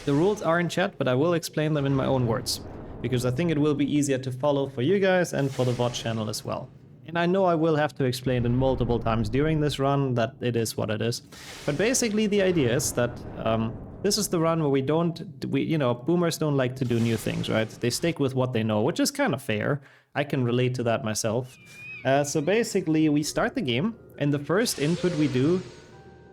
The rules are in chat, but I will explain them in my own words, because I think it will be easier to follow for you guys and for the VOD channel as well. And I know I will have to explain it multiple times during this run that it is what it is. But basically the idea is that this is the run where you know, boomers don't like to do new things, right? They stick with what they know, which is kind of fair. I can relate to that myself. So basically we start the game, and the first input we do,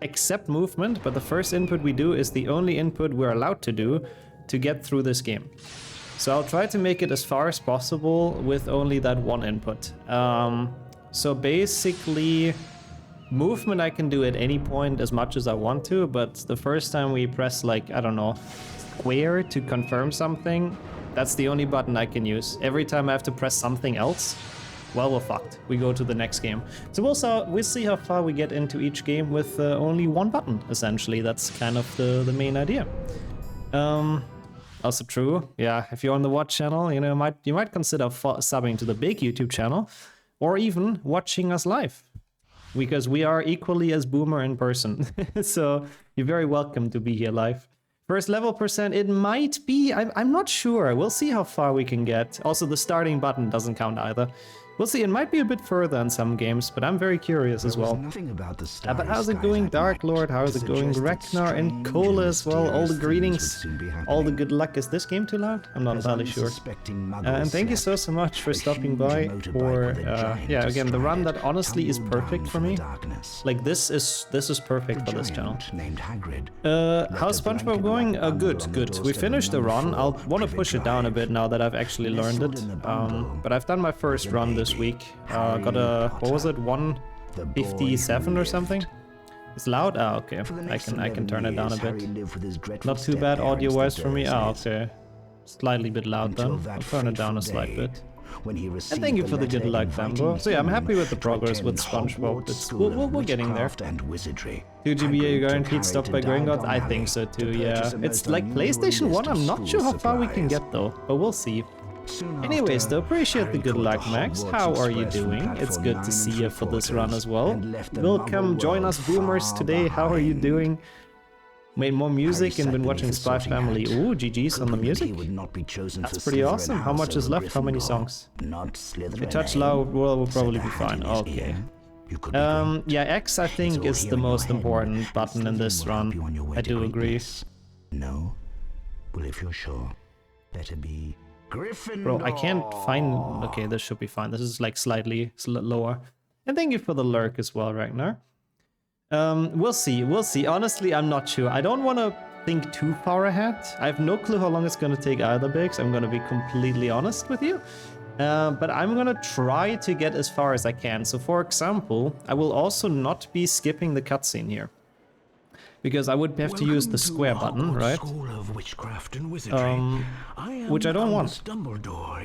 except movement, but the first input we do is the only input we're allowed to do to get through this game. So I'll try to make it as far as possible with only that one input. So basically, movement I can do at any point as much as I want to, but the first time we press, like, I don't know, square to confirm something, that's the only button I can use. Every time I have to press something else, well, we're fucked. We go to the next game. So we'll see how far we get into each game with only one button, essentially. That's kind of the main idea. Also true, yeah, if you're on the Watch channel, you know, you might consider subbing to the big YouTube channel, or even watching us live, because we are equally as boomer in person. So you're very welcome to be here live. First level percent, it might be, I'm not sure. We'll see how far we can get. Also, the starting button doesn't count either. We'll see, it might be a bit further in some games, but I'm very curious as well. But how's it going, Dark Lord? How is it going, Ragnar and Cola as well? All the greetings, all the good luck. Is this game too loud? I'm not entirely sure. And thank you so much for stopping by. Or yeah, again, the run that honestly is perfect for me. Like this is perfect for this channel. How's SpongeBob going? Good. We finished the run. I'll want to push it down a bit now that I've actually learned it. But I've done my first run this week. Got a, what was it, 157 or something? It's loud? Ah, okay. I can turn it down a bit. Not too bad audio-wise for me. Ah, okay. Slightly bit loud then. I'll turn it down a slight bit. And thank you for the good luck, Bambo. So yeah, I'm happy with the progress with SpongeBob. We're getting there. 2 GBA guaranteed stock by Gringotts? I think so too, yeah. It's like PlayStation 1, I'm not sure how far we can get though, but we'll see. Anyways though, appreciate the good luck, Max. How are you doing? It's good to see you for this run as well. Welcome, join us boomers today. How are you doing? Made more music and been watching Spy Family. Ooh, GG's on the music. That's pretty awesome. How much is left? How many songs? A touch loud will probably be fine. Okay. Yeah, X I think is the most important button in this run. I do agree. No? Well, if you're sure, better be Gryffindor. Bro, I can't find... Okay, this should be fine. This is like slightly lower. And thank you for the lurk as well, Ragnar. We'll see. Honestly, I'm not sure. I don't want to think too far ahead. I have no clue how long it's going to take either, Biggs. I'm going to be completely honest with you. But I'm going to try to get as far as I can. So for example, I will also not be skipping the cutscene here, because I would have to use the square button, right? Which I don't want,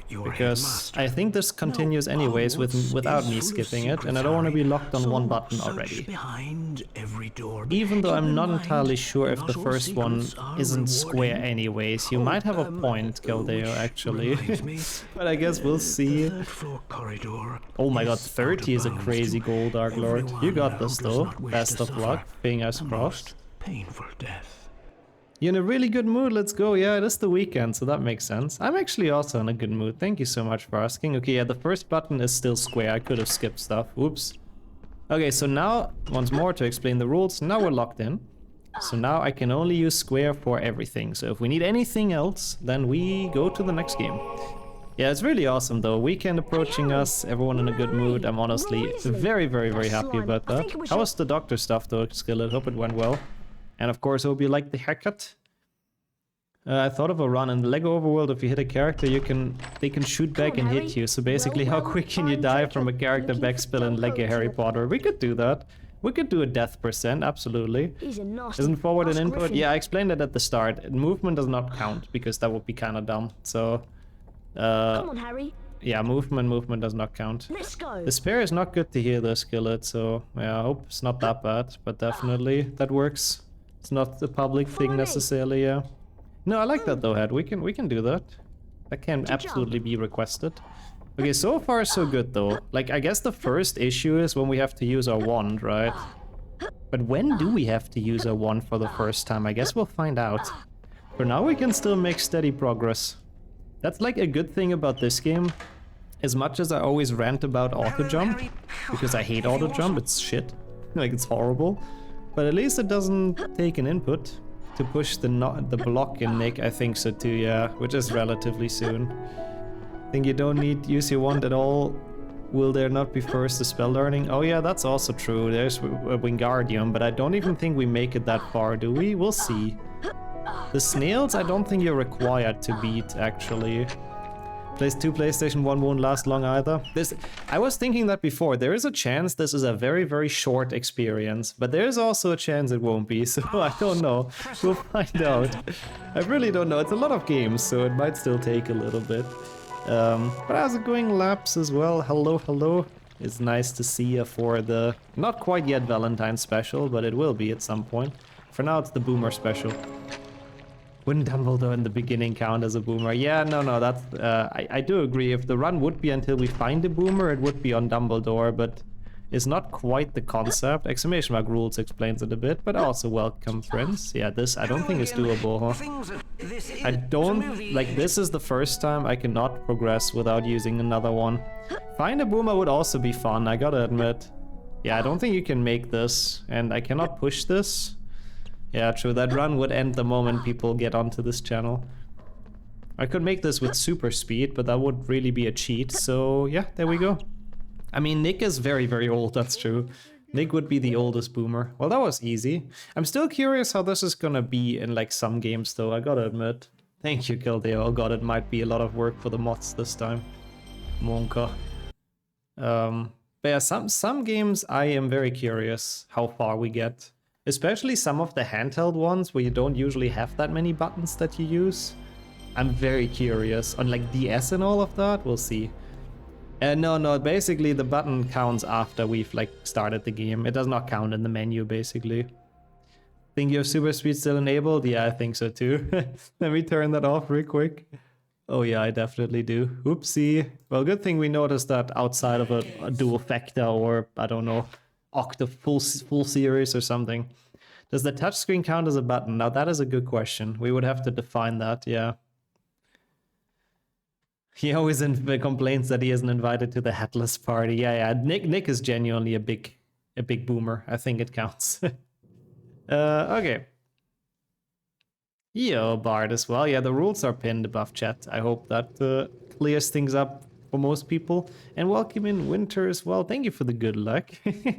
because I think this continues anyways without me skipping it, and I don't want to be locked on one button already. Even though I'm not entirely sure if the first one isn't square anyways. You might have a point, Galdeo, actually. But I guess we'll see. Oh my god, 30 is a crazy goal, Dark Lord. You got this though. Best of luck. Fingers crossed. Painful death. You're in a really good mood, let's go. Yeah, it is the weekend, so that makes sense. I'm actually also in a good mood, thank you so much for asking. Okay, yeah, the first button is still square, I could have skipped stuff, whoops. Okay, so now, once more to explain the rules, now we're locked in. So now I can only use square for everything, so if we need anything else, then we go to the next game. Yeah, it's really awesome though. Weekend approaching us, everyone in a good mood. I'm honestly very happy about that. How was the doctor stuff though, Skillet? Hope it went well. And of course, I hope you liked the haircut. I thought of a run in the Lego Overworld. If you hit a character, they can shoot back and hit you. So basically, how quick can you die from a character backspill in Lego Harry Potter? We could do that. We could do a death percent, absolutely. Isn't forward an input? Yeah, I explained it at the start. Movement does not count, because that would be kind of dumb. So, come on, Harry. Yeah, movement does not count. Let's go. The spare is not good to hear though, Skillet. So yeah, I hope it's not that bad, but definitely that works. It's not a public thing necessarily, yeah. No, I like that though, Head. We can do that. That can absolutely be requested. Okay, so far so good though. Like, I guess the first issue is when we have to use our wand, right? But when do we have to use our wand for the first time? I guess we'll find out. For now we can still make steady progress. That's like a good thing about this game. As much as I always rant about auto jump, because I hate auto jump, it's shit. Like, it's horrible. But at least it doesn't take an input to push the block in Nick. I think so too, yeah, which is relatively soon. I think you don't need use your wand at all. Will there not be first the spell learning? Oh yeah, that's also true. There's a Wingardium, but I don't even think we make it that far, do we? We'll see. The snails, I don't think you're required to beat, actually. Plays 2 PlayStation 1 won't last long either. I was thinking that before. There is a chance this is a very, very short experience, but there is also a chance it won't be, so I don't know. We'll find out. I really don't know. It's a lot of games, so it might still take a little bit. But how's it going, Laps, as well? Hello, hello. It's nice to see you for the not quite yet Valentine's special, but it will be at some point. For now, it's the Boomer special. Wouldn't Dumbledore in the beginning count as a boomer? Yeah, no, that's... I do agree. If the run would be until we find a boomer, it would be on Dumbledore, but it's not quite the concept. Exclamation mark rules explains it a bit, but also welcome, friends. Yeah, this I don't think is doable, huh? I don't... Like, this is the first time I cannot progress without using another one. Find a boomer would also be fun, I gotta admit. Yeah, I don't think you can make this, and I cannot push this. Yeah, true. That run would end the moment people get onto this channel. I could make this with super speed, but that would really be a cheat. So yeah, there we go. I mean, Nick is very, very old. That's true. Nick would be the oldest boomer. Well, that was easy. I'm still curious how this is gonna be in like some games, though. I gotta admit. Thank you, Kildeo. Oh god, it might be a lot of work for the mods this time. Monka. But yeah, some games I am very curious how far we get. Especially some of the handheld ones where you don't usually have that many buttons that you use. I'm very curious. On like DS and all of that, we'll see. No, basically the button counts after we've like started the game. It does not count in the menu, basically. Think you have super speed still enabled? Yeah, I think so too. Let me turn that off real quick. Oh yeah, I definitely do. Oopsie. Well, good thing we noticed that outside of a dual factor or, I don't know, octave full series or something. Does the touchscreen count as a button? Now that is a good question. We would have to define that, yeah. He always complains that he isn't invited to the Headless party. Yeah. Nick is genuinely a big boomer. I think it counts. Okay. Yo, Bard as well. Yeah, the rules are pinned above chat. I hope that clears things up for most people. And welcome in Winter as well. Thank you for the good luck.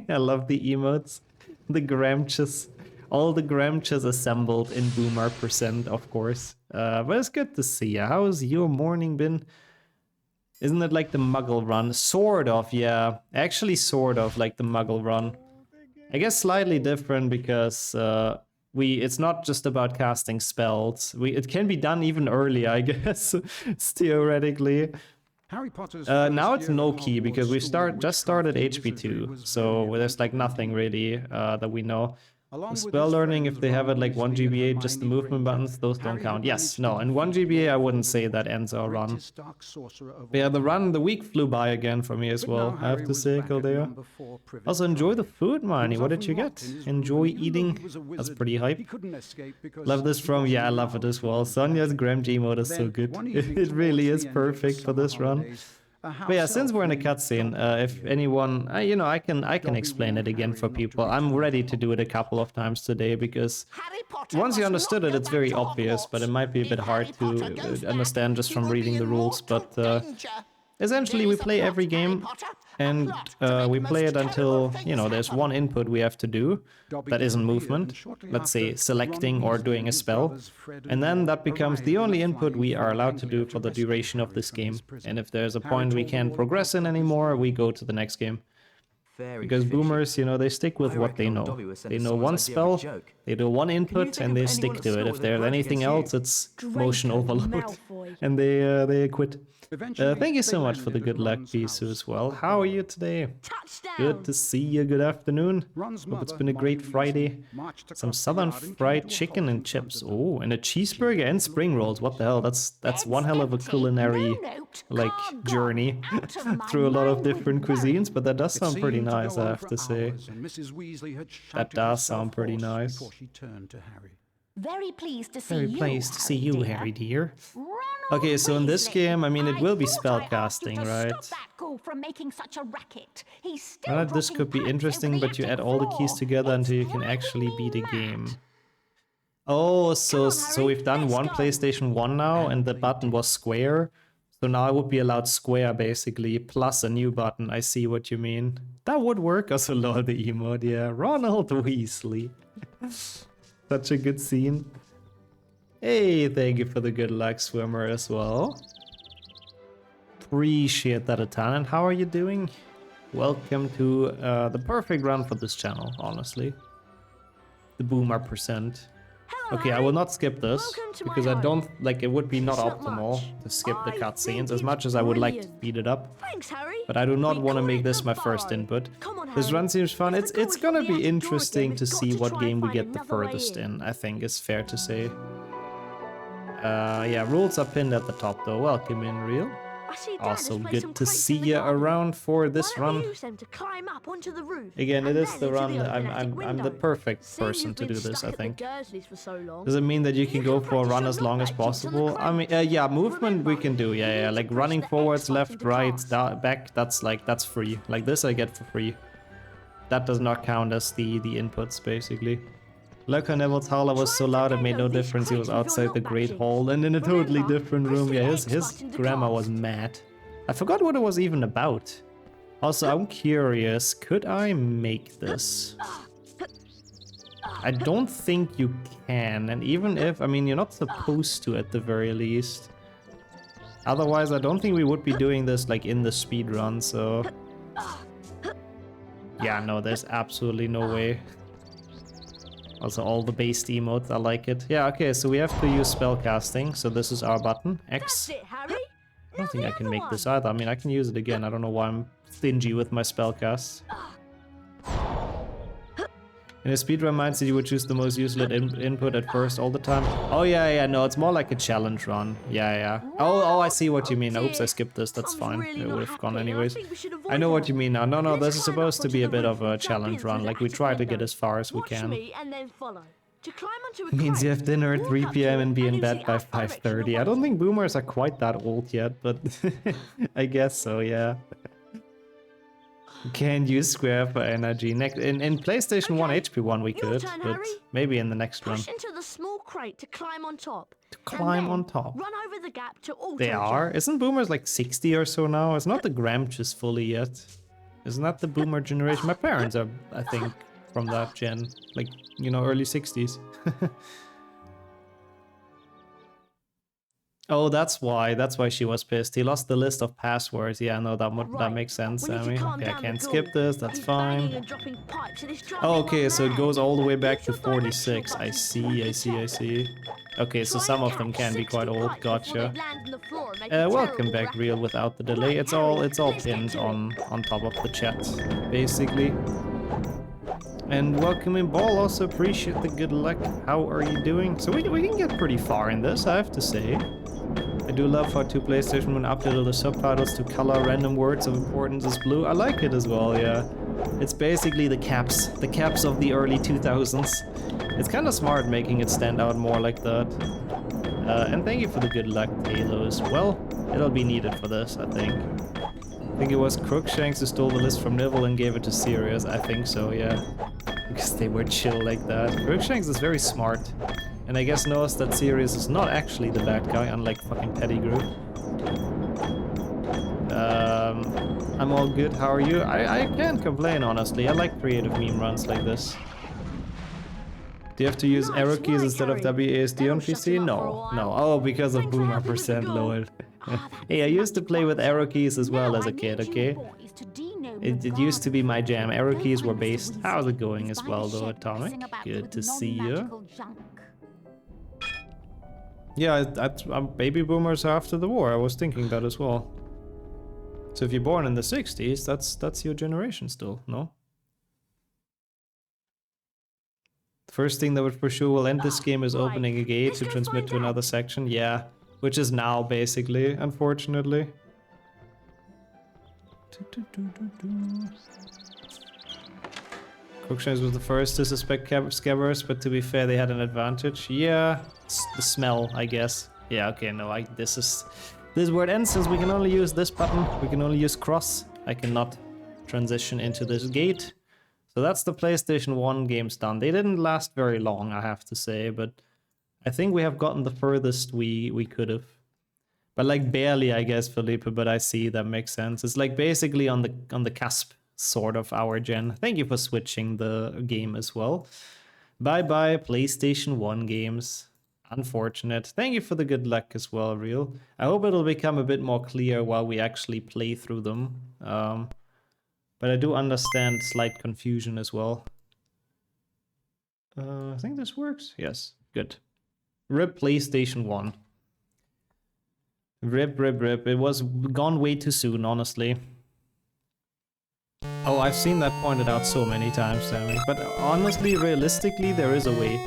I love the emotes. The Gramchas. All the Gramchas assembled in Boomer %, of course. But it's good to see you. How's your morning been? Isn't it like the Muggle run? Sort of, yeah. Actually, sort of like the Muggle run. I guess slightly different because it's not just about casting spells. It can be done even earlier, I guess. Theoretically. Harry Potter's now it's no key because we just started HP2, so there's like nothing really that we know. Spell learning, if they have it like 1 GBA, just the movement buttons, those don't count. Yes, no, in 1 GBA I wouldn't say that ends our run. But yeah, the week flew by again for me as well, I have to say, Kildeo. Also, enjoy the food, Marnie. What did you get? Enjoy eating? That's pretty hype. Love this from, yeah, I love it as well. Sonya's Gram G mode is so good. It really is perfect for this run. But yeah, since we're in a cutscene, if anyone, I can explain it again for people. I'm ready to do it a couple of times today because once you understood it, it's very obvious, but it might be a bit hard to understand just from reading the rules. But essentially, we play every game and we play it until, there's one input we have to do that isn't movement, let's say selecting or doing a spell, and then that becomes the only input we are allowed to do for the duration of this game. And if there's a point we can't progress in anymore, we go to the next game. Because boomers, they stick with what they know. They know one spell, they do one input, and they stick to it. If there's anything else, it's motion overload, and they quit. Thank you so much for the good luck, Bisu, as well. How are you today? Good to see you. Good afternoon. Hope it's been a great Friday. Some southern fried chicken and chips. Oh, and a cheeseburger and spring rolls. What the hell? That's one hell of a culinary journey through a lot of different cuisines. But that does sound pretty nice, I have to say. That does sound pretty nice. Very pleased to see Very you, pleased to see you, dear. Harry dear. Ronald Okay, so in this Weasley, game, I mean, it will be I thought I asked you spellcasting, to right? Stop that ghoul from making such a racket. He's still Well, this dropping could be pipes interesting, over the but you add attic all the keys floor. together It's until you can driving actually me beat a mad. game. Oh, so Come on, Harry, we've done let's one go. PlayStation 1 now, and the button was square. So now I would be allowed square, basically, plus a new button. I see what you mean. That would work. Also, lol, the emote, yeah. Ronald Weasley. Such a good scene. Hey, thank you for the good luck, Swimmer, as well. Appreciate that a ton. And how are you doing? Welcome to the perfect run for this channel, honestly. The boomer percent. Hello, Okay, I Harry. will not skip this Welcome to because my I home. don't like it would be not It's not optimal much. to skip the I cutscenes think as much as I would like to brilliant. speed it up. Thanks, Harry. But I do not We want to call make it this the my first burrow. input. Come on, This Harry. run seems fun. If It's the ghoul's gonna got the be attic door interesting again, to we've got see to what try game and we find get the another way furthest in. in, I think is fair to say. Yeah, rules are pinned at the top though. Welcome in, Real. I see Dad Also has placed good some to crates see in the you garden. around for this Why don't run. we use them to climb up onto the roof? Again, it and is then the into run. the open attic I'm the window? perfect Seeing person you've to been do this, stuck I at the think. Dursleys for so long. Does it mean that you can go can for a practice run your as long as knockback jigs on the possible? I mean, crates. yeah, movement we Remember, can do. you Yeah, yeah, need to like push running the X forwards, button left, to right, pass. back. That's free. Like this, I get for free. That does not count as the inputs, basically. Look, Neville's howler was so loud it made no difference. He was outside the Great Hall and in a totally different room. Yeah, his grammar was mad. I forgot what it was even about. Also, I'm curious, could I make this? I don't think you can, and even if, I mean, you're not supposed to at the very least. Otherwise, I don't think we would be doing this like in the speed run, so... Yeah, no, there's absolutely no way. Also, all the based emotes, I like it. Yeah, okay, so we have to use spellcasting, so this is our button, X. That's it, Harry. I don't think I can make this either. I mean, I can use it again. I don't know why I'm stingy with my spellcasts. In a speedrun mindset, you would choose the most useless input at first all the time. Oh, yeah, no, it's more like a challenge run. Yeah. Oh, I see what you mean. Oops, I skipped this. That's fine. It would have gone anyways. I know what you mean now. No, this is supposed to be a bit of a challenge run. Like, we try to get as far as we can. Means you have dinner at 3 p.m. and be in bed by 5:30. I don't think boomers are quite that old yet, but I guess so, yeah. Can't use square for energy. In PlayStation 1 HP1 we could, but maybe in the next run. Push into the small crate to climb on top. To climb on top. Run over the gap to auto They are? Isn't boomers like 60 or so now? It's not the Gramscious fully yet. Isn't that the boomer generation? My parents are, I think, from that gen. Like, you know, early 60s. Oh, that's why she was pissed. He lost the list of passwords. Yeah, no, that makes sense, Sammy. Okay, I can't skip this, that's fine. Oh, okay, so it goes all the way back to 46. I see. Okay, so some of them can be quite old, gotcha. Welcome back, Real, without the delay. It's all pinned on top of the chat, basically. And welcome in, Ball. Also appreciate the good luck. How are you doing? So we can get pretty far in this, I have to say. I do love how two PlayStation 1 updated the subtitles to color random words of importance as blue. I like it as well, yeah. It's basically the caps of the early 2000s. It's kind of smart making it stand out more like that. And thank you for the good luck, Halo, as well. It'll be needed for this, I think. I think it was Crookshanks who stole the list from Neville and gave it to Sirius. I think so, yeah. Because they were chill like that. Crookshanks is very smart. And I guess knows that Sirius is not actually the bad guy, unlike fucking Pettigrew. I'm all good, how are you? I can't complain, honestly. I like creative meme runs like this. Do you have to use arrow keys instead of WASD on PC? No. Oh, because of boomer percent lowered. Hey, I used to play with arrow keys as well as a kid, okay? It used to be my jam. Arrow keys were based. How's it going as well, though, Atomic? Good to see you. Yeah, baby boomers after the war. I was thinking that as well. So if you're born in the 60s, that's your generation still, no? The first thing that would for sure will end this game is opening a gate to transmit to another section. Yeah, which is now, basically, unfortunately. Crookshanks was the first to suspect scabbers, but to be fair, they had an advantage. Yeah, the smell, I guess. Yeah, okay, no, this is where it ends, since we can only use this button. We can only use cross. I cannot transition into this gate. So that's the PlayStation 1 games done. They didn't last very long, I have to say, but I think we have gotten the furthest we could have. But like barely, I guess, Felipe, but I see that makes sense. It's like basically on the cusp, sort of, our gen. Thank you for switching the game as well. Bye-bye, PlayStation 1 games. Unfortunate. Thank you for the good luck as well, Real. I hope it'll become a bit more clear while we actually play through them. But I do understand slight confusion as well. I think this works. Yes, good. RIP PlayStation 1. RIP. It was gone way too soon, honestly. Oh, I've seen that pointed out so many times, Sammy. But honestly, realistically, there is a way.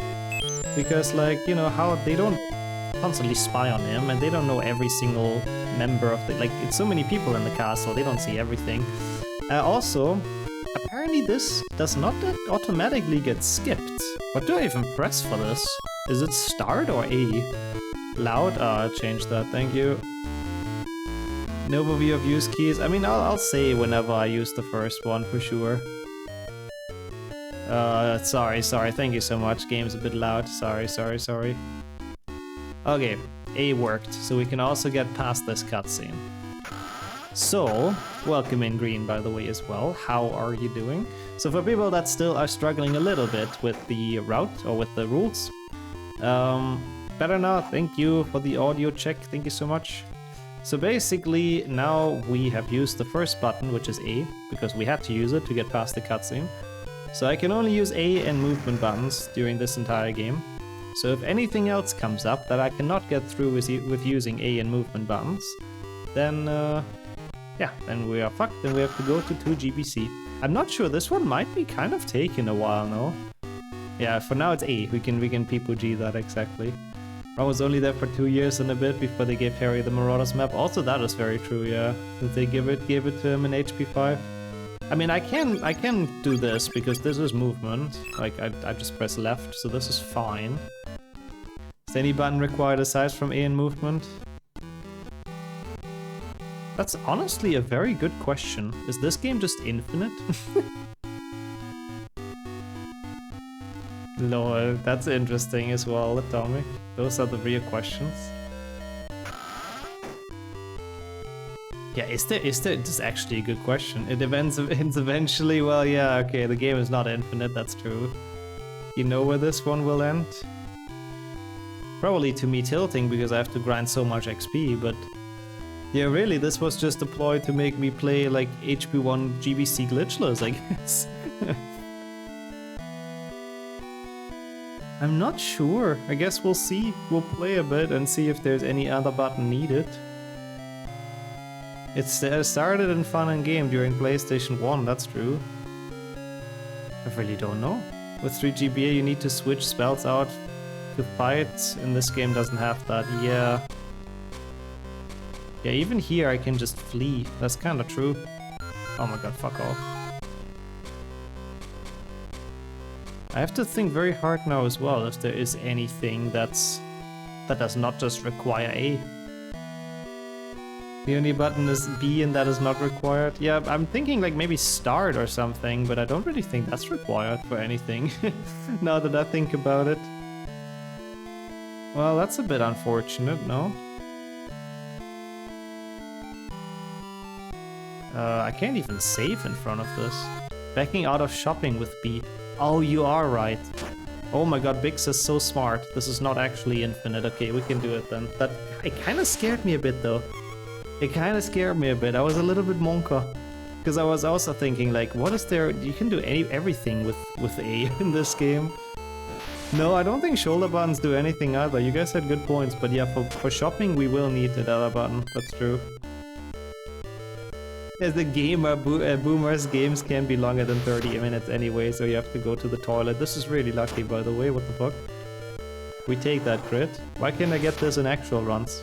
Because, like, you know, how they don't constantly spy on him, and they don't know every single member of the... Like, it's so many people in the castle, they don't see everything. Also, apparently this does not automatically get skipped. What do I even press for this? Is it start or A? Loud? I'll change that, thank you. An overview of use keys. I mean, I'll say whenever I use the first one for sure. Sorry, thank you so much. Game's a bit loud. Sorry. Okay, A worked, so we can also get past this cutscene. So, welcome in Green, by the way, as well. How are you doing? So for people that still are struggling a little bit with the route, or with the rules, better now, thank you for the audio check, thank you so much. So basically, now we have used the first button, which is A, because we had to use it to get past the cutscene. So I can only use A and movement buttons during this entire game. So if anything else comes up that I cannot get through with using A and movement buttons, then yeah, then we are fucked, and we have to go to 2GBC. I'm not sure, this one might be kind of taking a while, no? Yeah, for now it's A, we can people G that exactly. I was only there for 2 years and a bit before they gave Harry the Marauders map. Also, that is very true, yeah. Did they gave it to him in HP 5? I mean, I can do this because this is movement. Like, I just press left, so this is fine. Is any button required aside from A and movement? That's honestly a very good question. Is this game just infinite? Lol, that's interesting as well, Atomic. Those are the real questions. Yeah, is there? This is actually a good question. It ends eventually. Well, yeah, okay, the game is not infinite, that's true. You know where this one will end? Probably to me tilting because I have to grind so much XP, but... Yeah, really, this was just deployed to make me play like HP1 GBC glitchless, I guess. I'm not sure. I guess we'll see. We'll play a bit and see if there's any other button needed. It started in fun and game during PlayStation 1, that's true. I really don't know. With 3GBA you need to switch spells out to fight, and this game doesn't have that. Yeah. Yeah, even here I can just flee. That's kinda true. Oh my god, fuck off. I have to think very hard now as well if there is anything that does not just require A. The only button is B and that is not required. Yeah, I'm thinking like maybe start or something, but I don't really think that's required for anything. Now that I think about it. Well, that's a bit unfortunate, no? I can't even save in front of this. Backing out of shopping with B. Oh, you are right. Oh my god, Bix is so smart. This is not actually infinite. Okay, we can do it then. It kind of scared me a bit though. It kind of scared me a bit. I was a little bit monka. Because I was also thinking like, what is there? You can do everything with A in this game. No, I don't think shoulder buttons do anything either. You guys had good points, but yeah, for shopping we will need the other button. That's true. As a gamer, boomers games can be longer than 30 minutes anyway, so you have to go to the toilet. This is really lucky, by the way, what the fuck? We take that crit. Why can't I get this in actual runs?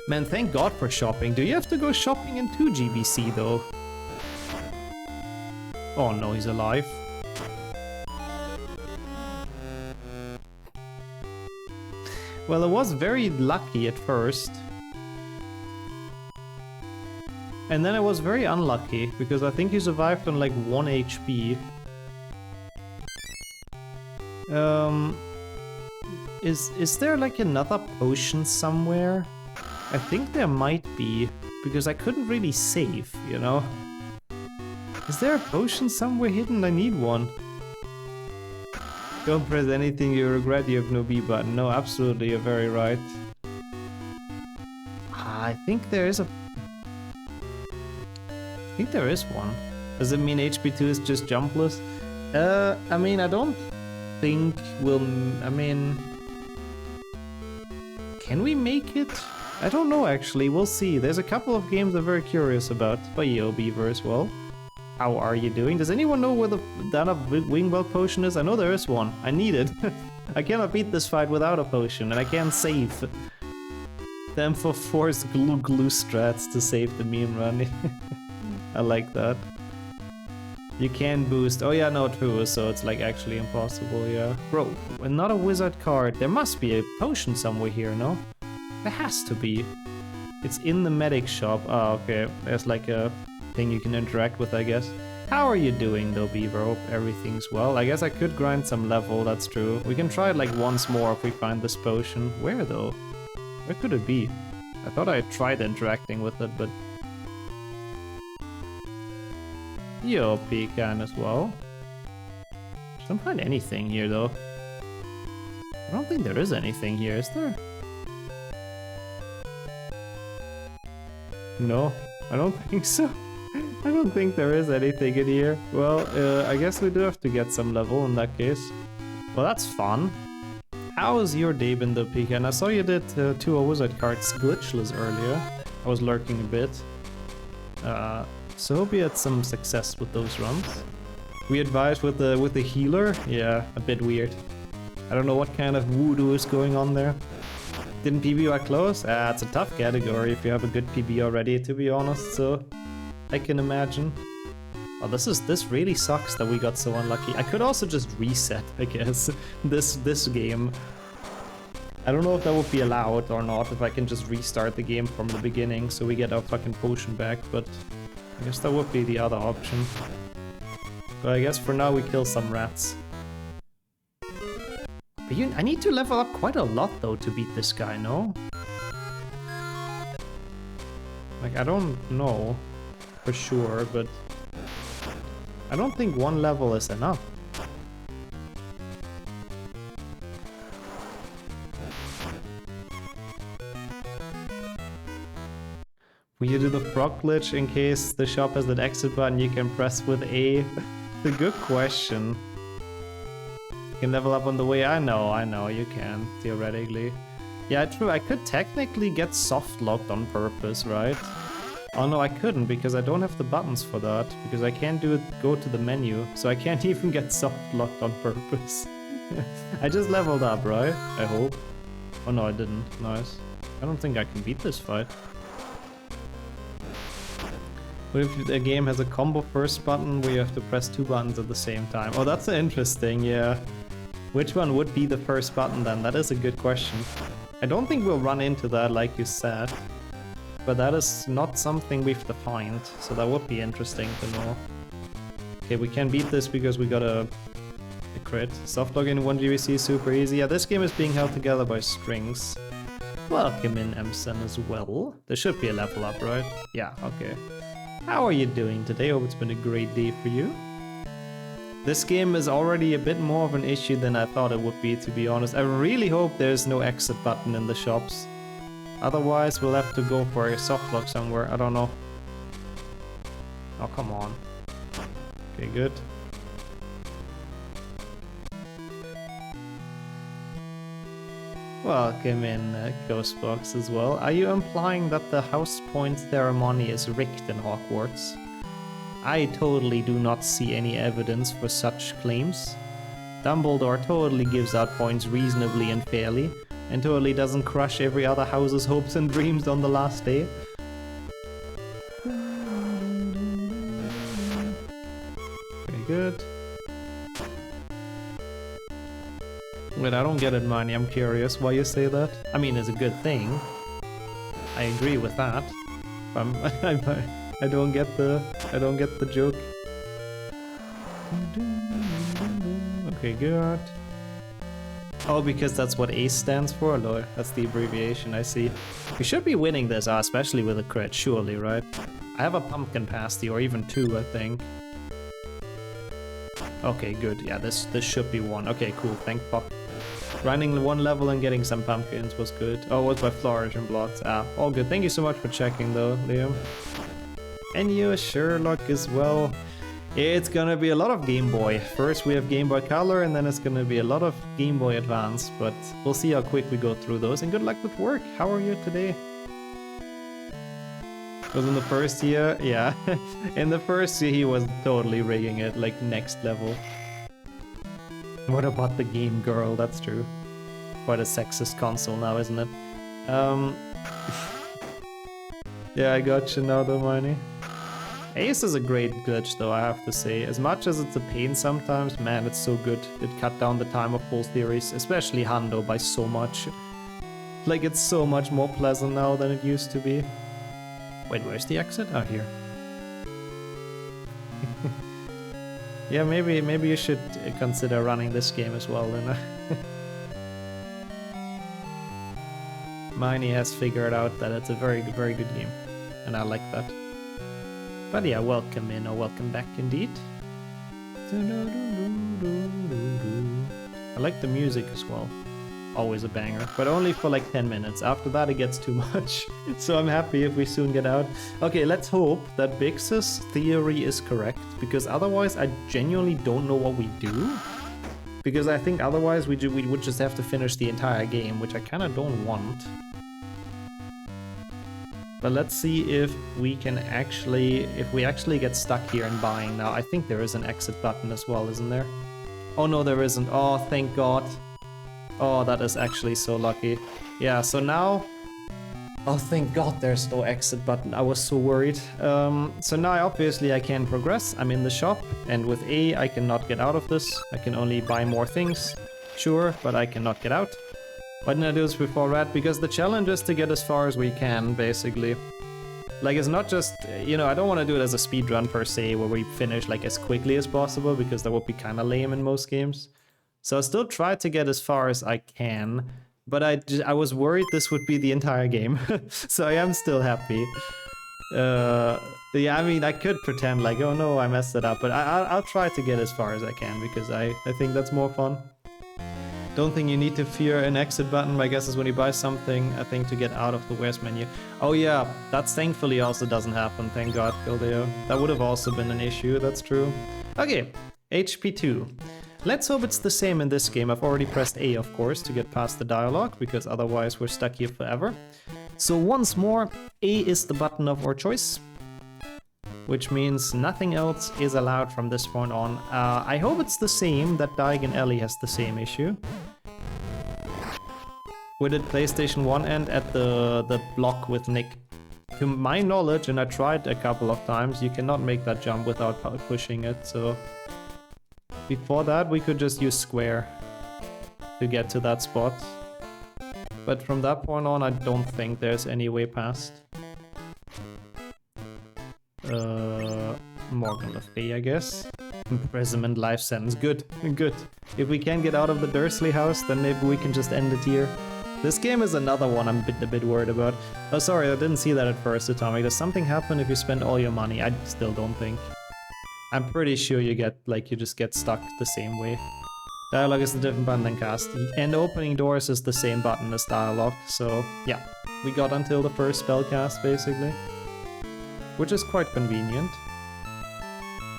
Man, thank god for shopping. Do you have to go shopping in 2GBC though? Oh no, he's alive. Well, it was very lucky at first. And then it was very unlucky, because I think he survived on like 1 HP. Is there like another potion somewhere? I think there might be, because I couldn't really save, you know? Is there a potion somewhere hidden? I need one. Don't press anything you regret, you have no B button. No, absolutely, you're very right. I think there is a... I think there is one. Does it mean HP2 is just jumpless? I mean, I don't think we'll... I mean... Can we make it? I don't know, actually. We'll see. There's a couple of games I'm very curious about. By Yo Beaver as well. How are you doing? Does anyone know where the Dana Wingwell potion is? I know there is one. I need it. I cannot beat this fight without a potion, and I can't save. Them for forced glue strats to save the meme run. I like that. You can boost. Oh yeah, no, true. So it's like actually impossible, yeah. Bro, not a wizard card. There must be a potion somewhere here, no? There has to be. It's in the medic shop. Oh, okay. There's like a thing you can interact with, I guess. How are you doing though, Beaver? Hope everything's well. I guess I could grind some level, that's true. We can try it like once more if we find this potion. Where though? Where could it be? I thought I tried interacting with it, but... Yo, pecan as well. Don't find anything here though. I don't think there is anything here, is there? No, I don't think so. I don't think there is anything in here. Well, I guess we do have to get some level in that case. Well, that's fun. How has your day been though, pecan? I saw you did 2 wizard cards glitchless earlier. I was lurking a bit. So hope you had some success with those runs. We advised with the healer? Yeah, a bit weird. I don't know what kind of voodoo is going on there. Didn't PB that close? It's a tough category if you have a good PB already, to be honest, so I can imagine. Oh, this really sucks that we got so unlucky. I could also just reset, I guess, this game. I don't know if that would be allowed or not, if I can just restart the game from the beginning so we get our fucking potion back, but I guess that would be the other option. But I guess for now we kill some rats. But I need to level up quite a lot though to beat this guy, no? Like, I don't know for sure, but I don't think 1 level is enough. Will you do the frog glitch in case the shop has that exit button you can press with A? It's a good question. You can level up on the way. I know, you can, theoretically. Yeah, true, I could technically get soft locked on purpose, right? Oh no, I couldn't, because I don't have the buttons for that, because I can't go to the menu, so I can't even get soft locked on purpose. I just leveled up, right? I hope. Oh no, I didn't. Nice. I don't think I can beat this fight. What if the game has a combo first button where you have to press 2 buttons at the same time? Oh, that's interesting, yeah. Which one would be the first button then? That is a good question. I don't think we'll run into that like you said. But that is not something we've defined, so that would be interesting to know. Okay, we can beat this because we got a crit. Softlock in 1 GBC is super easy. Yeah, this game is being held together by strings. Welcome in, Emson, as well. There should be a level up, right? Yeah, okay. How are you doing today? Hope it's been a great day for you. This game is already a bit more of an issue than I thought it would be, to be honest. I really hope there's no exit button in the shops. Otherwise, we'll have to go for a softlock somewhere. I don't know. Oh, come on. Okay, good. Welcome in, Ghostbox as well. Are you implying that the house point ceremony is rigged in Hogwarts? I totally do not see any evidence for such claims. Dumbledore totally gives out points reasonably and fairly, and totally doesn't crush every other house's hopes and dreams on the last day. Very good. Wait, I don't don't get it, Manny. I'm curious why you say that. I mean, it's a good thing. I agree with that. I don't get the joke. Okay, good. Oh, because that's what ACE stands for? Lord, that's the abbreviation, I see. We should be winning this, especially with a crit, surely, right? I have a pumpkin pasty, or even 2, I think. Okay, good. Yeah, this should be 1. Okay, cool. Thank fuck. Grinding 1 level and getting some pumpkins was good. Oh, it was by Flourish and Blots. Ah, all good. Thank you so much for checking, though, Liam. And you, Sherlock, as well. It's gonna be a lot of Game Boy. First we have Game Boy Color, and then it's gonna be a lot of Game Boy Advance, but we'll see how quick we go through those, and good luck with work. How are you today? Was in the first year? Yeah. In the first year he was totally rigging it, like next level. What about the Game Girl? That's true. Quite a sexist console now, isn't it? Yeah, I got you now though, Miney. Ace is a great glitch though, I have to say. As much as it's a pain sometimes, man, it's so good. It cut down the time of full theories, especially Hando, by so much. Like, it's so much more pleasant now than it used to be. Wait, where's the exit? Oh, here. Yeah, maybe you should consider running this game as well, then. Miney has figured out that it's a very, very good game, and I like that. But yeah, welcome in, or welcome back indeed. I like the music as well. Always a banger, but only for like 10 minutes. After that it gets too much. So I'm happy if we soon get out. Okay, let's hope that Bix's theory is correct, because otherwise I genuinely don't know what we do. Because I think otherwise we would just have to finish the entire game, which I kind of don't want. But let's see if we can actually get stuck here in buying now. I think there is an exit button as well, isn't there? Oh no, there isn't. Oh, thank God. Oh, that is actually so lucky. Yeah, so now... Oh, thank God there's no exit button. I was so worried. So now obviously I can progress. I'm in the shop, and with A I cannot get out of this. I can only buy more things. Sure, but I cannot get out. Why didn't I do this before, Rat? Because the challenge is to get as far as we can, basically. Like, it's not just, you know, I don't want to do it as a speedrun per se, where we finish like as quickly as possible, because that would be kind of lame in most games. So I still try to get as far as I can, but I was worried this would be the entire game. So I am still happy. Yeah, I mean, I could pretend like, oh no, I messed it up, but I'll try to get as far as I can, because I think that's more fun. Don't think you need to fear an exit button. My guess is when you buy something, I think, to get out of the Where's menu. Oh yeah, that's thankfully also doesn't happen, thank God, Kildeo. That would have also been an issue, that's true. Okay, HP2. Let's hope it's the same in this game. I've already pressed A, of course, to get past the dialogue, because otherwise we're stuck here forever. So once more, A is the button of our choice, which means nothing else is allowed from this point on. I hope it's the same, that Daigen Ellie has the same issue. We did PlayStation 1 end at the block with Nick. To my knowledge, and I tried a couple of times, you cannot make that jump without pushing it, so... Before that, we could just use square to get to that spot. But from that point on, I don't think there's any way past. Morgan Le Fay, I guess. Imprisonment, life sentence. Good, good. If we can get out of the Dursley house, then maybe we can just end it here. This game is another one I'm a bit worried about. Oh, sorry, I didn't see that at first, Atomic. Does something happen if you spend all your money? I still don't think. I'm pretty sure you just get stuck the same way. Dialogue is a different button than cast. And opening doors is the same button as dialogue, so yeah. We got until the first spell cast, basically. Which is quite convenient.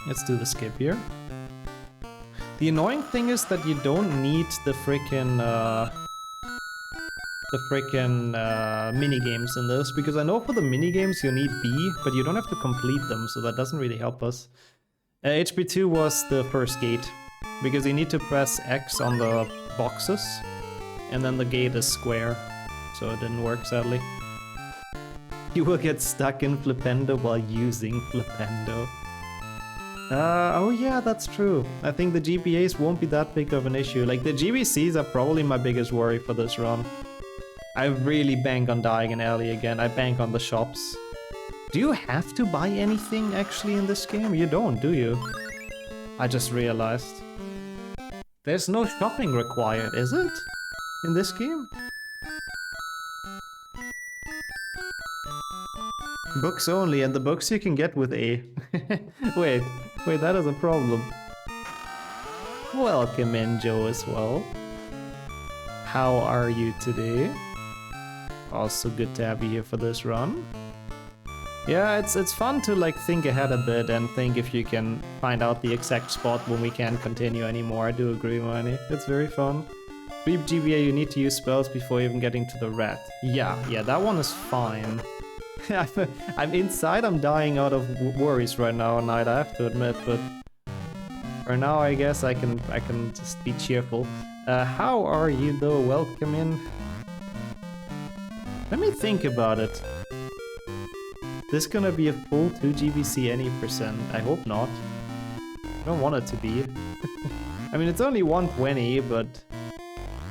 Let's do the skip here. The annoying thing is that you don't need the frickin' mini-games in this, because I know for the mini-games you need B, but you don't have to complete them, so that doesn't really help us. HP2 was the first gate, because you need to press X on the boxes, and then the gate is square, so it didn't work, sadly. You will get stuck in Flipendo while using Flipendo. Oh yeah, that's true. I think the GPAs won't be that big of an issue. Like the GBCs are probably my biggest worry for this run. I really bank on dying in alley again. I bank on the shops. Do you have to buy anything actually in this game? You don't, do you? I just realized. There's no shopping required, is it? In this game? Books only, and the books you can get with A. Wait, that is a problem. Welcome in, Joe, as well. How are you today? Also good to have you here for this run. Yeah, it's fun to like think ahead a bit and think if you can find out the exact spot when we can't continue anymore. I do agree, Miney. It's very fun. 3 GBA, you need to use spells before even getting to the rat. Yeah, that one is fine. I'm inside, I'm dying out of worries right now, Knight, I have to admit, but for now I guess I can just be cheerful. How are you though? Welcome in. Let me think about it. This gonna be a full 2 GBC any percent? I hope not. I don't want it to be. I mean, it's only 120, but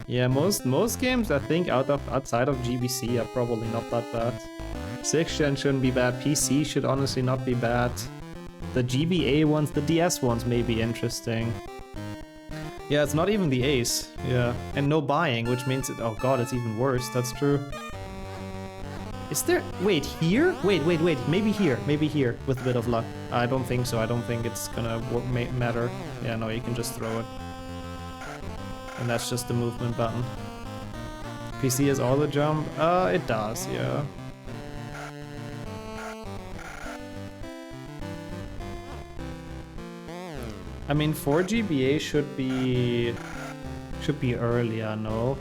yeah, most games I think outside of GBC are probably not that bad. 6th gen shouldn't be bad. PC should honestly not be bad. The GBA ones, the DS ones may be interesting. Yeah, it's not even the Ace. Yeah, and no buying, which means it. Oh god, it's even worse. That's true. Is there... Wait, here? Wait. Maybe here, with a bit of luck. I don't think so. I don't think it's gonna matter. Yeah, no, you can just throw it. And that's just the movement button. PC has auto jump? It does, yeah. I mean, 4 GBA should be earlier, no?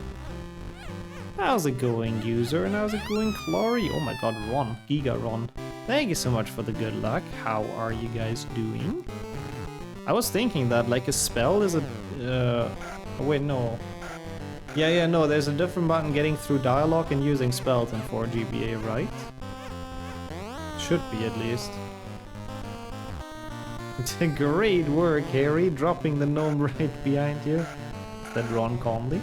How's it going, user? And how's it going, Clory? Oh my god, Ron. Giga Ron. Thank you so much for the good luck. How are you guys doing? I was thinking that, like, a spell is a... Oh, wait, no. Yeah, no, there's a different button getting through dialogue and using spells in 4 GBA, right? Should be, at least. Great work, Harry. Dropping the gnome right behind you. Is that Ron Conley?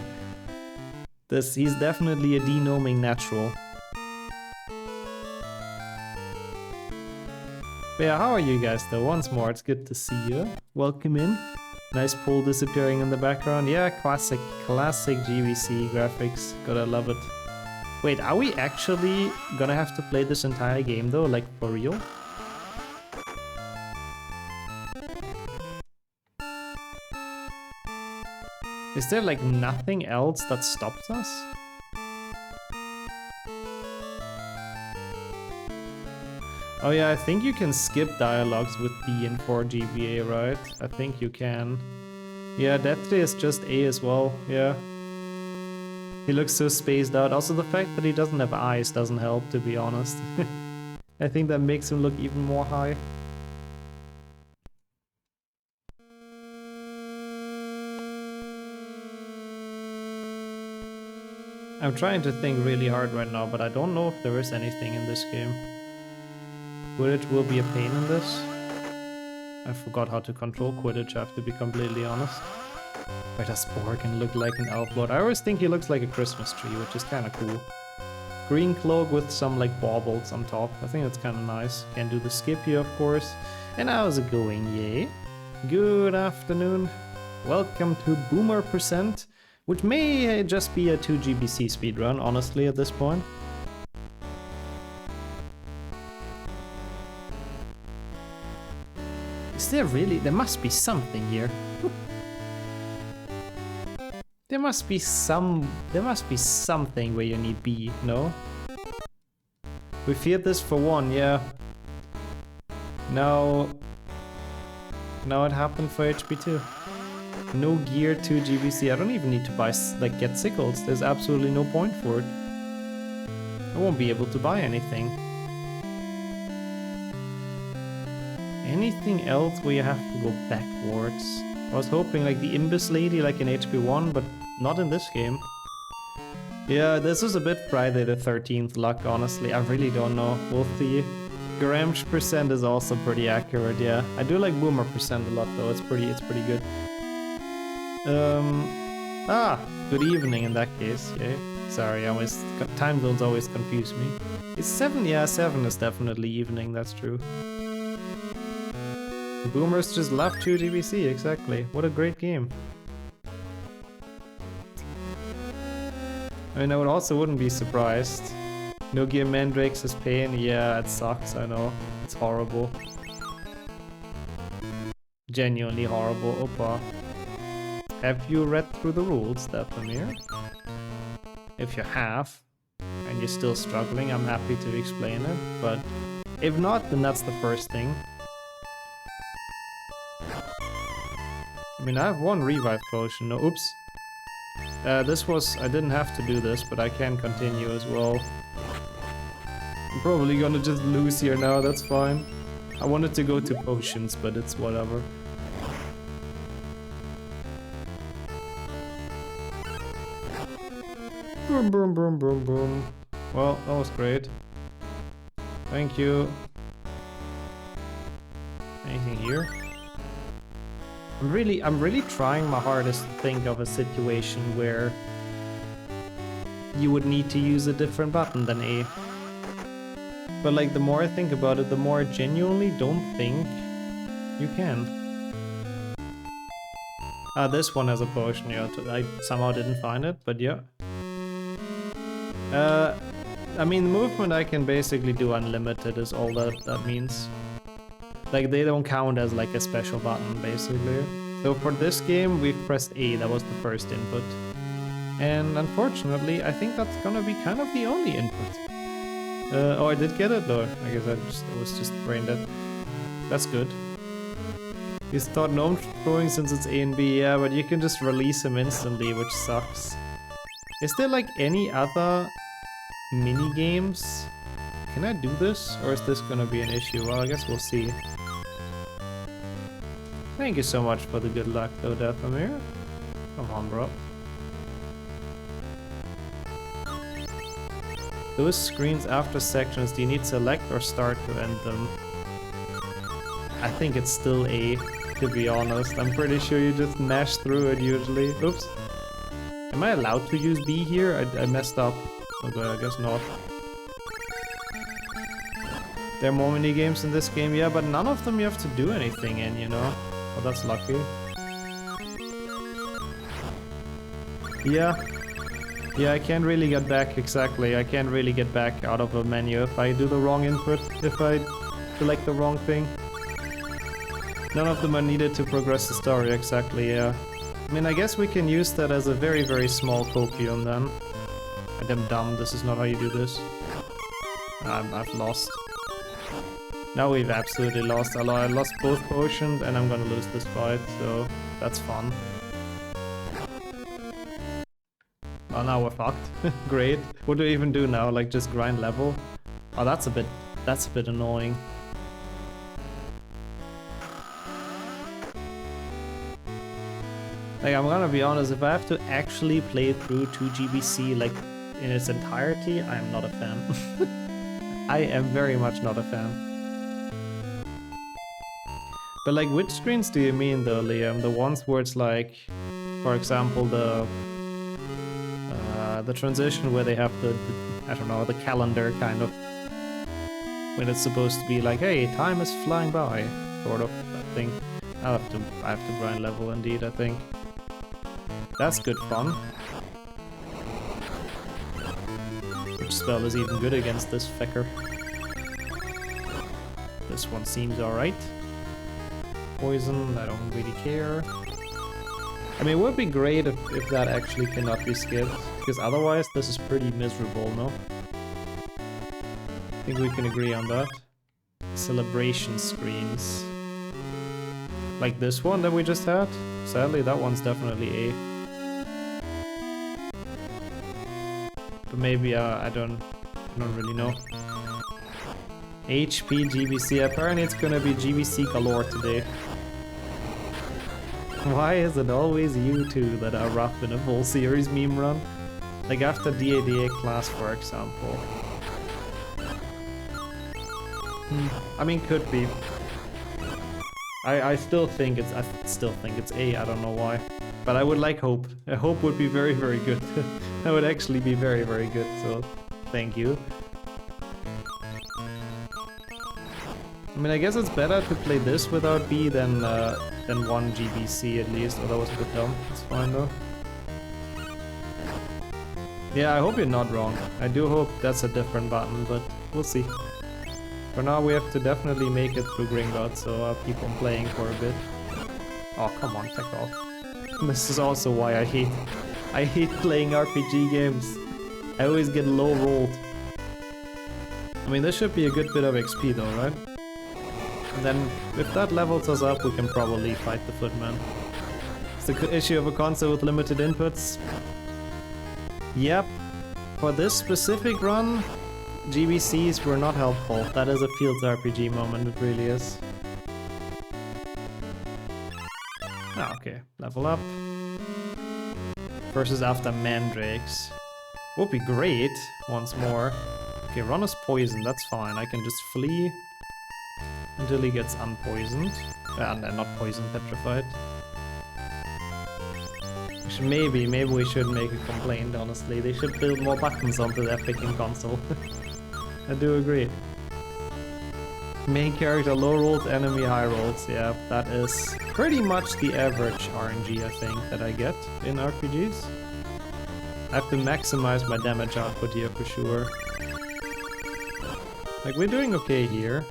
He's definitely a denoming natural. But yeah, how are you guys though? Once more, it's good to see you. Welcome in. Nice pool disappearing in the background. Yeah, classic GBC graphics. Gotta love it. Wait, are we actually gonna have to play this entire game though? Like, for real? Is there like nothing else that stops us? Oh yeah, I think you can skip dialogues with B in 4 GBA, right? I think you can. Yeah, Death Day is just A as well, yeah. He looks so spaced out. Also the fact that he doesn't have eyes doesn't help, to be honest. I think that makes him look even more high. I'm trying to think really hard right now, but I don't know if there is anything in this game. Quidditch will be a pain in this. I forgot how to control Quidditch, I have to be completely honest. Why does Borgin look like an elf lord? I always think he looks like a Christmas tree, which is kind of cool. Green cloak with some like baubles on top. I think that's kind of nice. Can do the skip here, of course. And how's it going, yay? Good afternoon. Welcome to Boomer Percent. Which may just be a 2 GBC speedrun, honestly, at this point. Is there really? There must be something here. There must be something where you need B, no? We feared this for 1, yeah. Now it happened for HP2. No gear, 2 GBC. I don't even need to buy, like, get sickles. There's absolutely no point for it. I won't be able to buy anything. Anything else where you have to go backwards? I was hoping like the Imbus Lady, like in HP1, but not in this game. Yeah, this was a bit Friday the 13th luck, honestly. I really don't know. We'll see. Gramsh percent is also pretty accurate, yeah. I do like boomer percent a lot though, it's pretty good. Good evening in that case, yeah. Sorry, time zones always confuse me. It's 7, yeah, 7 is definitely evening, that's true. Boomers just love 2 GBC, exactly. What a great game. I mean, I wouldn't be surprised. Nogia Mandrakes is pain, yeah, it sucks, I know. It's horrible. Genuinely horrible, Opa. Have you read through the rules, Dathomir? If you have, and you're still struggling, I'm happy to explain it, but if not, then that's the first thing. I mean, I have 1 revive potion, no, oops. I didn't have to do this, but I can continue as well. I'm probably gonna just lose here now, that's fine. I wanted to go to potions, but it's whatever. Boom, boom, boom, boom, boom. Well, that was great. Thank you. Anything here? I'm really trying my hardest to think of a situation where you would need to use a different button than A. But like, the more I think about it, the more I genuinely don't think you can. This one has a potion, yeah. I somehow didn't find it, but yeah. I mean, movement I can basically do unlimited is all that means. Like, they don't count as like a special button, basically. So for this game, we've pressed A, that was the first input. And unfortunately, I think that's gonna be kind of the only input. Oh, I did get it though. I guess it was just brain dead. That's good. He's thought gnome throwing since it's A and B, yeah, but you can just release him instantly, which sucks. Is there like any other mini games? Can I do this, or is this gonna be an issue? Well, I guess we'll see. Thank you so much for the good luck though, Dathomir. Come on, bro. Those screens after sections, do you need select or start to end them? I think it's still A, to be honest. I'm pretty sure you just mash through it usually. Oops. Am I allowed to use B here? I messed up. Okay, I guess not. There are more mini games in this game, yeah, but none of them you have to do anything in, you know? Oh, that's lucky. Yeah. Yeah, I can't really get back, exactly. I can't really get back out of a menu if I do the wrong input, if I select the wrong thing. None of them are needed to progress the story, exactly, yeah. I mean, I guess we can use that as a very, very small copium then. I'm dumb, this is not how you do this. I've lost. Now we've absolutely lost. I lost both potions and I'm gonna lose this fight, so that's fun. Well, now we're fucked. Great. What do we even do now? Like, just grind level? Oh, that's a bit annoying. Like, I'm gonna be honest, if I have to actually play through 2GBC, like, in its entirety, I am not a fan. I am very much not a fan. But, like, which screens do you mean, though, Liam? The ones where it's like, for example, the transition where they have the I don't know, the calendar kind of, when it's supposed to be like, hey, time is flying by, sort of thing. I have to grind level indeed, I think. That's good fun. Which spell is even good against this fecker? This one seems alright. Poison, I don't really care. I mean, it would be great if that actually cannot be skipped, because otherwise this is pretty miserable, no? I think we can agree on that. Celebration screens. Like this one that we just had? Sadly, that one's definitely A. But maybe, I don't really know. HP, GBC, apparently it's gonna be GBC galore today. Why is it always you two that are rough in a full series meme run? Like after DADA class, for example. I mean, could be. I still think it's A. I don't know why, but I would like hope. Hope would be very, very good. That would actually be very, very good. So, thank you. I mean, I guess it's better to play this without B than 1 GBC at least. Oh, that was a bit dumb. It's fine though. Yeah, I hope you're not wrong. I do hope that's a different button, but we'll see. For now, we have to definitely make it through Gringotts, so I'll keep on playing for a bit. Oh, come on, take off. This is also why I hate playing RPG games. I always get low rolled. I mean, this should be a good bit of XP though, right? And then, if that levels us up, we can probably fight the Footman. It's the issue of a console with limited inputs. Yep. For this specific run, GBCs were not helpful. That is a Fields RPG moment, it really is. Ah, okay. Level up. Versus after Mandrakes. Would be great, once more. Okay, Ron is poisoned, that's fine. I can just flee until he gets unpoisoned. And not poisoned, petrified. Maybe we should make a complaint, honestly. They should build more buttons onto their picking console. I do agree. Main character low rolls, enemy high rolls. Yeah, that is pretty much the average RNG, I think, that I get in RPGs. I have to maximize my damage output here for sure. Like, we're doing okay here.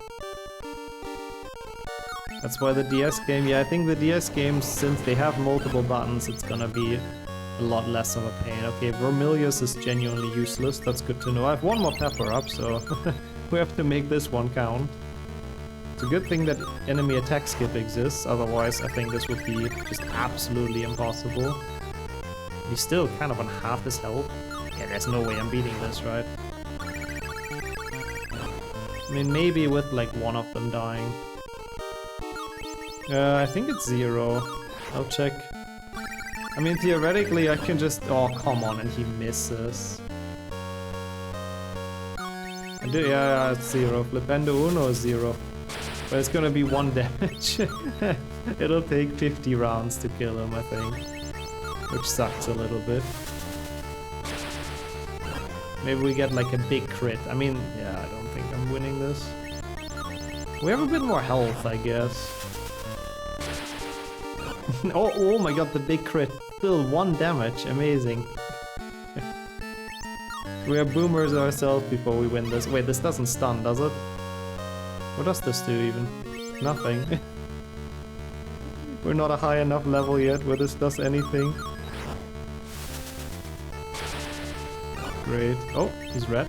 That's why the DS game, yeah, I think the DS games, since they have multiple buttons, it's gonna be a lot less of a pain. Okay, Vermilius is genuinely useless, that's good to know. I have one more pepper up, so we have to make this one count. It's a good thing that enemy attack skip exists, otherwise I think this would be just absolutely impossible. He's still kind of on half his health. Yeah, there's no way I'm beating this, right? I mean, maybe with like one of them dying. I think it's 0. I'll check. I mean, theoretically, I can just... Oh, come on, and he misses. Yeah, it's 0. Flipendo Uno is 0. But it's gonna be 1 damage. It'll take 50 rounds to kill him, I think. Which sucks a little bit. Maybe we get like a big crit. I mean, yeah, I don't think I'm winning this. We have a bit more health, I guess. Oh my god, the big crit. Still 1 damage. Amazing. We are boomers ourselves before we win this. Wait, this doesn't stun, does it? What does this do even? Nothing. We're not a high enough level yet where this does anything. Great. Oh, he's red.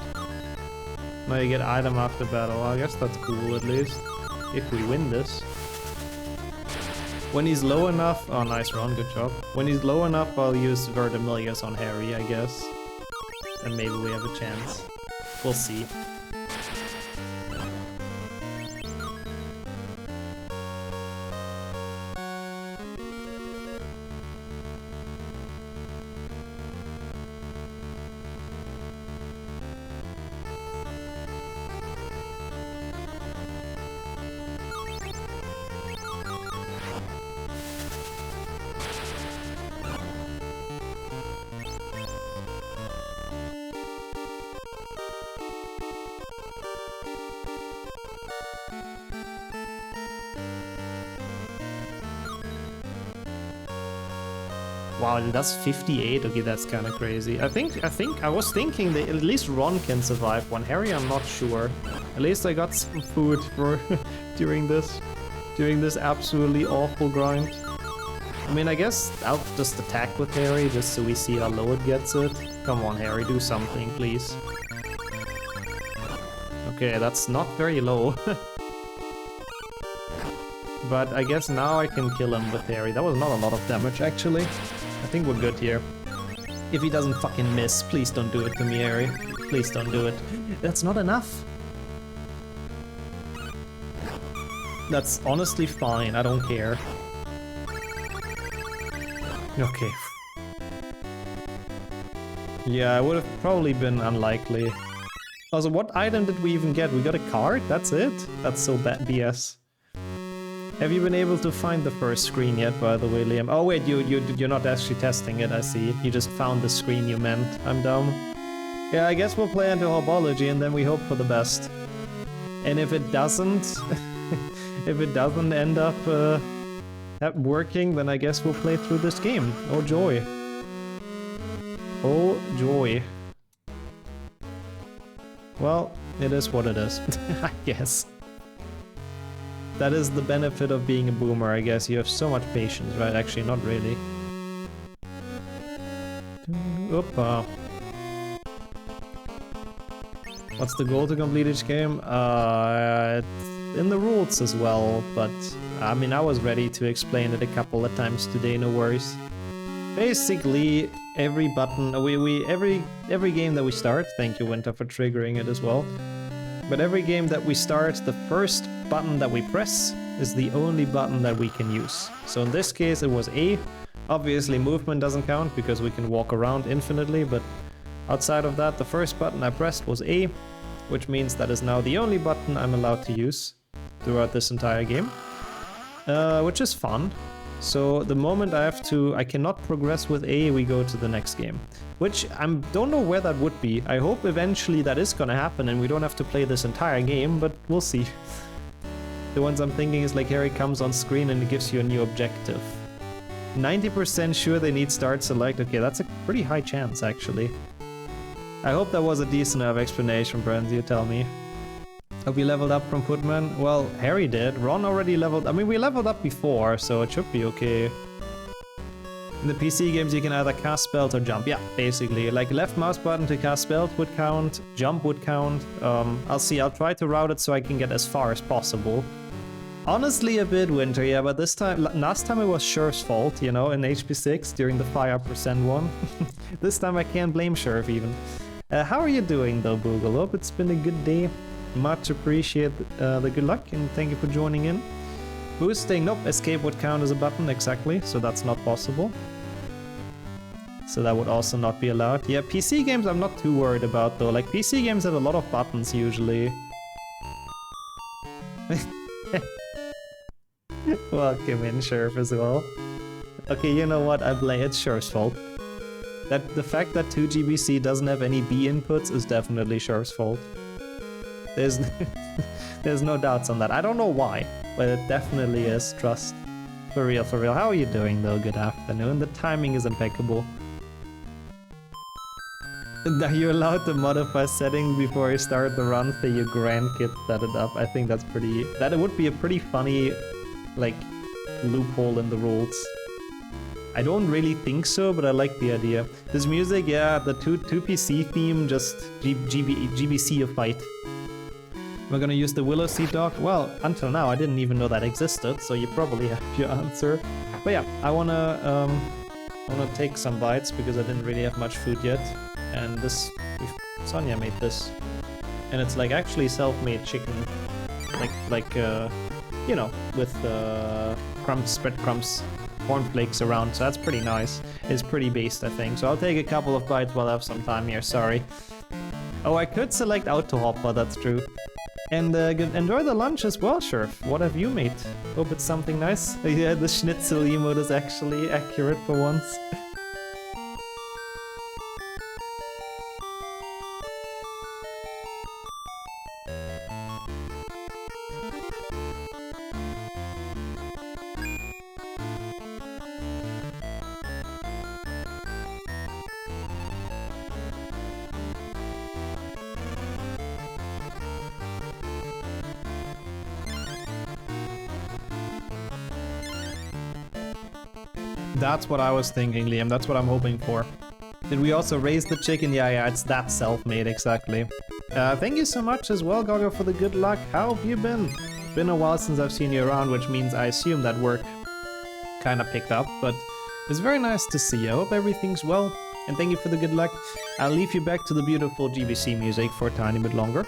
Now you get item after battle. I guess that's cool at least. If we win this. When he's low enough... Oh, nice run, good job. When he's low enough, I'll use Verdemilius on Harry, I guess. And maybe we have a chance. We'll see. Wow, that's 58. Okay, that's kind of crazy. I was thinking that at least Ron can survive one. Harry, I'm not sure. At least I got some food for during this absolutely awful grind. I mean, I guess I'll just attack with Harry just so we see how low it gets it. Come on, Harry, do something, please. Okay, that's not very low. But I guess now I can kill him with Harry. That was not a lot of damage, actually. I think we're good here. If he doesn't fucking miss, please don't do it to me, Harry. Please don't do it. That's not enough. That's honestly fine, I don't care. Okay. Yeah, it would have probably been unlikely Also, what item did we even get? We got a card? That's it? That's so bad BS. Have you been able to find the first screen yet, by the way, Liam? Oh wait, you're not actually testing it, I see. You just found the screen you meant. I'm dumb. Yeah, I guess we'll play into Hobology and then we hope for the best. And if it doesn't... if it doesn't end up working, then I guess we'll play through this game. Oh joy. Oh joy. Well, it is what it is, I guess. That is the benefit of being a boomer, I guess. You have so much patience, right? Actually, not really. Oopa. What's the goal to complete each game? It's in the rules as well, but I mean, I was ready to explain it a couple of times today, no worries. Basically, every button, every game that we start, thank you Winter for triggering it as well, but every game that we start, the first button that we press is the only button that we can use. So in this case it was A. Obviously movement doesn't count because we can walk around infinitely, but outside of that the first button I pressed was A, which means that is now the only button I'm allowed to use throughout this entire game, which is fun. So the moment I cannot progress with A, we go to the next game. Which I don't know where that would be. I hope eventually that is gonna happen and we don't have to play this entire game, but we'll see. The ones I'm thinking is like Harry comes on screen and it gives you a new objective. 90% sure they need start select. Okay, that's a pretty high chance actually. I hope that was a decent enough explanation, Brent, you tell me. Hope you leveled up from Footman? Well, Harry did. Ron already leveled... I mean, we leveled up before, so it should be okay. In the PC games, you can either cast spells or jump. Yeah, basically. Like, left mouse button to cast spells would count. Jump would count. I'll see. I'll try to route it so I can get as far as possible. Honestly, a bit Winter, yeah, but this time... Last time it was Shurf's fault, you know, in HP6 during the fire percent one. This time I can't blame Shurf even. How are you doing, though, Boogle? Hope it's been a good day. Much appreciate the good luck and thank you for joining in. Boosting, nope, escape would count as a button, exactly, so that's not possible. So that would also not be allowed. Yeah, PC games I'm not too worried about though, like PC games have a lot of buttons usually. Welcome in, Sheriff, as well. Okay, you know what, I blame it's Sheriff's fault. The fact that 2GBC doesn't have any B inputs is definitely Sheriff's fault. There's no doubts on that. I don't know why, but it definitely is. Trust. For real, for real. How are you doing though? Good afternoon. The timing is impeccable. Are you allowed to modify settings before you start the run so your grandkids set it up? I think that's pretty... That would be a pretty funny, like, loophole in the rules. I don't really think so, but I like the idea. This music, yeah, the 2PC theme, just GBC a fight. We're gonna use the Willow Seed Dog. Well, until now I didn't even know that existed, so you probably have your answer. But yeah, I wanna take some bites because I didn't really have much food yet. And this, Sonia made this, and it's like actually self-made chicken, like you know, with crumbs, breadcrumbs, cornflakes around. So that's pretty nice. It's pretty based, I think. So I'll take a couple of bites while I have some time here. Sorry. Oh, I could select auto hopper. That's true. And enjoy the lunch as well, Sheriff. What have you made? Hope it's something nice. Yeah, the schnitzel emote is actually accurate for once. That's what I was thinking, Liam. That's what I'm hoping for. Did we also raise the chicken? Yeah, it's that self-made, exactly. Thank you so much as well, Gogo, for the good luck. How have you been? It's been a while since I've seen you around, which means I assume that work kind of picked up, but it's very nice to see you. I hope everything's well, and thank you for the good luck. I'll leave you back to the beautiful GBC music for a tiny bit longer.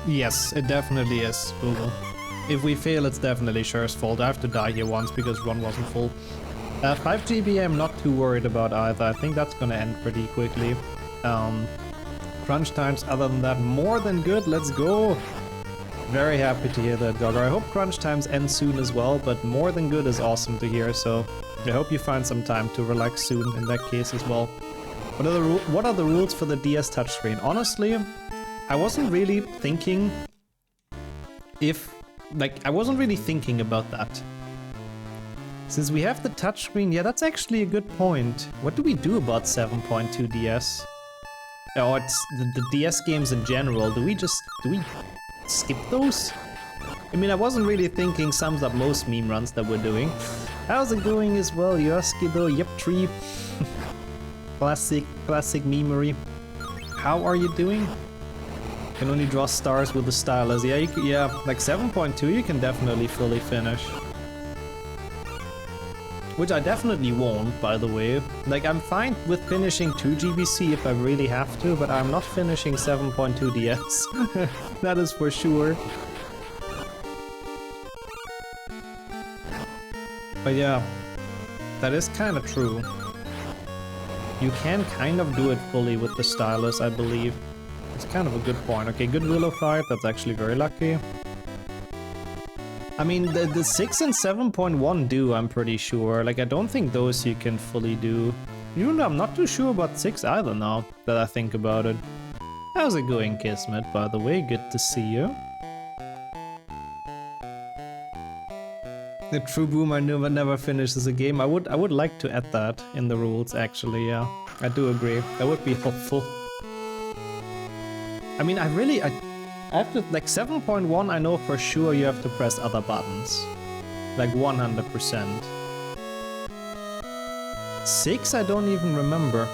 Yes, it definitely is, Google. If we fail, it's definitely Sher's fault. I have to die here once because run wasn't full. 5 GB I'm not too worried about either. I think that's gonna end pretty quickly. Crunch times, other than that, more than good. Let's go! Very happy to hear that, Gogger. I hope crunch times end soon as well, but more than good is awesome to hear, so I hope you find some time to relax soon in that case as well. What are the rules for the DS touchscreen? Honestly, I wasn't really thinking I wasn't really thinking about that. Since we have the touchscreen, yeah, that's actually a good point. What do we do about 7.2 DS? Or it's the DS games in general. Do we skip those? I mean, I wasn't really thinking sums up most meme runs that we're doing. How's it going as well, Yoski though? Yep, tree. classic memery. How are you doing? Can only draw stars with the stylus. Yeah, yeah, like 7.2 you can definitely fully finish. Which I definitely won't, by the way. Like, I'm fine with finishing 2 GBC if I really have to, but I'm not finishing 7.2 DS. That is for sure. But yeah, that is kind of true. You can kind of do it fully with the stylus, I believe. It's kind of a good point. Okay, good Willow fight, that's actually very lucky. I mean, the 6 and 7.1 do, I'm pretty sure. Like, I don't think those you can fully do. Even though I'm not too sure about 6 either now, that I think about it. How's it going, Kismet, by the way? Good to see you. The true boomer never finishes a game. I would like to add that in the rules, actually, yeah. I do agree. That would be helpful. I mean, I have to, like 7.1 I know for sure you have to press other buttons. Like 100%. 6 I don't even remember.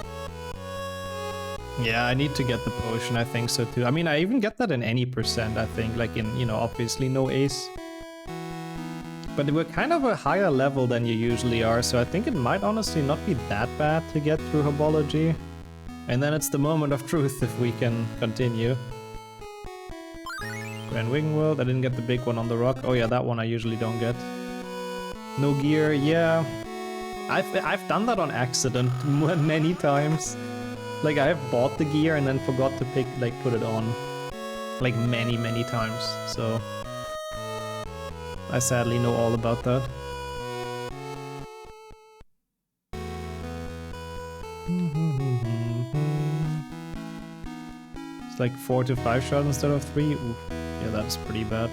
Yeah, I need to get the potion, I think so too. I mean, I even get that in any percent, I think, like in, you know, obviously no ace. But we're kind of a higher level than you usually are, so I think it might honestly not be that bad to get through Herbology. And then it's the moment of truth if we can continue. Grand Wing World, I didn't get the big one on the rock. Oh yeah, that one I usually don't get. No gear, yeah. I've done that on accident many times. Like, I have bought the gear and then forgot to put it on. Like many times, so... I sadly know all about that. It's like 4 to 5 shots instead of 3. Oof. Yeah, that's pretty bad.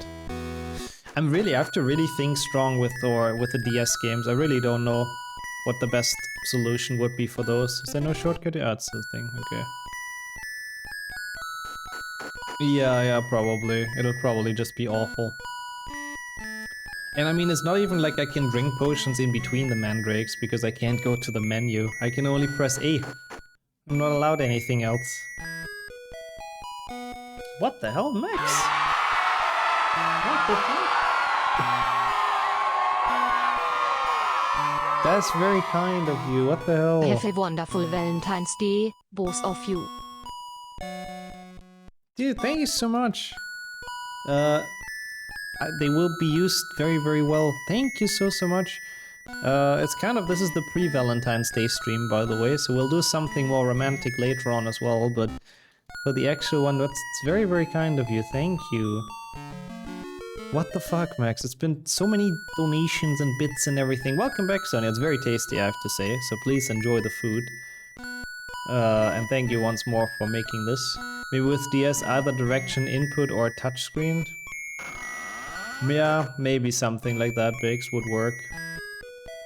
I have to really think strong with the DS games. I really don't know what the best solution would be for those. Is there no shortcut? Yeah, it's the thing. Okay. Yeah, probably. It'll probably just be awful. And I mean, it's not even like I can drink potions in between the mandrakes because I can't go to the menu. I can only press A. I'm not allowed anything else. What the hell, Max? What the fuck? That's very kind of you. What the hell? Have a wonderful Valentine's Day, both of you. Dude, thank you so much. They will be used very well. Thank you so much. It's kind of, this is the pre-Valentine's Day stream, by the way, so we'll do something more romantic later on as well, but for the actual one, it's very kind of you. Thank you. What the fuck, Max? It's been so many donations and bits and everything. Welcome back, Sonia. It's very tasty, I have to say, so please enjoy the food. And thank you once more for making this. Maybe with DS, either direction input or touchscreen. Yeah, maybe something like that, Biggs, would work.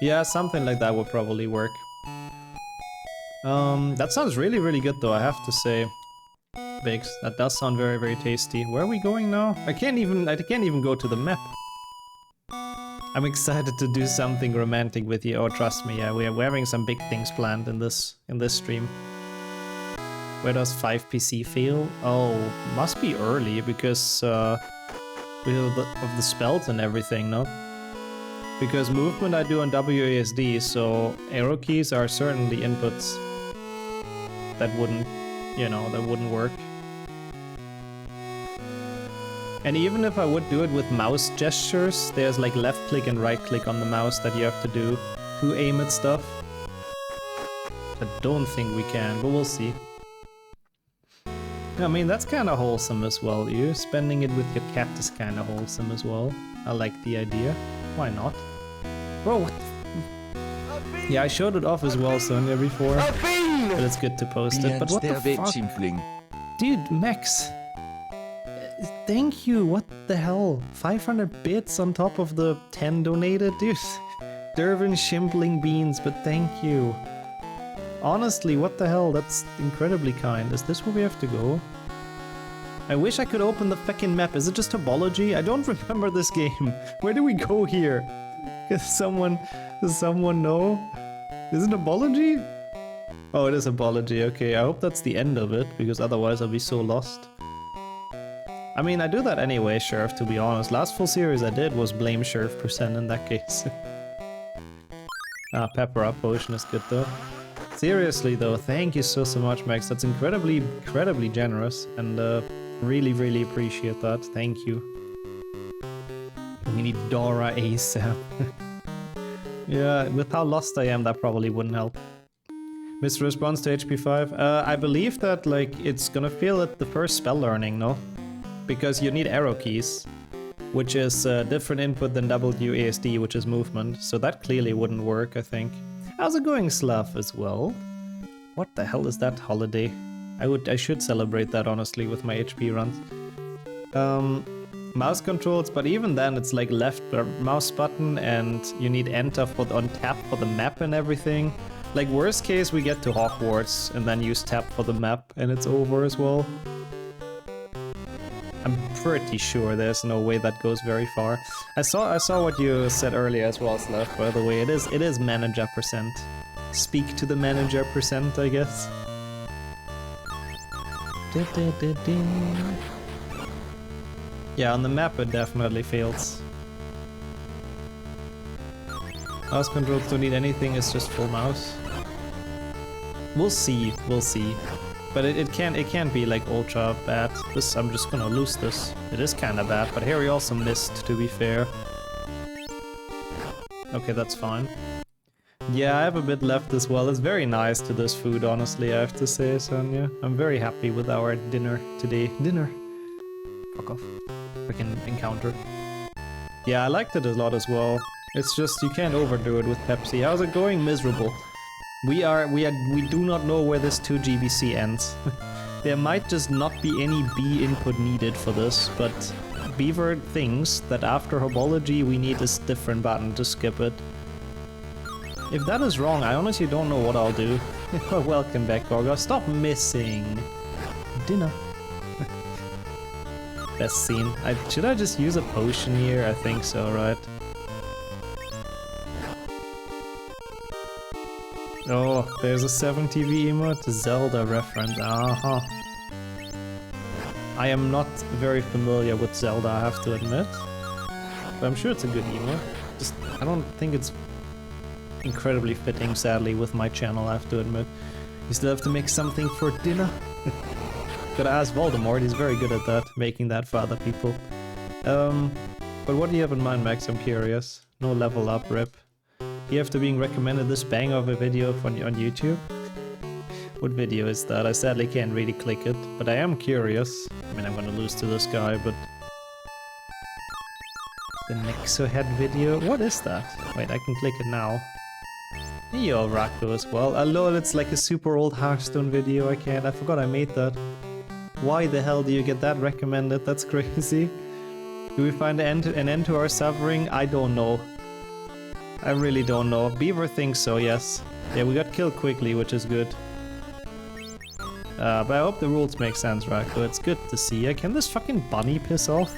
Yeah, something like that would probably work. That sounds really good though, I have to say. Biggs, that does sound very tasty. Where are we going now? I can't even go to the map. I'm excited to do something romantic with you. Oh, trust me, yeah, we're having some big things planned in this stream. Where does 5PC fail? Oh, must be early because of the spells and everything, no? Because movement I do on WASD, so arrow keys are certainly inputs that wouldn't, you know, that wouldn't work. And even if I would do it with mouse gestures, there's like left click and right click on the mouse that you have to do to aim at stuff. I don't think we can, but we'll see. I mean, that's kind of wholesome as well. You spending it with your cat is kind of wholesome as well. I like the idea. Why not? Bro, what the yeah, I showed it off as well, Sonia, before. But it's good to post it. But what the fuck? Dude, Max. Thank you, what the hell? 500 bits on top of the 10 donated? Dude, Dervin Shimpling beans, but thank you. Honestly, what the hell? That's incredibly kind. Is this where we have to go? I wish I could open the fucking map. Is it just topology? I don't remember this game. Where do we go here? Does someone know? Is it topology? Oh, it is topology. Okay, I hope that's the end of it, because otherwise I'll be so lost. I mean, I do that anyway, Sheriff, to be honest. Last full series I did was blame Sheriff % in that case. Pepper up potion is good though. Seriously though, thank you so much, Max. That's incredibly generous, and really appreciate that. Thank you. We need Dora ASAP. Yeah, with how lost I am, that probably wouldn't help. Mr. Response to HP5. I believe that like it's gonna fail at the first spell learning, no? Because you need arrow keys, which is different input than WASD, which is movement. So that clearly wouldn't work, I think. How's it going, Slav, as well? What the hell is that holiday? I should celebrate that, honestly, with my HP runs. Mouse controls, but even then it's like left mouse button and you need enter on tap for the map and everything. Like worst case we get to Hogwarts and then use tap for the map and it's over as well. I'm pretty sure there's no way that goes very far. I saw what you said earlier as well, Slav, by the way. It is manager %. Speak to the manager %, I guess. Yeah, on the map it definitely fails. Mouse controls don't need anything, it's just full mouse. We'll see. But it can't be like ultra bad. I'm just gonna lose this. It is kinda bad, but Harry also missed, to be fair. Okay, that's fine. Yeah, I have a bit left as well. It's very nice to this food, honestly, I have to say, Sonia. I'm very happy with our dinner today. Dinner. Fuck off. Freaking encounter. Yeah, I liked it a lot as well. It's just you can't overdo it with Pepsi. How's it going? Miserable. We do not know where this 2 GBC ends. There might just not be any B input needed for this, but Beaver thinks that after Herbology we need this different button to skip it. If that is wrong, I honestly don't know what I'll do. Welcome back, Gorgo. Stop missing! Dinner. Best scene. Should I just use a potion here? I think so, right? Oh, there's a 7TV emote, Zelda reference. Uh-huh. I am not very familiar with Zelda, I have to admit. But I'm sure it's a good emote. Just, I don't think it's incredibly fitting, sadly, with my channel, I have to admit. You still have to make something for dinner. Gotta ask Voldemort, he's very good at that, making that for other people. But what do you have in mind, Max? I'm curious. No level up, rip. You have to being recommended this bang of a video on YouTube? What video is that? I sadly can't really click it, but I am curious. I mean, I'm gonna lose to this guy, but... The Nexo head video? What is that? Wait, I can click it now. Yo, Racco as well. Lol, it's like a super old Hearthstone video. I forgot I made that. Why the hell do you get that recommended? That's crazy. Do we find an end to our suffering? I don't know. I really don't know. Beaver thinks so, yes. Yeah, we got killed quickly, which is good. But I hope the rules make sense, Racco. It's good to see. Can this fucking bunny piss off?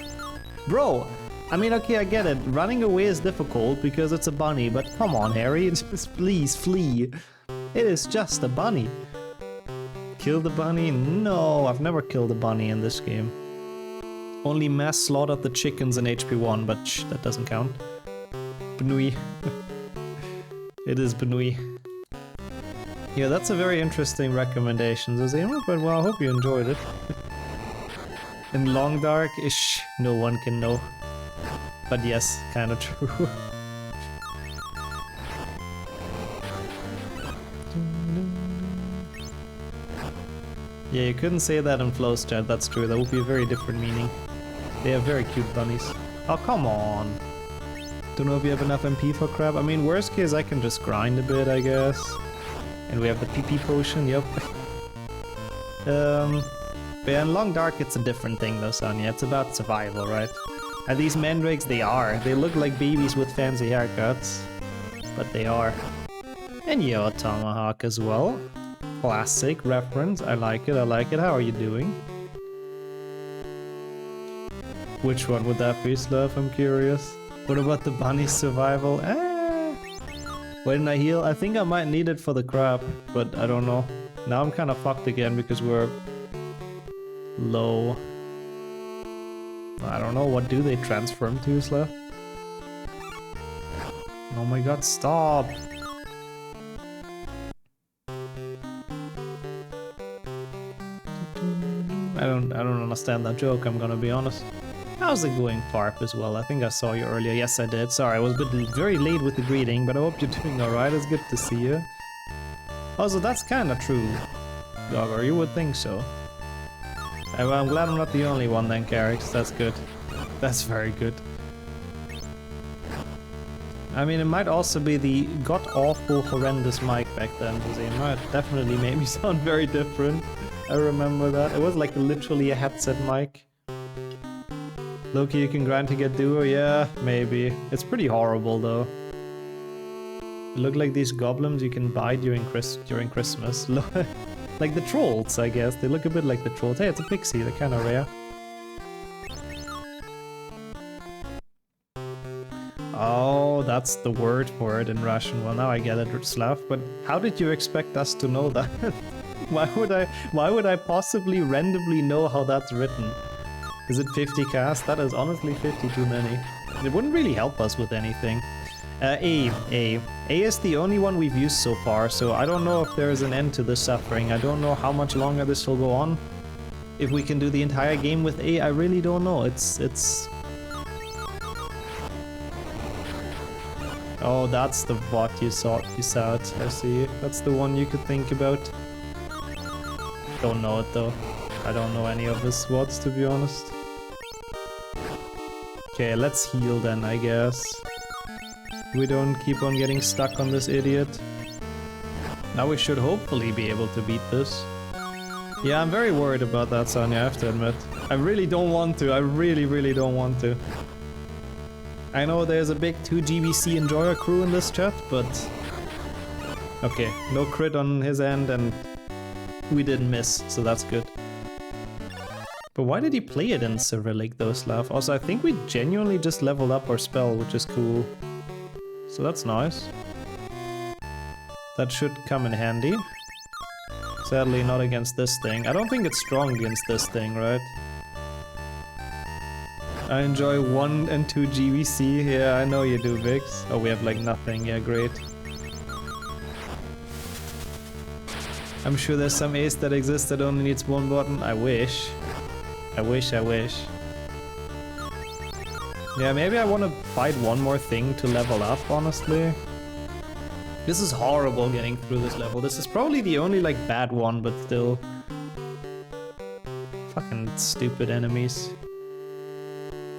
Bro! I mean, okay, I get it. Running away is difficult because it's a bunny, but come on, Harry. Just please flee. It is just a bunny. Kill the bunny? No, I've never killed a bunny in this game. Only mass slaughtered the chickens in HP1, but shh, that doesn't count. Benui. It is Benui. Yeah, that's a very interesting recommendation, Zazima, but well, I hope you enjoyed it. In Long Dark-ish, no one can know. But yes, kinda true. Yeah, you couldn't say that in Flow's chat, that's true. That would be a very different meaning. They have very cute bunnies. Oh, come on. Don't know if you have enough MP for crab. I mean, worst case, I can just grind a bit, I guess. And we have the PP potion, yep. But yeah, in Long Dark, it's a different thing though, Sonya. It's about survival, right? And these mandrakes, they are. They look like babies with fancy haircuts. But they are. And your tomahawk as well. Classic reference. I like it, I like it. How are you doing? Which one would that be, Slav? I'm curious. What about the bunny survival? When did I heal? I think I might need it for the crab, but I don't know. Now I'm kind of fucked again because we're low. I don't know, what do they transform to, Slav? Oh my god, stop! I don't understand that joke, I'm gonna be honest. How's it going, Farp, as well? I think I saw you earlier. Yes, I did. Sorry, I was a bit very late with the greeting, but I hope you're doing alright. It's good to see you. Also, that's kinda true, Dogger. You would think so. Well, I'm glad I'm not the only one then, Carrix. That's good. That's very good. I mean, it might also be the god-awful, horrendous mic back then, because it might definitely made me sound very different. I remember that. It was like literally a headset mic. Loki, you can grind to get duo? Yeah, maybe. It's pretty horrible though. They look like these goblins you can buy during Christmas. Like the trolls, I guess. They look a bit like the trolls. Hey, it's a pixie. They're kind of rare. Oh, that's the word for it in Russian. Well, now I get it, Slav. But how did you expect us to know that? Why would I possibly randomly know how that's written? Is it 50 cast? That is honestly 50 too many. It wouldn't really help us with anything. A is the only one we've used so far, so I don't know if there is an end to this suffering. I don't know how much longer this will go on. If we can do the entire game with A, I really don't know. It's... Oh, that's the bot you said. I see. That's the one you could think about. Don't know it though. I don't know any of his SWATs, to be honest. Okay, let's heal then, I guess. We don't keep on getting stuck on this idiot. Now we should hopefully be able to beat this. Yeah, I'm very worried about that, Sonya, I have to admit. I really don't want to. I really don't want to. I know there's a big 2GBC enjoyer crew in this chat, but... Okay, no crit on his end and we didn't miss, so that's good. But why did he play it in Cyrillic though, Slav? Also, I think we genuinely just leveled up our spell, which is cool. So that's nice. That should come in handy. Sadly, not against this thing. I don't think it's strong against this thing, right? I enjoy 1 and 2 GBC. Yeah, I know you do, Vix. Oh, we have like nothing. Yeah, great. I'm sure there's some ace that exists that only needs one button. I wish. I wish. Yeah, maybe I want to fight one more thing to level up, honestly. This is horrible getting through this level. This is probably the only, like, bad one, but still. Fucking stupid enemies.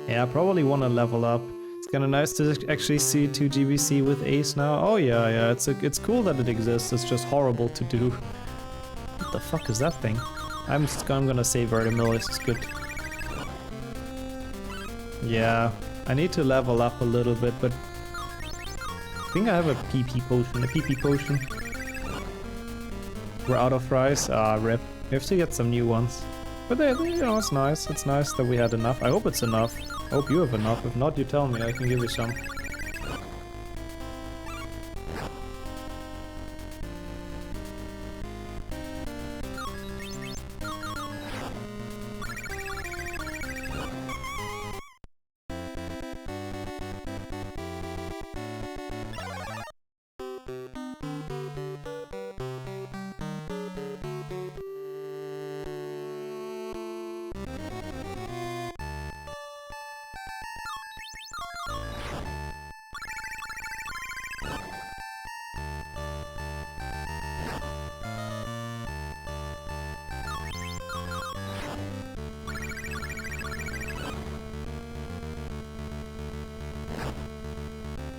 Yeah, I probably want to level up. It's kind of nice to actually see 2 GBC with Ace now. Oh yeah, it's cool that it exists. It's just horrible to do. What the fuck is that thing? I'm gonna say Vertimillis, it's good. Yeah, I need to level up a little bit, but I think I have a PP potion. We're out of rice. Ah, rip. We have to get some new ones. But you know, it's nice. It's nice that we had enough. I hope it's enough. I hope you have enough. If not, you tell me. I can give you some.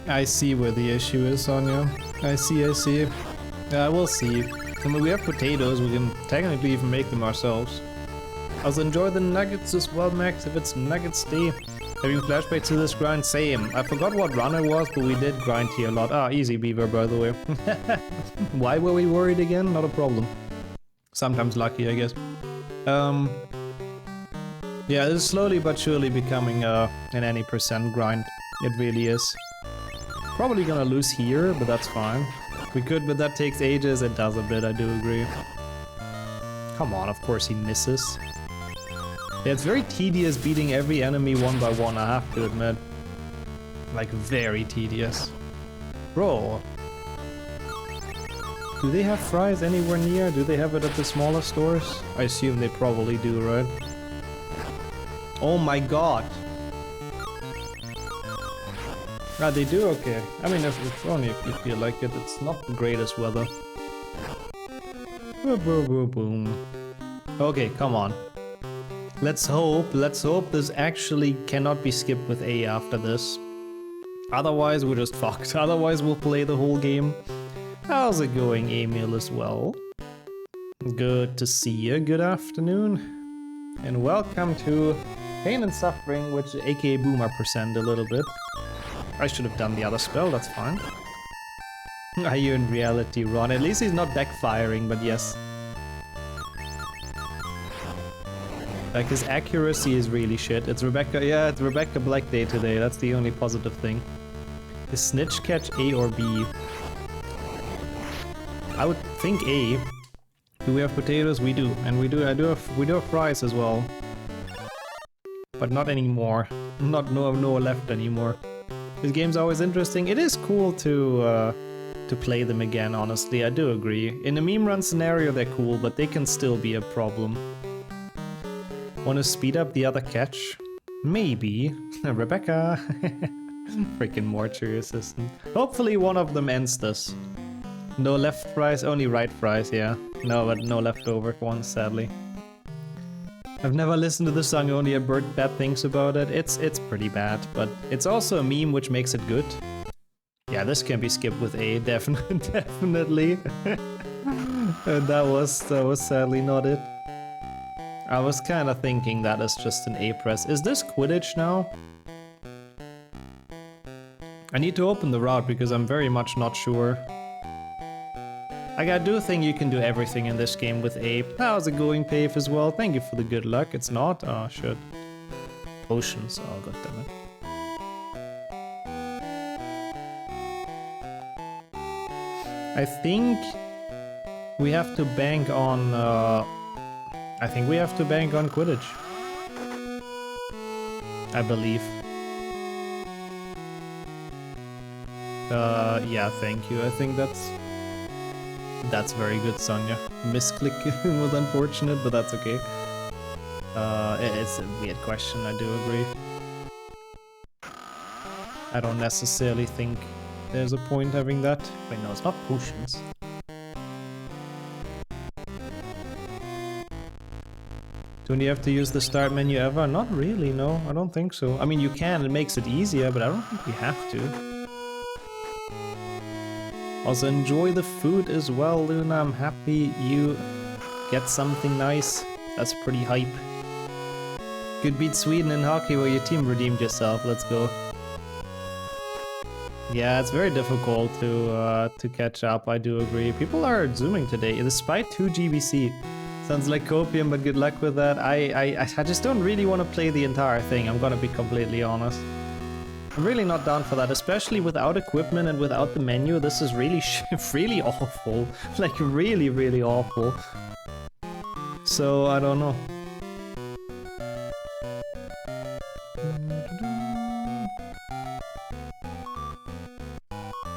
I see where the issue is, Sonia. I see. We'll see. I mean, we have potatoes, we can technically even make them ourselves. Also enjoy the nuggets as well, Max, if it's Nuggets Day. Having flashback to this grind, same. I forgot what run it was, but we did grind here a lot. Ah, easy beaver, by the way. Why were we worried again? Not a problem. Sometimes lucky, I guess. Yeah, it's slowly but surely becoming an any percent grind. It really is. Probably gonna lose here, but that's fine. We could, but that takes ages. It does a bit, I do agree. Come on, of course he misses. Yeah, it's very tedious beating every enemy one by one, I have to admit. Like, very tedious. Bro. Do they have fries anywhere near? Do they have it at the smaller stores? I assume they probably do, right? Oh my god. Ah, they do? Okay. I mean, if only if you feel like it. It's not the greatest weather. Boom, boom, boom, boom. Okay, come on. Let's hope this actually cannot be skipped with A after this. Otherwise, we're just fucked. Otherwise, we'll play the whole game. How's it going, Emil, as well? Good to see you. Good afternoon. And welcome to Pain and Suffering, which aka Boomer percent a little bit. I should have done the other spell, that's fine. Are you in reality, Ron? At least he's not backfiring, but yes. Like, his accuracy is really shit. It's Rebecca, yeah, it's Rebecca Black Day today, that's the only positive thing. Is Snitch catch A or B? I would think A. Do we have potatoes? We do. And we do have fries as well. But not anymore. No left anymore. This game's always interesting. It is cool to play them again, honestly, I do agree. In a meme run scenario they're cool, but they can still be a problem. Want to speed up the other catch? Maybe. Rebecca! Freaking mortuary assistant. Hopefully one of them ends this. No left fries, only right fries, yeah. No, but no leftover ones, sadly. I've never listened to the song, only heard bad things about it. It's pretty bad, but it's also a meme which makes it good. Yeah, this can be skipped with A, definitely. And that was sadly not it. I was kind of thinking that is just an A press. Is this Quidditch now? I need to open the route because I'm very much not sure. Like, I do think you can do everything in this game with A. How's it going, Pave, as well? Thank you for the good luck. It's not? Oh, shit. Potions. Oh, goddammit. I think we have to bank on... I think we have to bank on Quidditch. I believe. Yeah, thank you. I think that's very good, Sonia. Misclick was unfortunate, but that's okay. It's a weird question, I do agree. I don't necessarily think there's a point having that. Wait, no, it's not potions. Don't you have to use the start menu ever? Not really, no, I don't think so. I mean, you can, it makes it easier, but I don't think we have to. Also, enjoy the food as well, Luna. I'm happy you get something nice. That's pretty hype. Good beat Sweden in hockey where your team redeemed yourself. Let's go. Yeah, it's very difficult to catch up, I do agree. People are zooming today, despite 2 GBC. Sounds like copium, but good luck with that. I just don't really want to play the entire thing, I'm gonna be completely honest. I'm really not down for that, especially without equipment and without the menu. This is really really awful. Like, really, really awful. So, I don't know.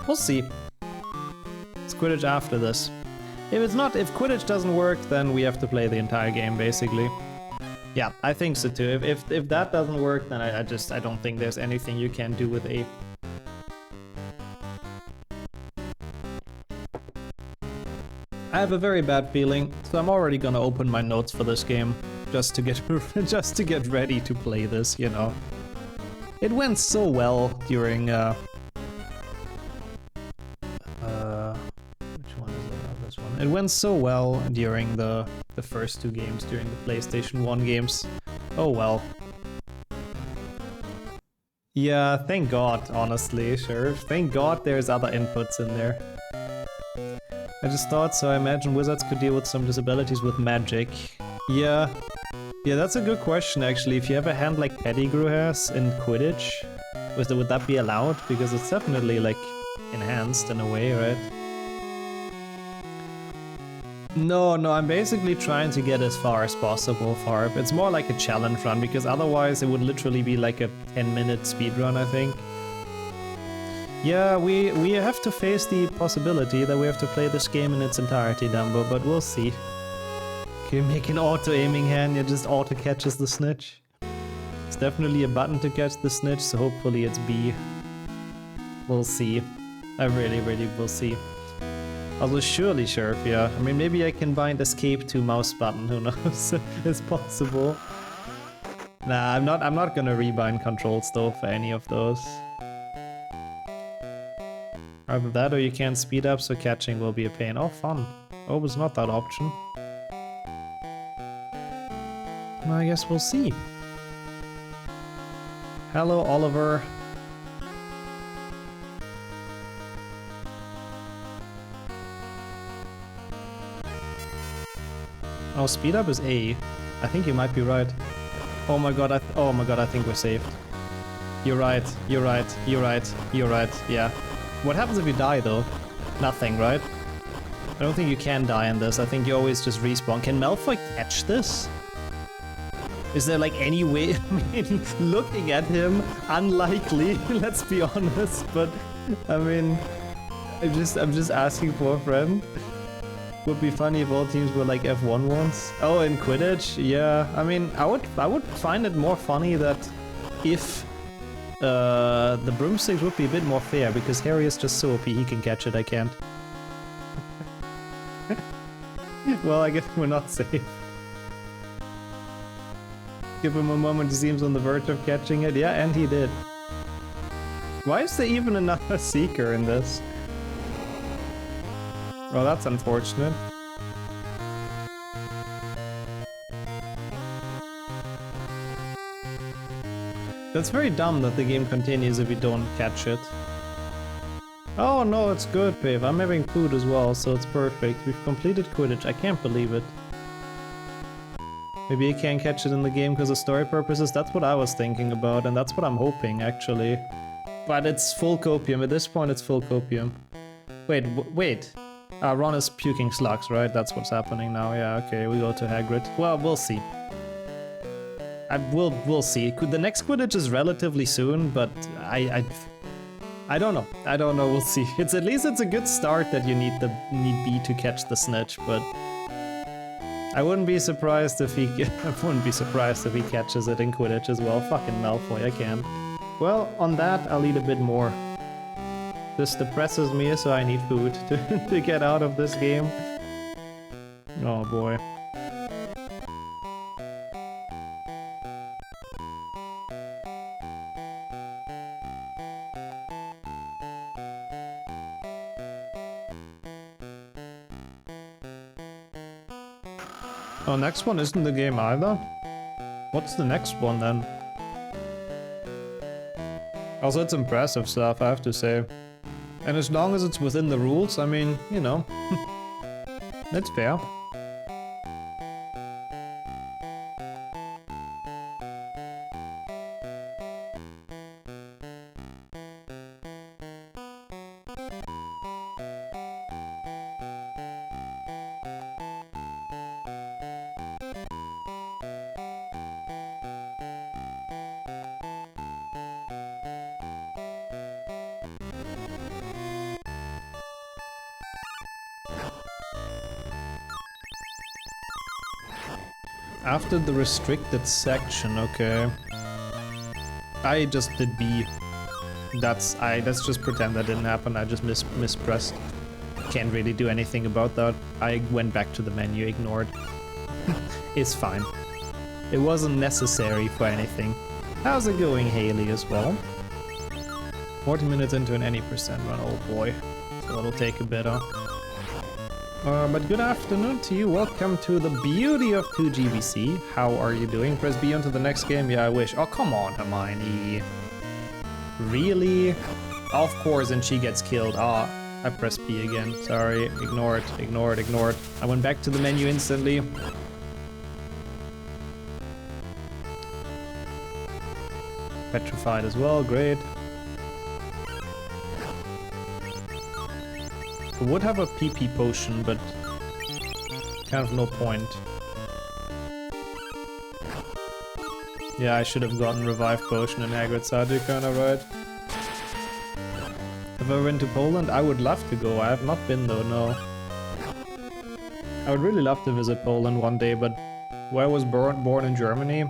We'll see. It's Quidditch after this. If Quidditch doesn't work, then we have to play the entire game, basically. Yeah, I think so too. If that doesn't work, then I don't think there's anything you can do with A. I have a very bad feeling, so I'm already gonna open my notes for this game, just to get ready to play this, you know. It went so well during It went so well during the first 2 games, during the PlayStation 1 games. Oh well. Yeah, thank God, honestly, Sheriff. Thank God there's other inputs in there. I just thought so. I imagine wizards could deal with some disabilities with magic. Yeah. Yeah, that's a good question, actually. If you have a hand like Pettigrew has in Quidditch, would that be allowed? Because it's definitely, like, enhanced in a way, right? No, I'm basically trying to get as far as possible, Farb. It's more like a challenge run, because otherwise it would literally be like a 10-minute speedrun, I think. Yeah, we have to face the possibility that we have to play this game in its entirety, Dumbo, but we'll see. Can you make an auto-aiming hand? It just auto-catches the snitch. It's definitely a button to catch the snitch, so hopefully it's B. We'll see. I really will see. Although surely, Sheriff, yeah. I mean, maybe I can bind escape to mouse button, who knows? It's possible. Nah, I'm not gonna rebind controls though for any of those. Either that or you can't speed up, so catching will be a pain. Oh, fun. Oh, it's not that option. Well, I guess we'll see. Hello, Oliver. Oh, speed up is A. I think you might be right. Oh my god, I think we're saved. You're right. Yeah. What happens if you die though? Nothing, right? I don't think you can die in this. I think you always just respawn. Can Malfoy catch this? Is there like any way? I mean, looking at him, unlikely, let's be honest, but I mean, I'm just asking for a friend. Would be funny if all teams were like F1 ones. Oh, in Quidditch? Yeah, I mean, I would find it more funny that if the broomsticks would be a bit more fair, because Harry is just so OP, he can catch it, I can't. Well, I guess we're not safe. Give him a moment, he seems on the verge of catching it. Yeah, and he did. Why is there even another Seeker in this? Well, that's unfortunate. That's very dumb that the game continues if you don't catch it. Oh no, it's good, Pave. I'm having food as well, so it's perfect. We've completed Quidditch. I can't believe it. Maybe you can't catch it in the game because of story purposes. That's what I was thinking about, and that's what I'm hoping, actually. But it's full copium. At this point, it's full copium. Wait. Ron is puking slugs, right? That's what's happening now. Yeah, okay, we go to Hagrid. Well, we'll see. We'll see. The next Quidditch is relatively soon, but I don't know. I don't know. We'll see. It's at least it's a good start that you need B to catch the snitch, but I wouldn't be surprised if he catches it in Quidditch as well. Fucking Malfoy, I can. Well, on that, I'll eat a bit more. This depresses me, so I need food to get out of this game. Oh boy. Oh, next one isn't the game either? What's the next one then? Also, it's impressive stuff, I have to say. And as long as it's within the rules, I mean, you know, that's fair. After the restricted section, okay. I just did B. Let's just pretend that didn't happen. I just mispressed. Can't really do anything about that. I went back to the menu, ignored. It's fine. It wasn't necessary for anything. How's it going, Haley, as well? 40 minutes into an any percent run, oh boy. So it'll take a bit, huh? But good afternoon to you. Welcome to the beauty of 2GBC. How are you doing? Press B on to the next game. Yeah, I wish. Oh, come on, Hermione. Really? Of course, and she gets killed. Ah, I pressed P again. Sorry. Ignore it. Ignore it. Ignore it. I went back to the menu instantly. Petrified as well. Great. I would have a PP potion, but kind of no point. Yeah, I should have gotten revive potion in Hagrid's Sadu, kinda right. Have I ever been to Poland? I would love to go. I have not been though, no. I would really love to visit Poland one day, but where I was born in Germany,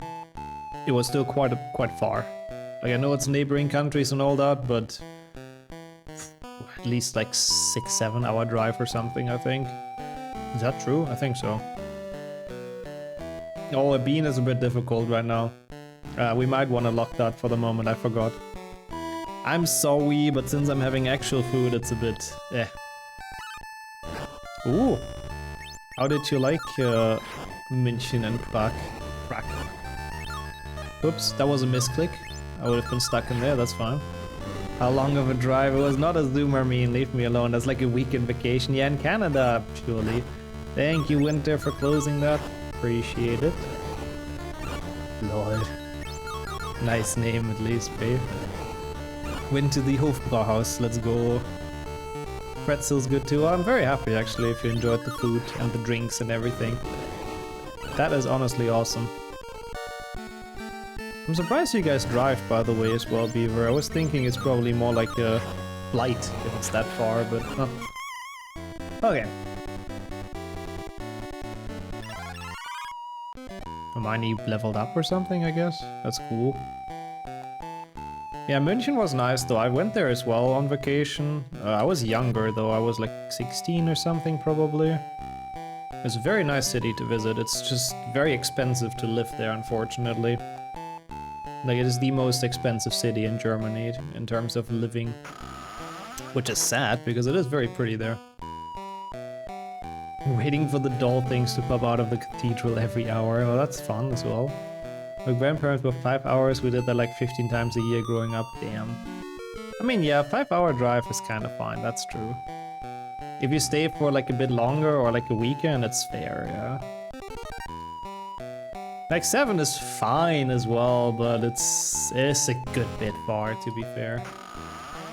it was still quite far. Like, I know it's neighboring countries and all that, but at least like 6-7 hour drive or something, I think. Is that true? I think so. Oh, a bean is a bit difficult right now. We might want to lock that for the moment, I forgot. I'm sorry, but since I'm having actual food, it's a bit eh. Ooh! How did you like München and Prague? Oops, that was a misclick. I would have been stuck in there, that's fine. How long of a drive? It was not a Zoomer mean, leave me alone. That's like a weekend vacation. Yeah, in Canada, surely. Thank you, Winter, for closing that. Appreciate it. Lord. Nice name at least, babe. Went to the Hofbrauhaus, let's go. Pretzel's good too. I'm very happy actually if you enjoyed the food and the drinks and everything. That is honestly awesome. I'm surprised you guys drive, by the way, as well, Beaver. I was thinking it's probably more like a flight if it's that far, but no. Okay. Hermione leveled up or something, I guess? That's cool. Yeah, München was nice though. I went there as well on vacation. I was younger though. I was like 16 or something probably. It's a very nice city to visit. It's just very expensive to live there, unfortunately. Like, it is the most expensive city in Germany in terms of living. Which is sad, because it is very pretty there. Waiting for the doll things to pop out of the cathedral every hour. Well, that's fun as well. My grandparents were 5 hours. We did that like 15 times a year growing up. Damn. I mean, yeah, 5-hour drive is kind of fine. That's true. If you stay for like a bit longer or like a weekend, it's fair, yeah. Like 7 is fine as well, but it's a good bit far, to be fair.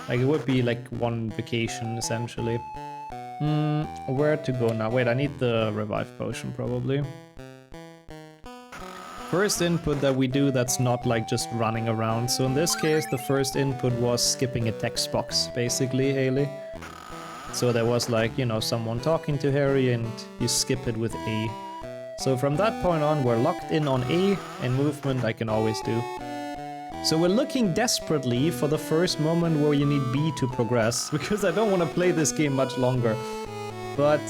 Like, it would be like one vacation, essentially. Where to go now? Wait, I need the revive potion, probably. First input that we do that's not like just running around. So in this case, the first input was skipping a text box, basically, Haley. So there was like, you know, someone talking to Harry and you skip it with A. So from that point on, we're locked in on A, and movement I can always do. So we're looking desperately for the first moment where you need B to progress, because I don't want to play this game much longer. But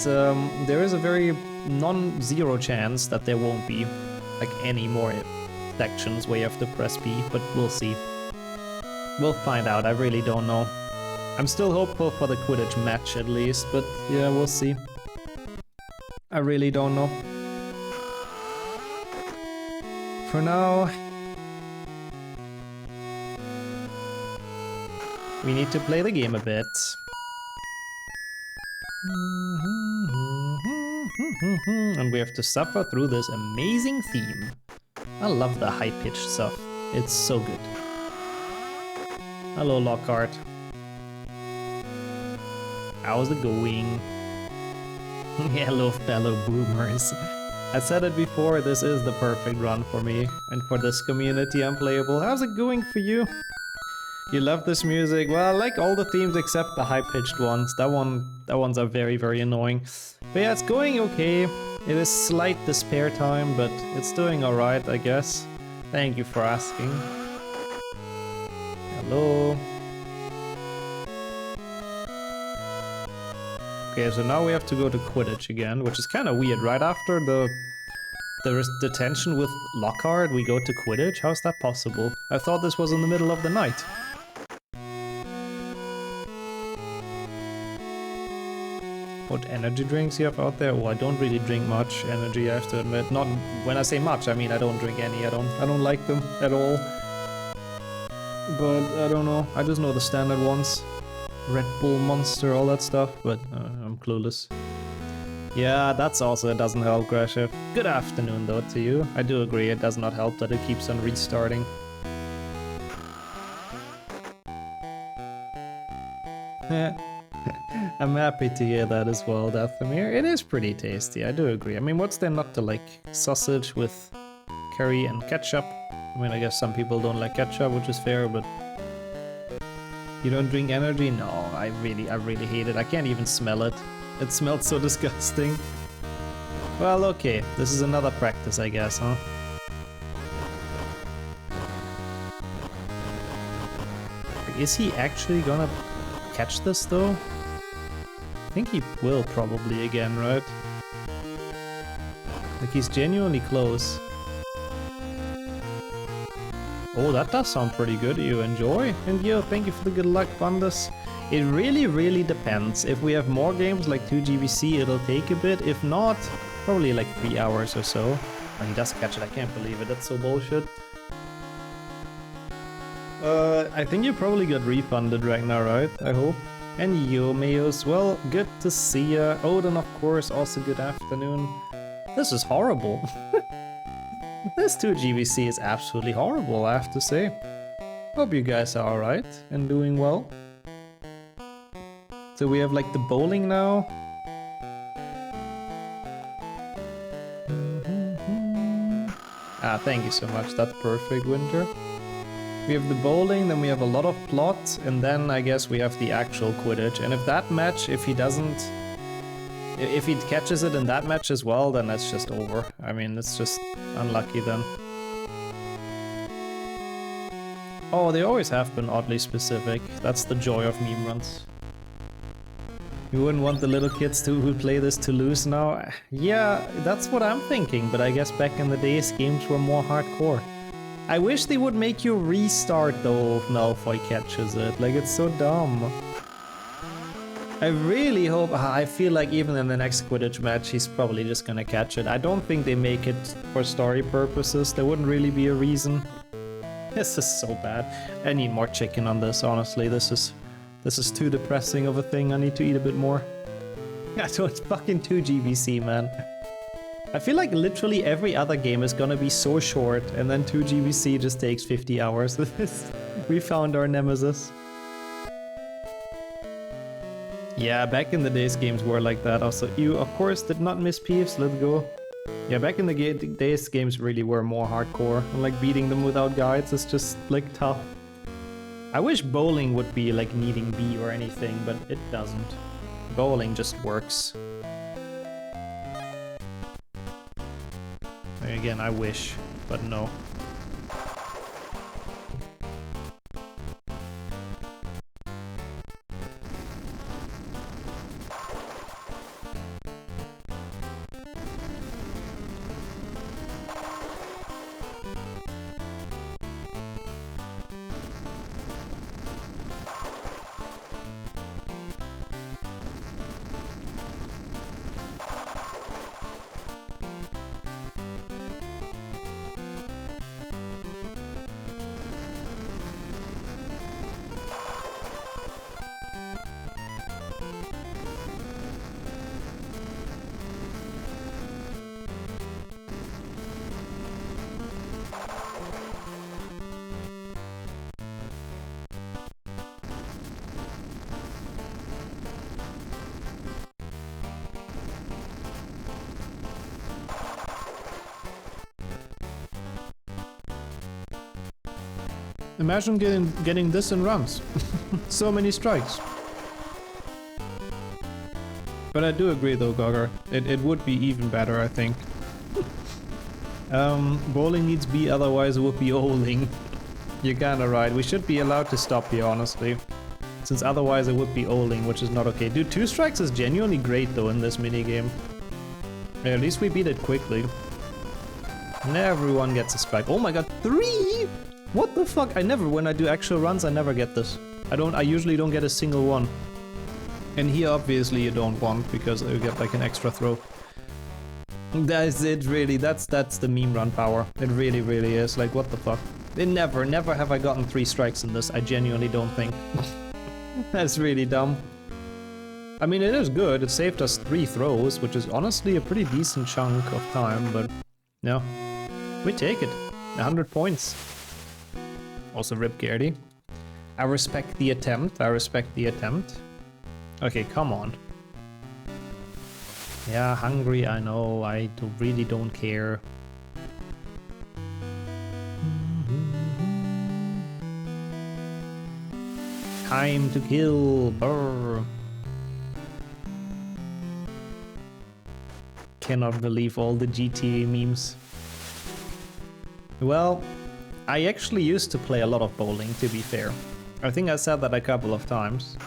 there is a very non-zero chance that there won't be like any more sections where you have to press B, but we'll see. We'll find out, I really don't know. I'm still hopeful for the Quidditch match at least, but yeah, we'll see. I really don't know. For now, we need to play the game a bit. And we have to suffer through this amazing theme. I love the high-pitched stuff. It's so good. Hello, Lockhart. How's it going? Hello, fellow boomers. I said it before, this is the perfect run for me, and for this community unplayable. How's it going for you? You love this music? Well, I like all the themes except the high-pitched ones. That ones are very, very annoying. But yeah, it's going okay. It is slight despair time, but it's doing alright, I guess. Thank you for asking. Hello. Okay, so now we have to go to Quidditch again, which is kind of weird. Right after the tension with Lockhart, we go to Quidditch? How's that possible? I thought this was in the middle of the night. What energy drinks you have out there? Oh, I don't really drink much energy, I have to admit. Not when I say much, I mean I don't drink any. I don't like them at all. But I don't know. I just know the standard ones. Red Bull, Monster, all that stuff, but I'm clueless. Yeah, that's also, it doesn't help, Grashef. Good afternoon though to you. I do agree, it does not help that it keeps on restarting. I'm happy to hear that as well, Dathomir. It is pretty tasty, I do agree. I mean, what's there not to like? Sausage with curry and ketchup. I mean, I guess some people don't like ketchup, which is fair, but... You don't drink energy? No, I really hate it. I can't even smell it. It smells so disgusting. Well, okay. This is another practice, I guess, huh? Is he actually gonna catch this, though? I think he will probably again, right? Like, he's genuinely close. Oh, that does sound pretty good. You enjoy? And yo, thank you for the good luck, Bundes. It really depends. If we have more games like 2GBC, it'll take a bit. If not, probably like 3 hours or so. Oh, he does catch it. I can't believe it. That's so bullshit. I think you probably got refunded right now, right? I hope. And yo, Mayos, well, good to see ya. Odin, of course, also good afternoon. This is horrible. This 2GBC is absolutely horrible, I have to say. Hope you guys are alright and doing well. So we have like the bowling now. Ah, thank you so much, that's perfect, Winter. We have the bowling, then we have a lot of plot, and then I guess we have the actual Quidditch. And if that match, if he doesn't... If he catches it in that match as well, then that's just over. I mean, it's just unlucky then. Oh, they always have been oddly specific. That's the joy of meme runs. You wouldn't want the little kids who play this to lose now? Yeah, that's what I'm thinking, but I guess back in the days games were more hardcore. I wish they would make you restart though if Malfoy catches it. Like, it's so dumb. I really hope... I feel like even in the next Quidditch match, he's probably just gonna catch it. I don't think they make it for story purposes. There wouldn't really be a reason. This is so bad. I need more chicken on this, honestly. This is too depressing of a thing. I need to eat a bit more. Yeah, so it's fucking 2GBC, man. I feel like literally every other game is gonna be so short, and then 2GBC just takes 50 hours. We found our nemesis. Yeah, back in the days games were like that. Also, you of course did not miss Peeves, let's go. Yeah, back in the days games really were more hardcore. And like beating them without guides is just like tough. I wish bowling would be like needing B or anything, but it doesn't. Bowling just works. Again, I wish, but no. Imagine getting this in runs. So many strikes. But I do agree though, Gogger. It would be even better, I think. Bowling needs B, otherwise it would be Oling. You're kinda right. We should be allowed to stop here, honestly. Since otherwise it would be Oling, which is not okay. Dude, 2 strikes is genuinely great though in this minigame. Yeah, at least we beat it quickly. And everyone gets a strike. Oh my god, 3! What the fuck? When I do actual runs, I never get this. I usually don't get a single one. And here obviously you don't want, because you get like an extra throw. That's it, really. That's the meme run power. It really, really is. Like, what the fuck? Never have I gotten 3 strikes in this. I genuinely don't think. That's really dumb. I mean, it is good. It saved us 3 throws, which is honestly a pretty decent chunk of time, but no. We take it. 100 points. Also rip Gardy. I respect the attempt. I respect the attempt. Okay, come on. Yeah, hungry, I know. I really don't care. Time to kill. Brr. Cannot believe all the GTA memes. Well, I actually used to play a lot of bowling, to be fair. I think I said that a couple of times.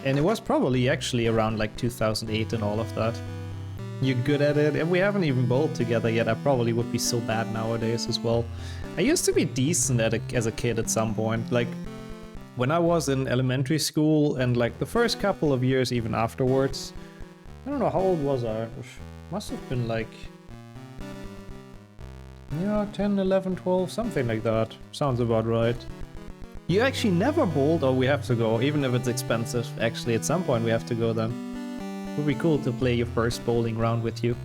And it was probably actually around like 2008 and all of that. You're good at it, and we haven't even bowled together yet. I probably would be so bad nowadays as well. I used to be decent at it as a kid at some point. Like, when I was in elementary school and like the first couple of years even afterwards. I don't know, how old was I? Must have been like... yeah, 10, 11, 12, something like that. Sounds about right. You actually never bowled? Oh, we have to go, even if it's expensive. Actually, at some point we have to go then. It would be cool to play your first bowling round with you.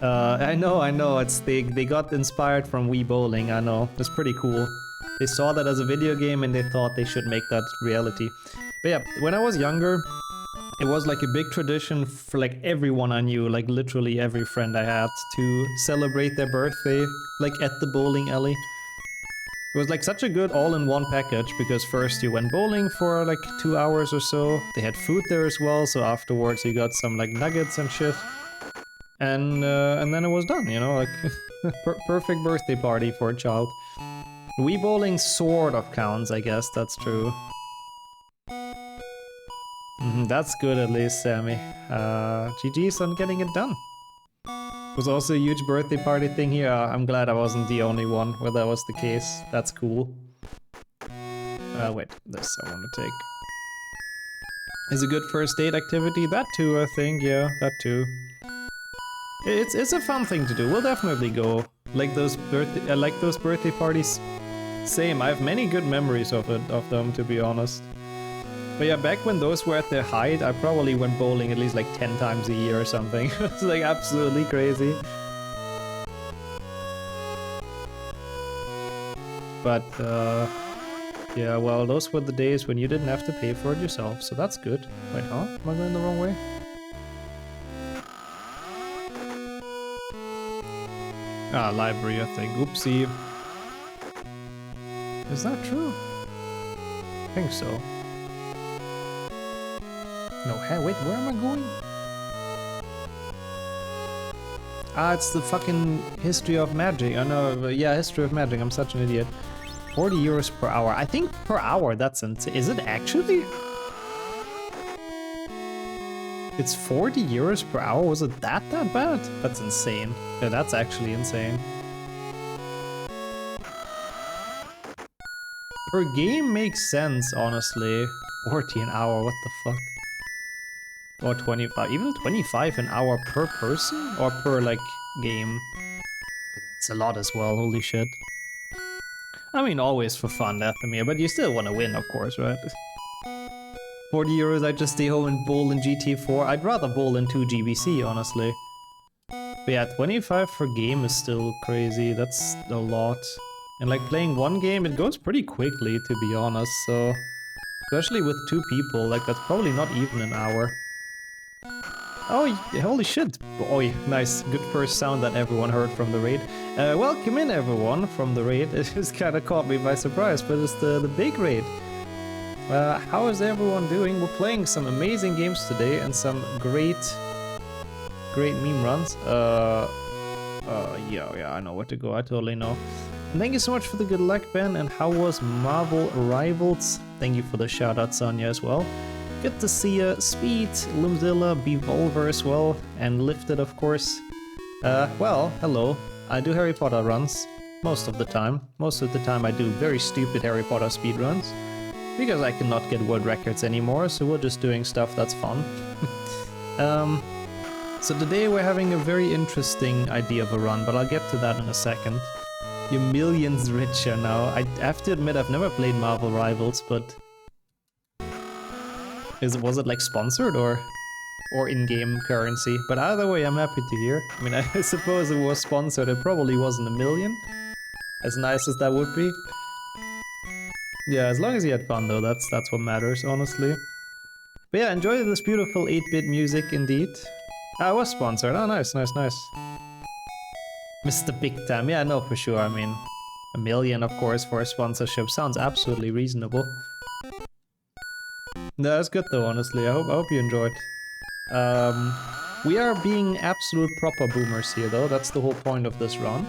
I know, it's they got inspired from Wii Bowling, I know. It's pretty cool. They saw that as a video game and they thought they should make that reality. But yeah, when I was younger, it was like a big tradition for like everyone I knew, like literally every friend I had, to celebrate their birthday, like at the bowling alley. It was like such a good all-in-one package, because first you went bowling for like 2 hours or so. They had food there as well, so afterwards you got some like nuggets and shit. And then it was done, you know, like perfect birthday party for a child. Wii bowling sort of counts, I guess, that's true. That's good at least, Sammy. GG's on getting it done. Was also a huge birthday party thing here. I'm glad I wasn't the only one where that was the case. That's cool. Wait, this I want to take. Is a good first date activity? That too, I think. Yeah, that too. It's a fun thing to do. We'll definitely go. Like those birthday parties. Same. I have many good memories of them, to be honest. But yeah, back when those were at their height, I probably went bowling at least like 10 times a year or something. It's like absolutely crazy. But yeah, well, those were the days when you didn't have to pay for it yourself, so that's good. Wait, huh? Am I going the wrong way? Ah, library, I think. Oopsie. Is that true? I think so. No, hey, wait, where am I going? Ah, it's the fucking History of Magic. I know, yeah, History of Magic. I'm such an idiot. 40 euros per hour. I think per hour, that's insane. Is it actually? It's 40 euros per hour? Was it that bad? That's insane. Yeah, that's actually insane. Per game makes sense, honestly. 40 an hour, what the fuck? Or 25, even 25 an hour per person? Or per, like, game? It's a lot as well, holy shit. I mean, always for fun, Dathomir, but you still want to win, of course, right? 40 euros, I just stay home and bowl in GTA 4. I'd rather bowl in 2 GBC, honestly. But yeah, 25 for game is still crazy, that's a lot. And like playing one game, it goes pretty quickly, to be honest, so... Especially with 2 people, like that's probably not even an hour. Oh, holy shit! Oh, nice. Good first sound that everyone heard from the raid. Welcome in, everyone, from the raid. It just kind of caught me by surprise, but it's the big raid. How is everyone doing? We're playing some amazing games today and some great meme runs. Yeah, I know where to go. I totally know. And thank you so much for the good luck, Ben. And how was Marvel Rivals? Thank you for the shout out, Sonia, as well. Good to see you, Speed, Lumzilla, Bevolver as well, and Lifted, of course. Well, hello. I do Harry Potter runs, most of the time. Most of the time I do very stupid Harry Potter speedruns. because I cannot get world records anymore, so we're just doing stuff that's fun. So today we're having a very interesting idea of a run, but I'll get to that in a second. You're millions richer now. I have to admit I've never played Marvel Rivals, but... was it like sponsored or in-game currency? But either way, I'm happy to hear. I mean, I suppose it was sponsored, it probably wasn't a million. As nice as that would be. Yeah, as long as you had fun though, that's what matters, honestly. But yeah, enjoy this beautiful 8-bit music indeed. I was sponsored. Oh, nice, nice, nice. Mr. Big Time. Yeah, no, for sure. I mean, a million, of course, for a sponsorship sounds absolutely reasonable. No, that's good though, honestly. I hope you enjoyed. We are being absolute proper boomers here, though. That's the whole point of this run.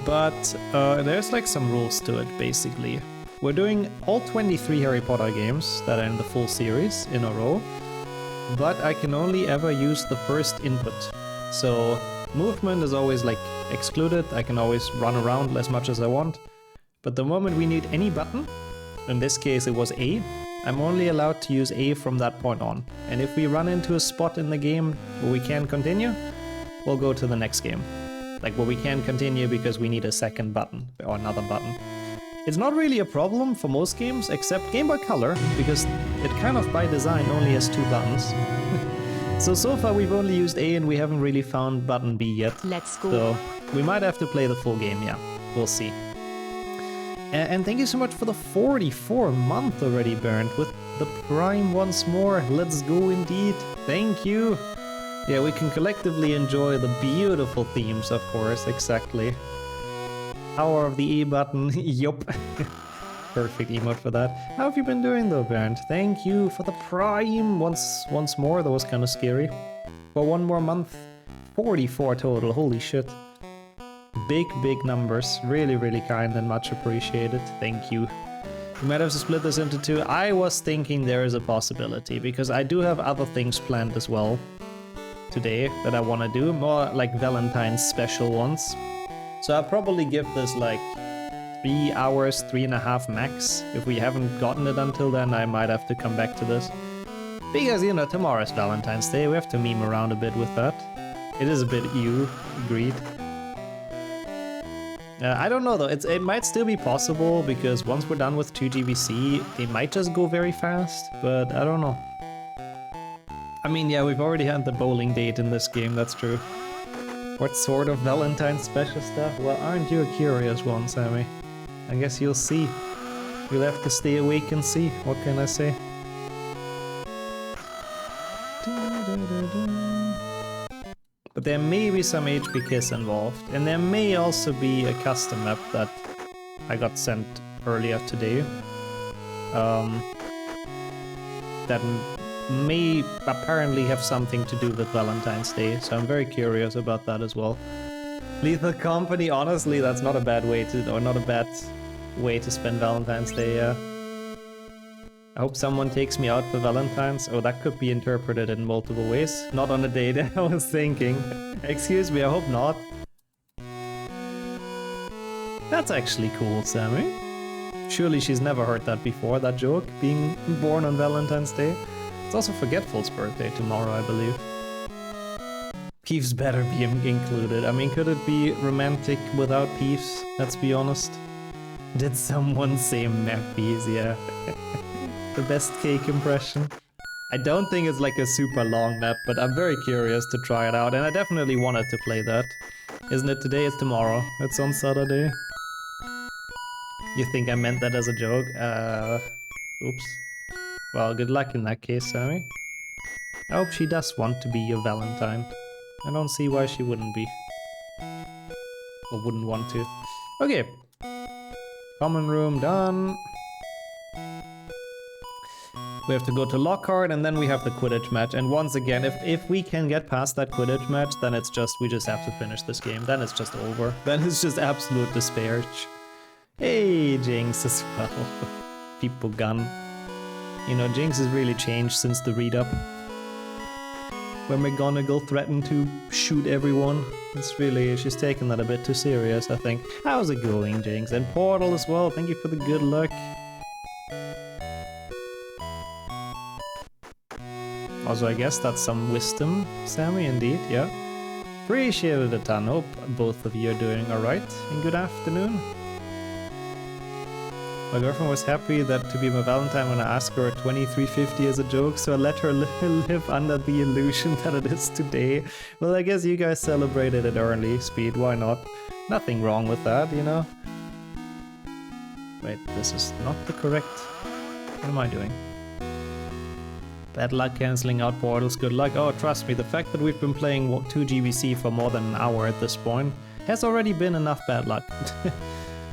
But there's like some rules to it, basically. We're doing all 23 Harry Potter games that are in the full series in a row. But I can only ever use the first input. So movement is always like excluded. I can always run around as much as I want. But the moment we need any button, in this case it was A, I'm only allowed to use A from that point on. And if we run into a spot in the game where we can't continue, we'll go to the next game. Like where we can't continue because we need a second button or another button. It's not really a problem for most games except Game Boy Color, because it kind of by design only has 2 buttons. So far we've only used A and we haven't really found button B yet. Let's go. So we might have to play the full game, yeah. We'll see. And thank you so much for the 44 month already, Bernd, with the Prime once more. Let's go indeed. Thank you. Yeah, we can collectively enjoy the beautiful themes, of course, exactly. Power of the E button, yup. Perfect emote for that. How have you been doing though, Bernd? Thank you for the Prime once more. That was kind of scary. For one more month, 44 total, holy shit. Big numbers, really kind and much appreciated. Thank you. We might have to split this into 2. I was thinking there is a possibility, because I do have other things planned as well today that I want to do, more like Valentine's special ones. So I'll probably give this like 3 hours, 3.5 max. If we haven't gotten it until then, I might have to come back to this. Because, you know, tomorrow's Valentine's Day, we have to meme around a bit with that. It is a bit agreed. I don't know though, it might still be possible, because once we're done with 2GBC, they might just go very fast, but I don't know. I mean, yeah, we've already had the bowling date in this game, that's true. What sort of Valentine's special stuff? Well, aren't you a curious one, Sammy? I guess you'll see. You'll have to stay awake and see, what can I say? But there may be some HP Kiss involved, and there may also be a custom map that I got sent earlier today. That may apparently have something to do with Valentine's Day, so I'm very curious about that as well. Lethal Company, honestly, that's not a bad way to, or not a bad way to spend Valentine's Day, yeah. I hope someone takes me out for Valentine's. Oh, that could be interpreted in multiple ways. Not on a date, I was thinking. Excuse me, I hope not. That's actually cool, Sammy. Surely she's never heard that before, that joke, being born on Valentine's Day. It's also Forgetful's birthday tomorrow, I believe. Peeves better be included. I mean, could it be romantic without Peeves? Let's be honest. Did someone say Mappies? Yeah. The best cake impression. I don't think it's like a super long map, but I'm very curious to try it out, and I definitely wanted to play that. Isn't it today? It's tomorrow. It's on Saturday. You think I meant that as a joke? Oops. Well, good luck in that case, Sammy. I hope she does want to be your Valentine. I don't see why she wouldn't be. Or wouldn't want to. Okay. Common room done. We have to go to Lockhart, and then we have the Quidditch match. And once again, if we can get past that Quidditch match, then it's just, we just have to finish this game. Then it's just over. Then it's just absolute despair. Hey, Jinx as well. People gun. You know, Jinx has really changed since the read-up. Where McGonagall threatened to shoot everyone. It's really, she's taken that a bit too serious, I think. How's it going, Jinx? And Portal as well, thank you for the good luck. Also, I guess that's some wisdom, Sammy, indeed, yeah. Appreciate it a ton. Hope both of you are doing alright, and good afternoon. My girlfriend was happy that to be my Valentine when I asked her 2350 as a joke, so I let her live under the illusion that it is today. Well, I guess you guys celebrated it early, Speed, why not? Nothing wrong with that, you know? Wait, this is not the correct... What am I doing? Bad luck cancelling out portals, good luck. Oh, trust me, the fact that we've been playing 2 GBC for more than an hour at this point has already been enough bad luck.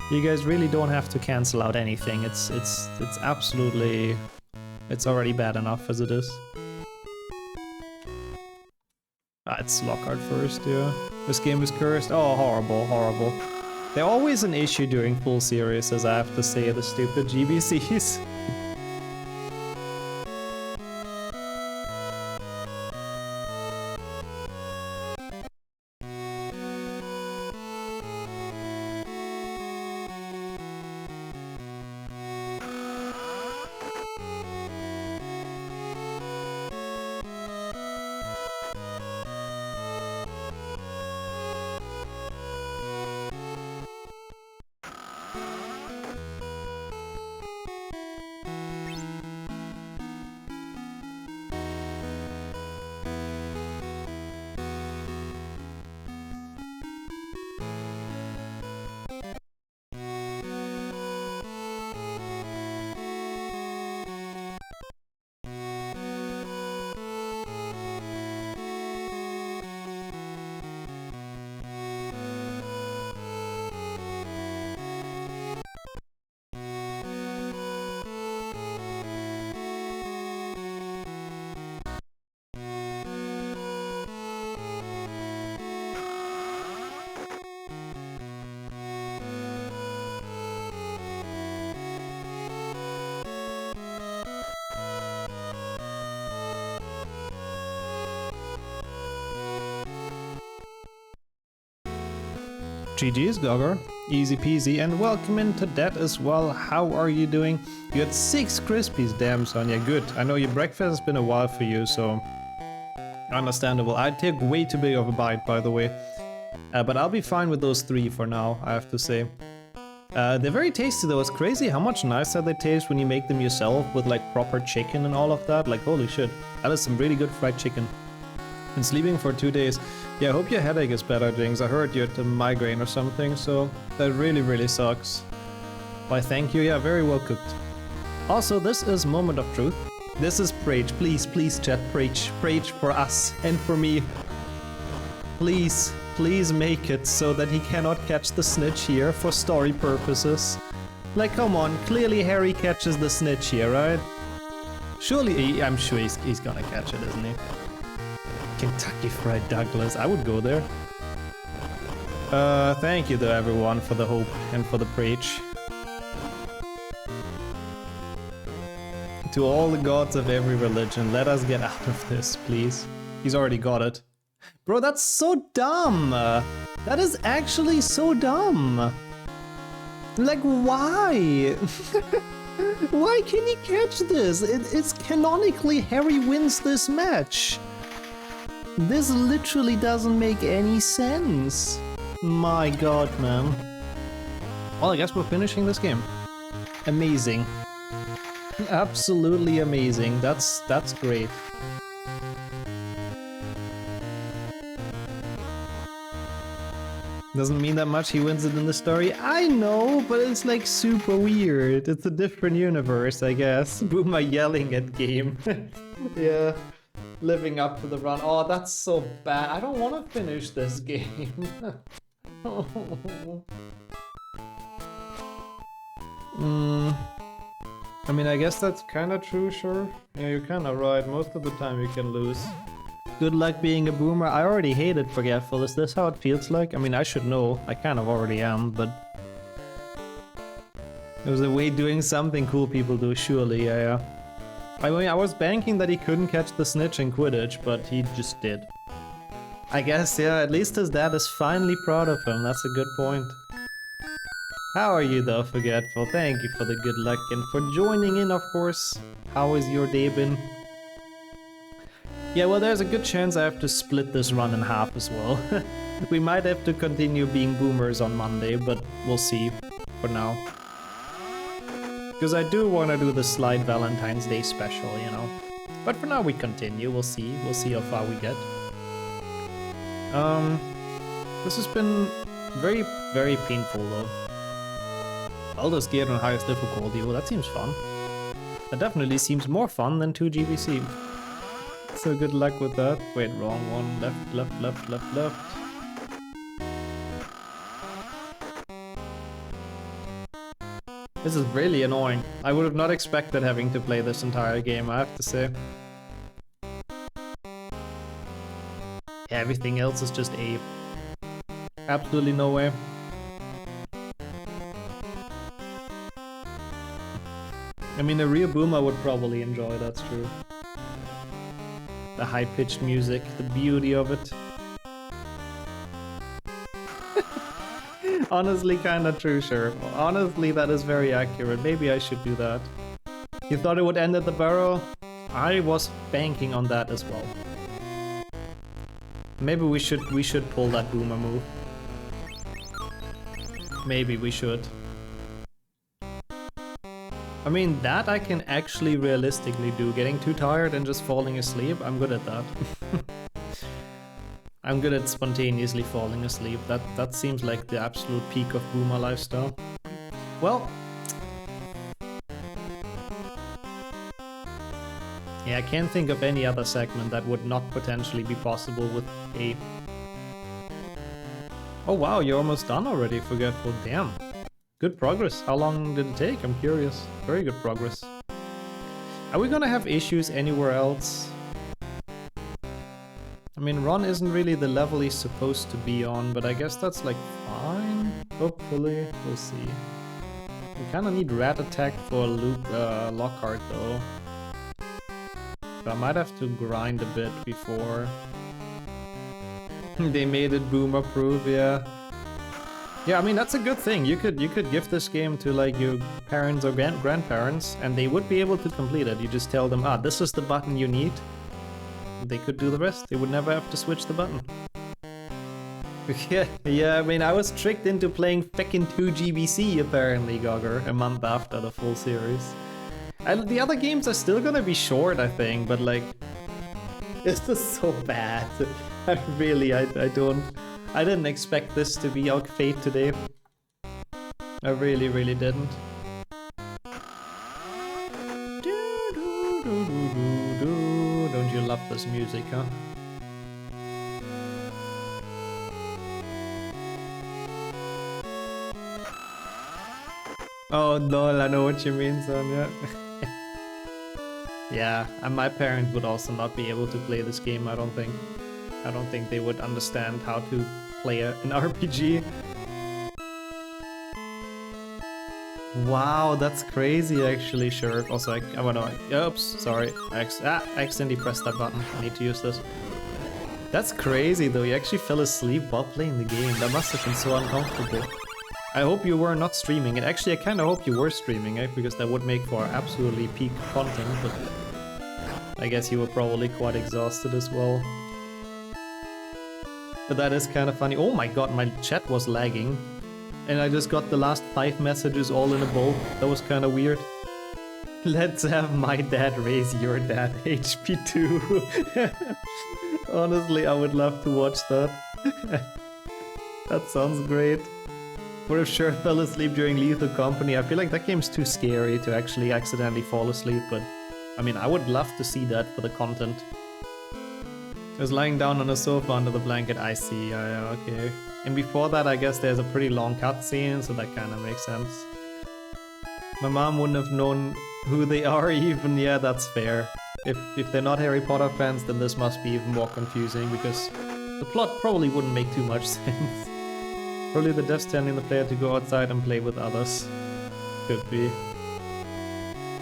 You guys really don't have to cancel out anything. It's absolutely... It's already bad enough as it is. Ah, it's Lockhart first, yeah. This game is cursed. Oh, horrible, horrible. They're always an issue during full series, as I have to say, the stupid GBCs. GG's, Gogger. Easy peasy, and welcome into that as well. How are you doing? You had 6 Crispies, damn Sonia, good. I know your breakfast has been a while for you, so... Understandable. I take way too big of a bite, by the way. But I'll be fine with those 3 for now, I have to say. They're very tasty though, it's crazy how much nicer they taste when you make them yourself with like proper chicken and all of that. Like, holy shit, that is some really good fried chicken. Been sleeping for 2 days. Yeah, I hope your headache is better, Jinx. I heard you had a migraine or something, so that really sucks. Why, thank you. Yeah, very well cooked. Also, this is Moment of Truth. This is Prage. Please, chat, Prage for us and for me. Please make it so that he cannot catch the snitch here for story purposes. Like, come on, clearly Harry catches the snitch here, right? Surely, I'm sure he's gonna catch it, isn't he? Kentucky Fried Douglas, I would go there. Thank you though everyone for the hope and for the preach. To all the gods of every religion, let us get out of this, please. He's already got it. Bro, that's so dumb! That is actually so dumb! Like, why? Why can he catch this? It's canonically Harry wins this match. This literally doesn't make any sense. My god, man. Well, I guess we're finishing this game. Amazing. Absolutely amazing. That's great. Doesn't mean that much he wins it in the story. I know, but it's like super weird. It's a different universe, I guess. Boomer yelling at game. Yeah. Living up to the run. Oh, that's so bad. I don't want to finish this game. I mean, I guess that's kind of true, sure. Yeah, you're kind of right. Most of the time you can lose. Good luck being a boomer. I already hated Forgetful. Is this how it feels like? I mean, I should know. I kind of already am, but... There's a way doing something cool people do, surely, yeah. I mean, I was banking that he couldn't catch the snitch in Quidditch, but he just did. I guess, yeah, at least his dad is finally proud of him. That's a good point. How are you though, Forgetful? Thank you for the good luck and for joining in, of course. How has your day been? Yeah, well, there's a good chance I have to split this run in half as well. We might have to continue being boomers on Monday, but we'll see for now. Because I do want to do the Slide Valentine's Day special, you know. But for now we continue, we'll see how far we get. This has been very, very painful though. Baldur's Gate on highest difficulty, well that seems fun. That definitely seems more fun than 2 GBC. So good luck with that. Wait, wrong one. Left, left, left, left, left. This is really annoying. I would have not expected having to play this entire game, I have to say. Everything else is just A. Absolutely no way. I mean, a real boomer would probably enjoy, that's true. The high-pitched music, the beauty of it. Honestly, kinda true, sure. Honestly, that is very accurate. Maybe I should do that. You thought it would end at the barrel? I was banking on that as well. Maybe we should pull that boomer move. Maybe we should. I mean, that I can actually realistically do. Getting too tired and just falling asleep, I'm good at that. I'm good at spontaneously falling asleep. That seems like the absolute peak of boomer lifestyle. Well, yeah, I can't think of any other segment that would not potentially be possible with A. Oh wow, you're almost done already, Forgetful. Damn. Good progress. How long did it take? I'm curious. Very good progress. Are we gonna have issues anywhere else? I mean, Ron isn't really the level he's supposed to be on, but I guess that's like fine. Hopefully, we'll see. We kinda need Rat Attack for Lockhart though. So I might have to grind a bit before. They made it boomer proof, yeah. Yeah, I mean, that's a good thing. You could give this game to like your parents or grandparents and they would be able to complete it. You just tell them, this is the button you need. They could do the rest. They would never have to switch the button. Yeah, I mean, I was tricked into playing feckin' 2 GBC apparently, Gogger, a month after the full series. The other games are still gonna be short, I think, but like, this is so bad. I didn't expect this to be our fate today. I really, really didn't. Don't you love this music, huh? Oh no, I know what you mean, son, yeah. Yeah, and my parents would also not be able to play this game, I don't think. I don't think they would understand how to play an RPG. Wow, that's crazy actually, sure. Also, I wanna... Oops, sorry. I accidentally pressed that button. I need to use this. That's crazy though, you actually fell asleep while playing the game. That must have been so uncomfortable. I hope you were not streaming, and actually I kinda hope you were streaming, because that would make for absolutely peak content, but... I guess you were probably quite exhausted as well. But that is kind of funny. Oh my god, my chat was lagging. And I just got the last 5 messages all in a bowl. That was kind of weird. Let's have my dad raise your dad HP2. Honestly, I would love to watch that. That sounds great. Would have sure fell asleep during Lethal Company. I feel like that game's too scary to actually accidentally fall asleep, but I mean, I would love to see that for the content. I was lying down on a sofa under the blanket. I see, yeah, okay. And before that, I guess there's a pretty long cutscene, so that kind of makes sense. My mom wouldn't have known who they are even. Yeah, that's fair. If they're not Harry Potter fans, then this must be even more confusing, because the plot probably wouldn't make too much sense. Probably the death telling the player to go outside and play with others. Could be.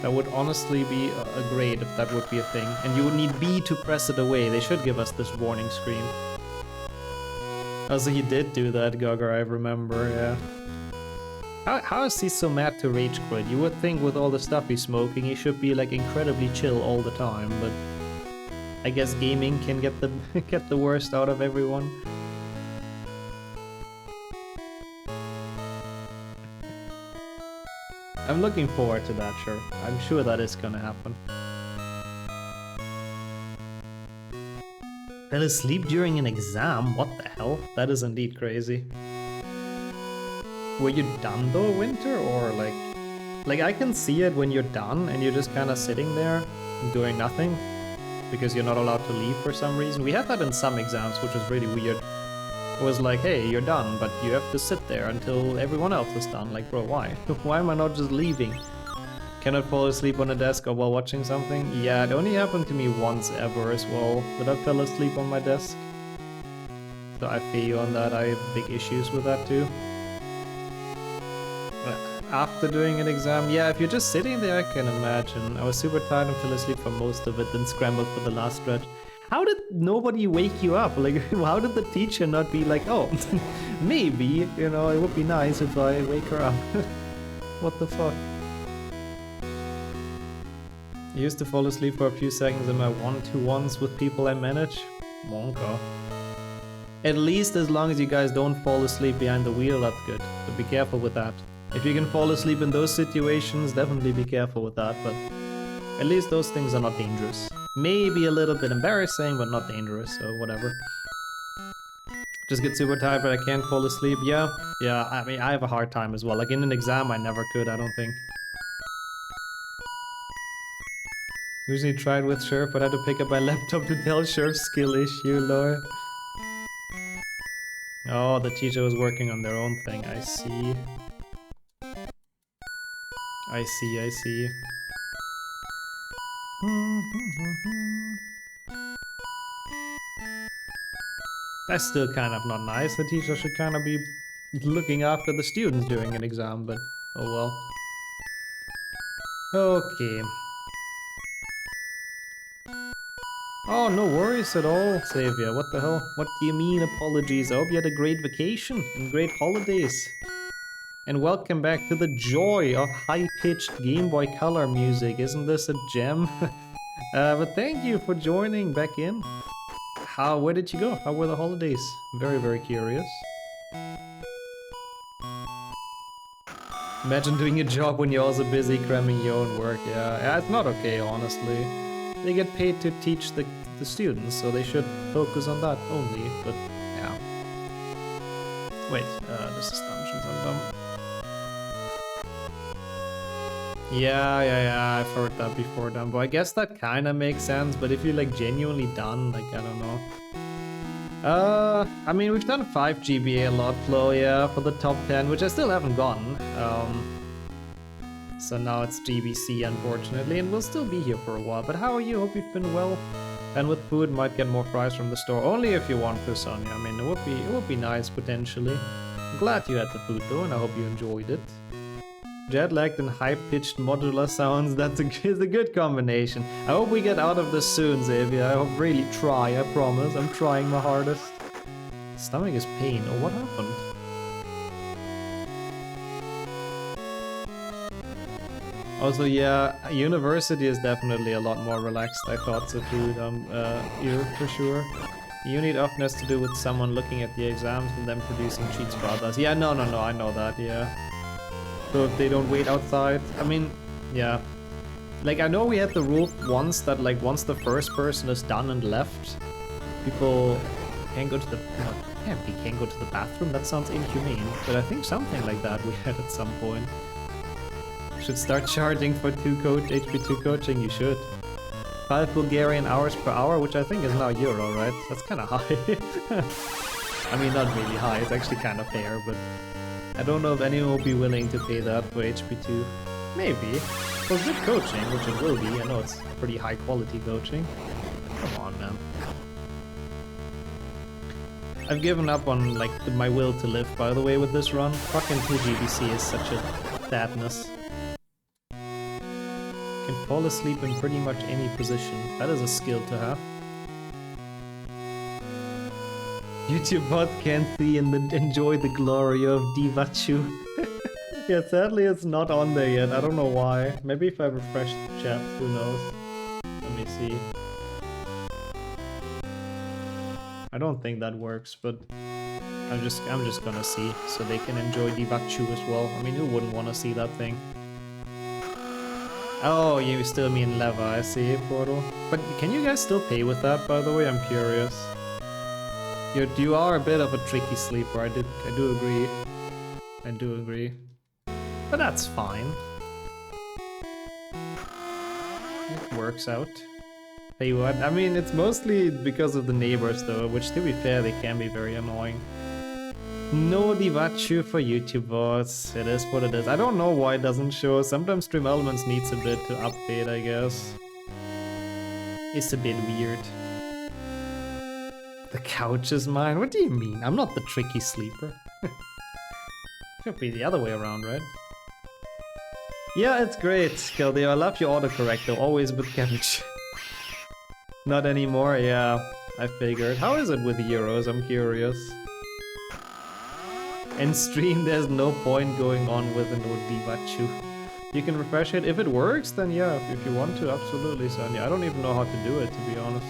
That would honestly be a grade if that would be a thing. And you would need B to press it away. They should give us this warning screen. Also, he did do that, Gogger, I remember, yeah. How is he so mad to rage quit? You would think with all the stuff he's smoking, he should be like incredibly chill all the time, but I guess gaming can get the get the worst out of everyone. I'm looking forward to that, sure. I'm sure that is gonna happen. Fell asleep during an exam? What the hell? That is indeed crazy. Were you done though, Winter, or like I can see it when you're done and you're just kind of sitting there doing nothing because you're not allowed to leave for some reason. We had that in some exams, which was really weird. It was like, hey, you're done, but you have to sit there until everyone else is done. Like, bro, why? Why am I not just leaving? Cannot fall asleep on a desk or while watching something? Yeah, it only happened to me once ever as well, that I fell asleep on my desk. So I feel you on that. I have big issues with that too. After doing an exam, yeah, if you're just sitting there, I can imagine. I was super tired and fell asleep for most of it, then scrambled for the last stretch. How did nobody wake you up? Like, how did the teacher not be like, oh, maybe, you know, it would be nice if I wake her up. What the fuck? I used to fall asleep for a few seconds in my one-to-ones with people I manage. Monka. At least as long as you guys don't fall asleep behind the wheel, that's good. So be careful with that. If you can fall asleep in those situations, definitely be careful with that, but at least those things are not dangerous. Maybe a little bit embarrassing, but not dangerous, so whatever. Just get super tired, but I can't fall asleep. Yeah, I mean, I have a hard time as well. Like in an exam, I never could, I don't think. Usually tried with Sheriff, but I had to pick up my laptop to tell Sheriff skill issue, lol. Oh, the teacher was working on their own thing, I see. I see. That's still kind of not nice. The teacher should kind of be looking after the students during an exam, but oh well. Okay. Oh, no worries at all, Xavier. What the hell? What do you mean apologies? I hope you had a great vacation and great holidays. And welcome back to the joy of high-pitched Gameboy Color music. Isn't this a gem? But thank you for joining back in. Where did you go? How were the holidays? Very, very curious. Imagine doing a job when you're also busy cramming your own work. Yeah, it's not okay, honestly. They get paid to teach the students, so they should focus on that only, but yeah. Wait, this is Dungeons, I'm dumb. Yeah, I've heard that before, Dumbo. I guess that kind of makes sense, but if you're like genuinely done, like, I don't know. I mean, we've done 5 GBA a lot, Flo, yeah, for the top 10, which I still haven't gotten. So now it's GBC, unfortunately, and we'll still be here for a while. But how are you? Hope you've been well. And with food, might get more fries from the store. Only if you want to, Sonia. I mean, it would be nice, potentially. I'm glad you had the food, though, and I hope you enjoyed it. Jet-lagged and high-pitched modular sounds, is a good combination. I hope we get out of this soon, Xavier. I hope really try, I promise. I'm trying my hardest. Stomach is pain. Oh, what happened? Also, yeah, university is definitely a lot more relaxed, I thought so too, here, for sure. Unit often has to do with someone looking at the exams and then producing cheats for others. Yeah, no, I know that, yeah. So if they don't wait outside, I mean, yeah. Like, I know we had the rule once that, like, once the first person is done and left, people can't go to the... No, can't go to the bathroom? That sounds inhumane, but I think something like that we had at some point. Should start charging for HP2 coaching, you should. 5 Bulgarian hours per hour, which I think is now euro, right? That's kind of high. I mean, not really high, it's actually kind of fair, but I don't know if anyone will be willing to pay that for HP2. Maybe. For good coaching, which it will be. I know it's pretty high quality coaching. Come on, man. I've given up on, like, my will to live, by the way, with this run. Fucking 2 GBC is such a sadness. Can fall asleep in pretty much any position. That is a skill to have. YouTube bot can't see and enjoy the glory of Divachu. Yeah, sadly it's not on there yet. I don't know why. Maybe if I refresh the chat, who knows? Let me see. I don't think that works, but I'm just gonna see so they can enjoy Divachu as well. I mean, who wouldn't want to see that thing? Oh, you still mean Leva, I see, Portal. But can you guys still pay with that, by the way? I'm curious. You are a bit of a tricky sleeper, I do agree. I do agree. But that's fine. It works out. Hey, what? I mean, it's mostly because of the neighbors though, which to be fair, they can be very annoying. No Divachu for YouTube bots. It is what it is. I don't know why it doesn't show. Sometimes Stream Elements needs a bit to update, I guess. It's a bit weird. The couch is mine? What do you mean? I'm not the tricky sleeper. Should be the other way around, right? Yeah, it's great, Keldeo. I love your autocorrect though, always with cabbage. Not anymore, yeah, I figured. How is it with Euros? I'm curious. In stream, there's no point going on with an Divachu. You can refresh it. If it works, then yeah, if you want to, absolutely, Sonia. I don't even know how to do it, to be honest.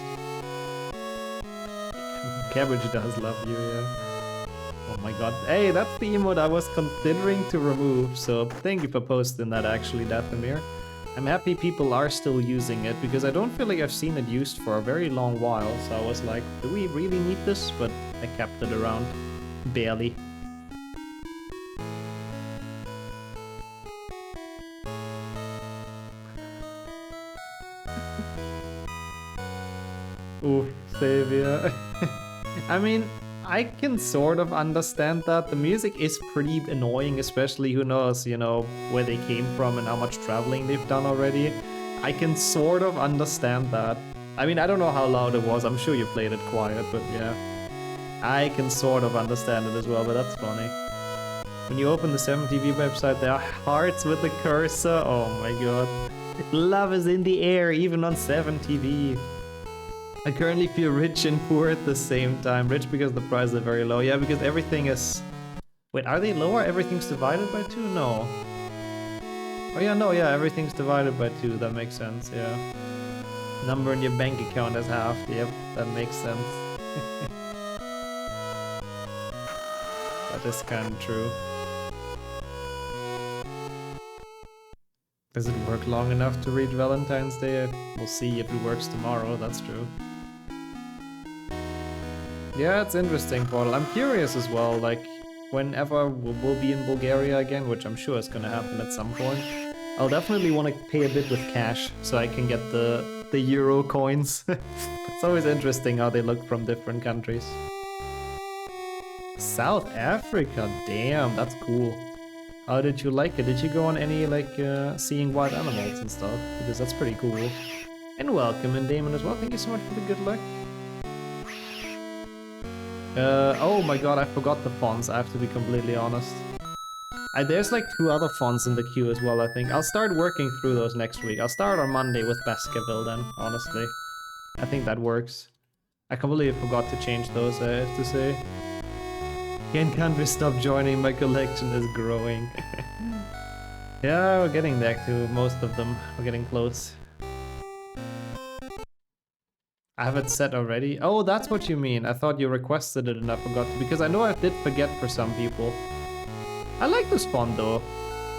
Cabbage does love you, yeah. Oh my god. Hey, that's the emote I was considering to remove, so thank you for posting that actually, Dathomir. I'm happy people are still using it, because I don't feel like I've seen it used for a very long while, so I was like, do we really need this? But I kept it around. Barely. Oof, Savior. I mean, I can sort of understand that. The music is pretty annoying, especially who knows, you know, where they came from and how much traveling they've done already. I can sort of understand that. I mean, I don't know how loud it was. I'm sure you played it quiet, but yeah. I can sort of understand it as well, but that's funny. When you open the 7TV website, there are hearts with the cursor. Oh my god. Love is in the air, even on 7TV. I currently feel rich and poor at the same time. Rich because the prices are very low. Yeah, because everything is... Wait, are they lower? Everything's divided by 2? No. Oh yeah, no, yeah, everything's divided by 2. That makes sense, yeah. Number in your bank account is half. Yep, that makes sense. That is kind of true. Does it work long enough to read Valentine's Day? We'll see if it works tomorrow, that's true. Yeah, it's interesting, Portal. I'm curious as well, like, whenever we'll be in Bulgaria again, which I'm sure is gonna happen at some point, I'll definitely want to pay a bit with cash, so I can get the euro coins. It's always interesting how they look from different countries. South Africa, damn, that's cool. How did you like it? Did you go on any, like, seeing wild animals and stuff? Because that's pretty cool. And welcome, and Damon as well. Thank you so much for the good luck. Oh my god, I forgot the fonts, I have to be completely honest. There's like 2 other fonts in the queue as well, I think. I'll start working through those next week. I'll start on Monday with Baskerville then, honestly. I think that works. I completely forgot to change those, I have to say. Can't we stop joining? My collection is growing. Yeah, we're getting there to most of them. We're getting close. I have it set already? Oh, that's what you mean. I thought you requested it and I forgot to, because I know I did forget for some people. I like this font though.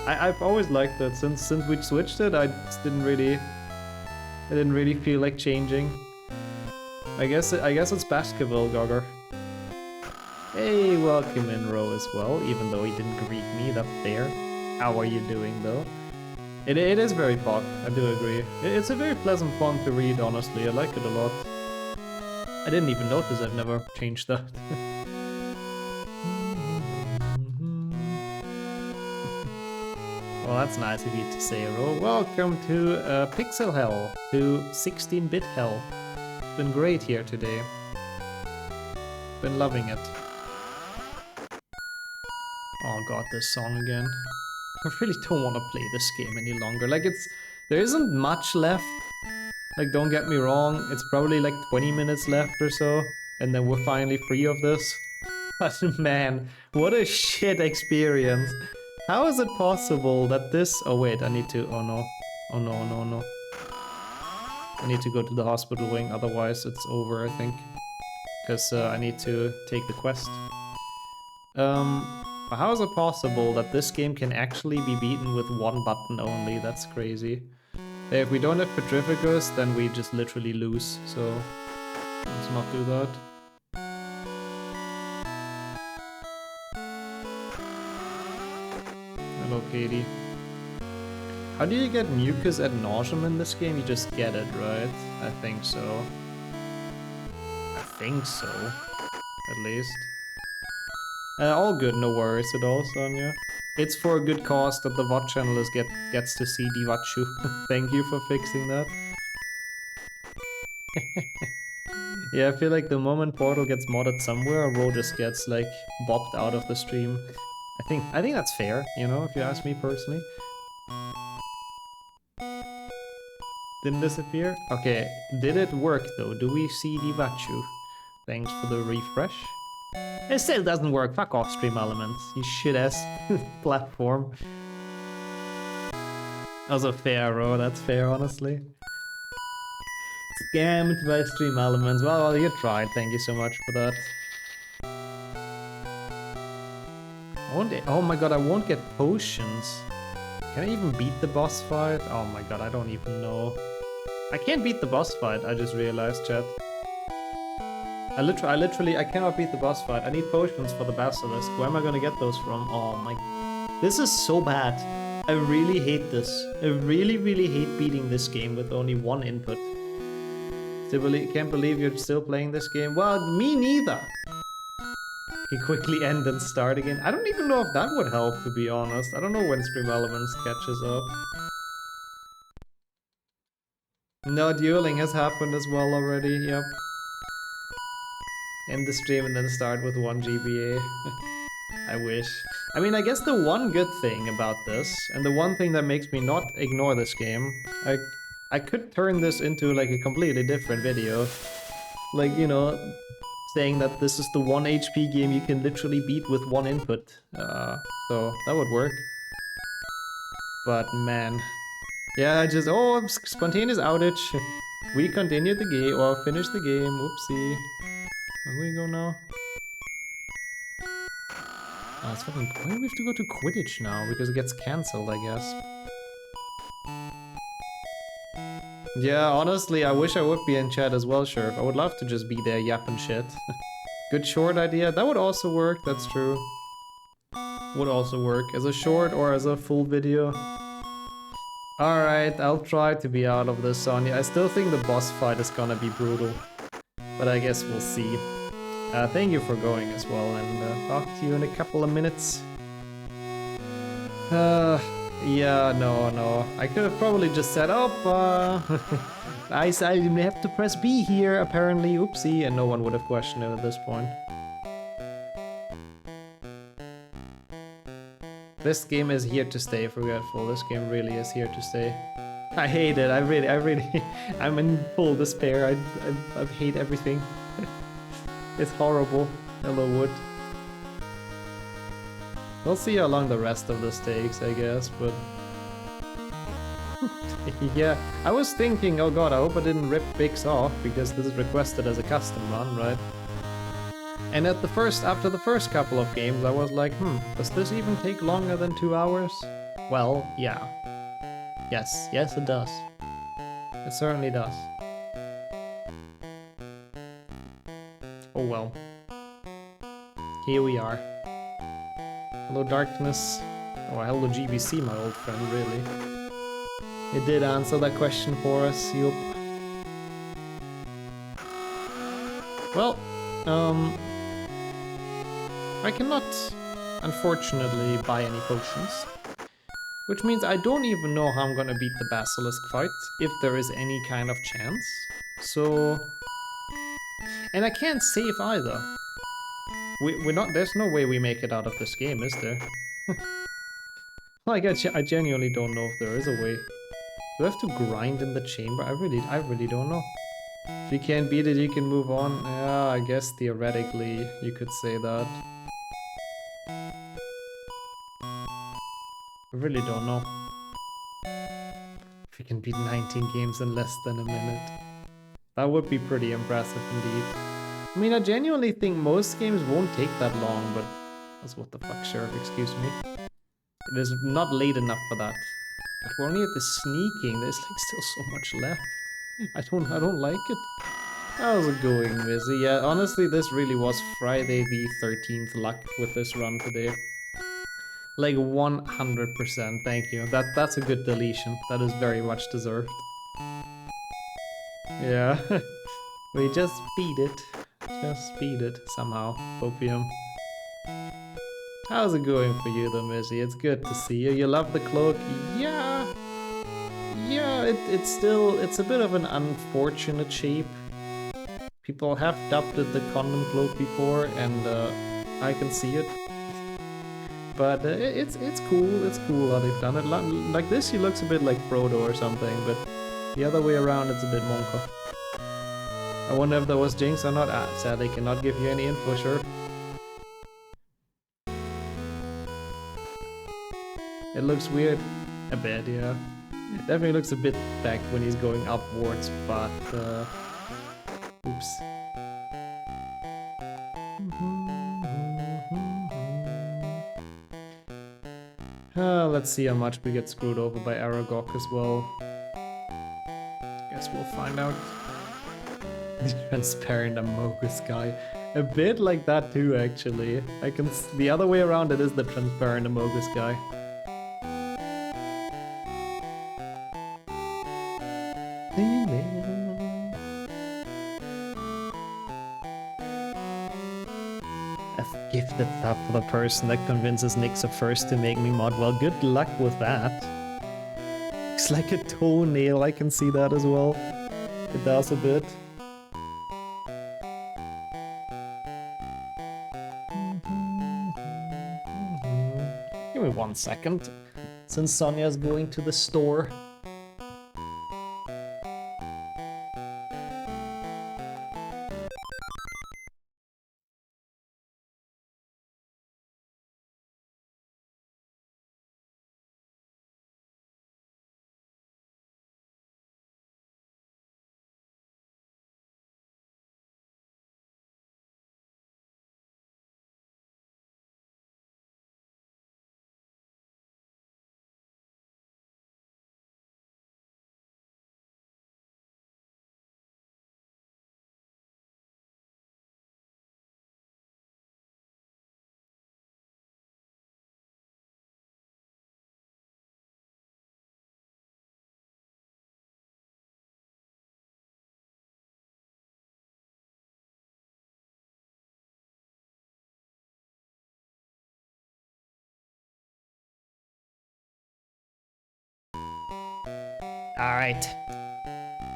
I've always liked it. Since we switched it, I just didn't really feel like changing. I guess it's Baskerville, Gogger. Hey, welcome in Ro as well, even though he didn't greet me, that's fair. How are you doing though? It is very pop, I do agree. It's a very pleasant font to read, honestly, I like it a lot. I didn't even notice I've never changed that. Well, that's nice of you to say, Ro. Welcome to Pixel Hell, to 16-bit Hell. It's been great here today. Been loving it. Oh god, this song again. I really don't want to play this game any longer. Like, there isn't much left. Like, don't get me wrong, it's probably like 20 minutes left or so, and then we're finally free of this. But man, what a shit experience. How is it possible that this... Oh wait, I need to... Oh no. Oh no, no, no. I need to go to the hospital wing, otherwise it's over, I think. Because I need to take the quest. How is it possible that this game can actually be beaten with one button only? That's crazy. If we don't have Petrificus, then we just literally lose, so let's not do that. Hello, Katie. How do you get mucus ad nauseam in this game? You just get it, right? I think so. I think so, at least. All good, no worries at all, Sonia. It's for a good cause that the VOD channel gets to see Diwachu. Thank you for fixing that. Yeah, I feel like the moment Portal gets modded somewhere, Ro just gets like bopped out of the stream. I think that's fair, you know, if you ask me personally. Didn't disappear? Okay, did it work though? Do we see Diwachu? Thanks for the refresh. It still doesn't work. Fuck off, Stream Elements. You shit-ass platform. Also fair, Ro. That's fair, honestly. Scammed by Stream Elements. Well, you tried. Thank you so much for that. Oh my god, I won't get potions. Can I even beat the boss fight? Oh my god, I don't even know. I can't beat the boss fight, I just realized, chat. I cannot beat the boss fight. I need potions for the basilisk. Where am I gonna get those from? Oh my... This is so bad. I really hate this. I really, really hate beating this game with only one input. Can't believe you're still playing this game. Well, me neither. You quickly end and start again. I don't even know if that would help, to be honest. I don't know when Stream Elements catches up. No, dueling has happened as well already, yep. End the stream and then start with 1 GBA. I wish. I mean, I guess the one good thing about this, and the one thing that makes me not ignore this game, I could turn this into like a completely different video. Like, you know, saying that this is the 1 HP game you can literally beat with one input. So that would work. But man. Yeah, oh, spontaneous outage. We continue the game, or finish the game, whoopsie. Where we go now? Oh, it's fucking... Why do we have to go to Quidditch now? Because it gets cancelled, I guess. Yeah, honestly, I wish I would be in chat as well, Sheriff. I would love to just be there yapping shit. Good short idea. That would also work, that's true. Would also work. As a short or as a full video. Alright, I'll try to be out of this, Sonya. I still think the boss fight is gonna be brutal. But I guess we'll see. Thank you for going as well, and talk to you in a couple of minutes. Yeah, no. I could have probably just said, oh, I have to press B here, apparently, oopsie, and no one would have questioned it at this point. This game is here to stay, Forgetful. This game really is here to stay. I hate it. I really, I'm in full despair. I hate everything. It's horrible. Hello, Wood. We'll see how long the rest of this takes, I guess, but... Yeah, I was thinking, oh god, I hope I didn't rip Bix off, because this is requested as a custom run, right? And after the first couple of games, I was like, does this even take longer than 2 hours? Well, yeah. Yes, it does. It certainly does. Oh well. Here we are. Hello, Darkness. Oh, hello, GBC, my old friend, really. It did answer that question for us, yup. Well, I cannot, unfortunately, buy any potions. Which means I don't even know how I'm gonna beat the Basilisk fight, if there is any kind of chance. So... And I can't save either. We're not... There's no way we make it out of this game, is there? Like, I genuinely don't know if there is a way. Do I have to grind in the chamber? I really don't know. If you can't beat it, you can move on. Yeah, I guess theoretically you could say that. really don't know. If we can beat 19 games in less than a minute. That would be pretty impressive indeed. I mean, I genuinely think most games won't take that long, but that's what the fuck, Sheriff, excuse me. It is not late enough for that. But we're only at the sneaking, there's like still so much left. I don't like it. How's it going, Mizzy? Yeah, honestly, this really was Friday the 13th luck with this run today. Like 100%, thank you. That's a good deletion. That is very much deserved. Yeah. We just beat it. Just beat it somehow. Opium. How's it going for you though, Mizzy? It's good to see you. You love the cloak? Yeah. Yeah, it's a bit of an unfortunate shape. People have dubbed it the condom cloak before, and I can see it. But it's cool. It's cool how they've done it. Like this, he looks a bit like Frodo or something, but the other way around, it's a bit Monko. I wonder if that was Jinx or not. Ah, sadly, cannot give you any info, sure. It looks weird. A bit, yeah. Definitely looks a bit back when he's going upwards, but oops. Let's see how much we get screwed over by Aragog as well. Guess we'll find out. Transparent Amogus guy. A bit like that too, actually. The other way around, it is the transparent Amogus guy. A gifted stuff for the person that convinces Nixer first to make me mod. Well, good luck with that. Looks like a toenail, I can see that as well. It does a bit. Give me 1 second, since Sonya's going to the store. Alright.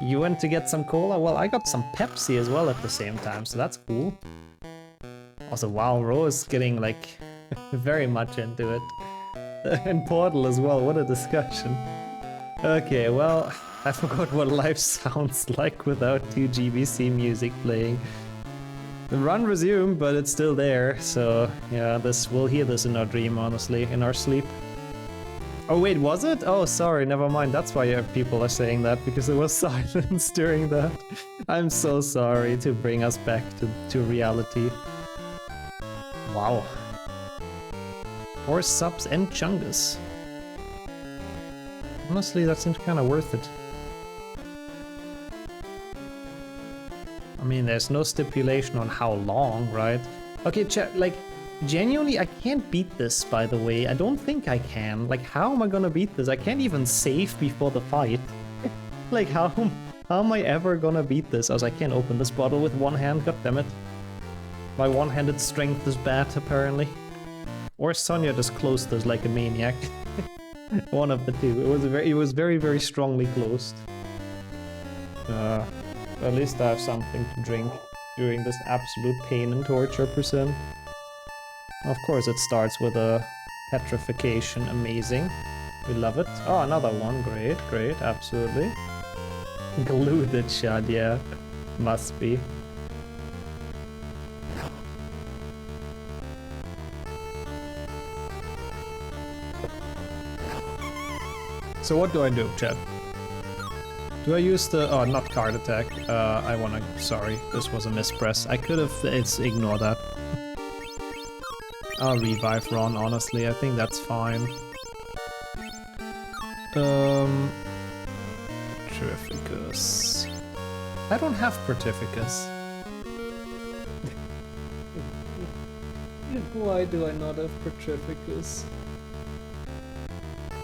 You went to get some cola? Well, I got some Pepsi as well at the same time, so that's cool. Also, wow, Rose getting, like, very much into it. And Portal as well, what a discussion. Okay, well, I forgot what life sounds like without 2GBC music playing. The run resumed, but it's still there, so yeah, we'll hear this in our dream, honestly, in our sleep. Oh wait, was it? Oh, sorry, never mind. That's why people are saying that, because there was silence during that. I'm so sorry to bring us back to reality. Wow. 4 subs and Chungus. Honestly, that seems kind of worth it. I mean, there's no stipulation on how long, right? Okay, like, genuinely, I can't beat this, by the way. I don't think I can. Like, how am I gonna beat this? I can't even save before the fight. Like, how am I ever gonna beat this? As I can't open this bottle with one hand, goddammit. My one-handed strength is bad, apparently. Or Sonya just closed this like a maniac. One of the two. It was very, very strongly closed. At least I have something to drink during this absolute pain and torture percent. Of course it starts with a petrification, amazing. We love it. Oh, another one, great, great, absolutely. Gluded shot, yeah, must be. So what do I do, chat? Do I use the... Oh, not card attack. I wanna... Sorry, this was a mispress. I could have... It's... Ignore that. I'll revive Ron, honestly. I think that's fine. Petrificus. I don't have Petrificus. Why do I not have Petrificus?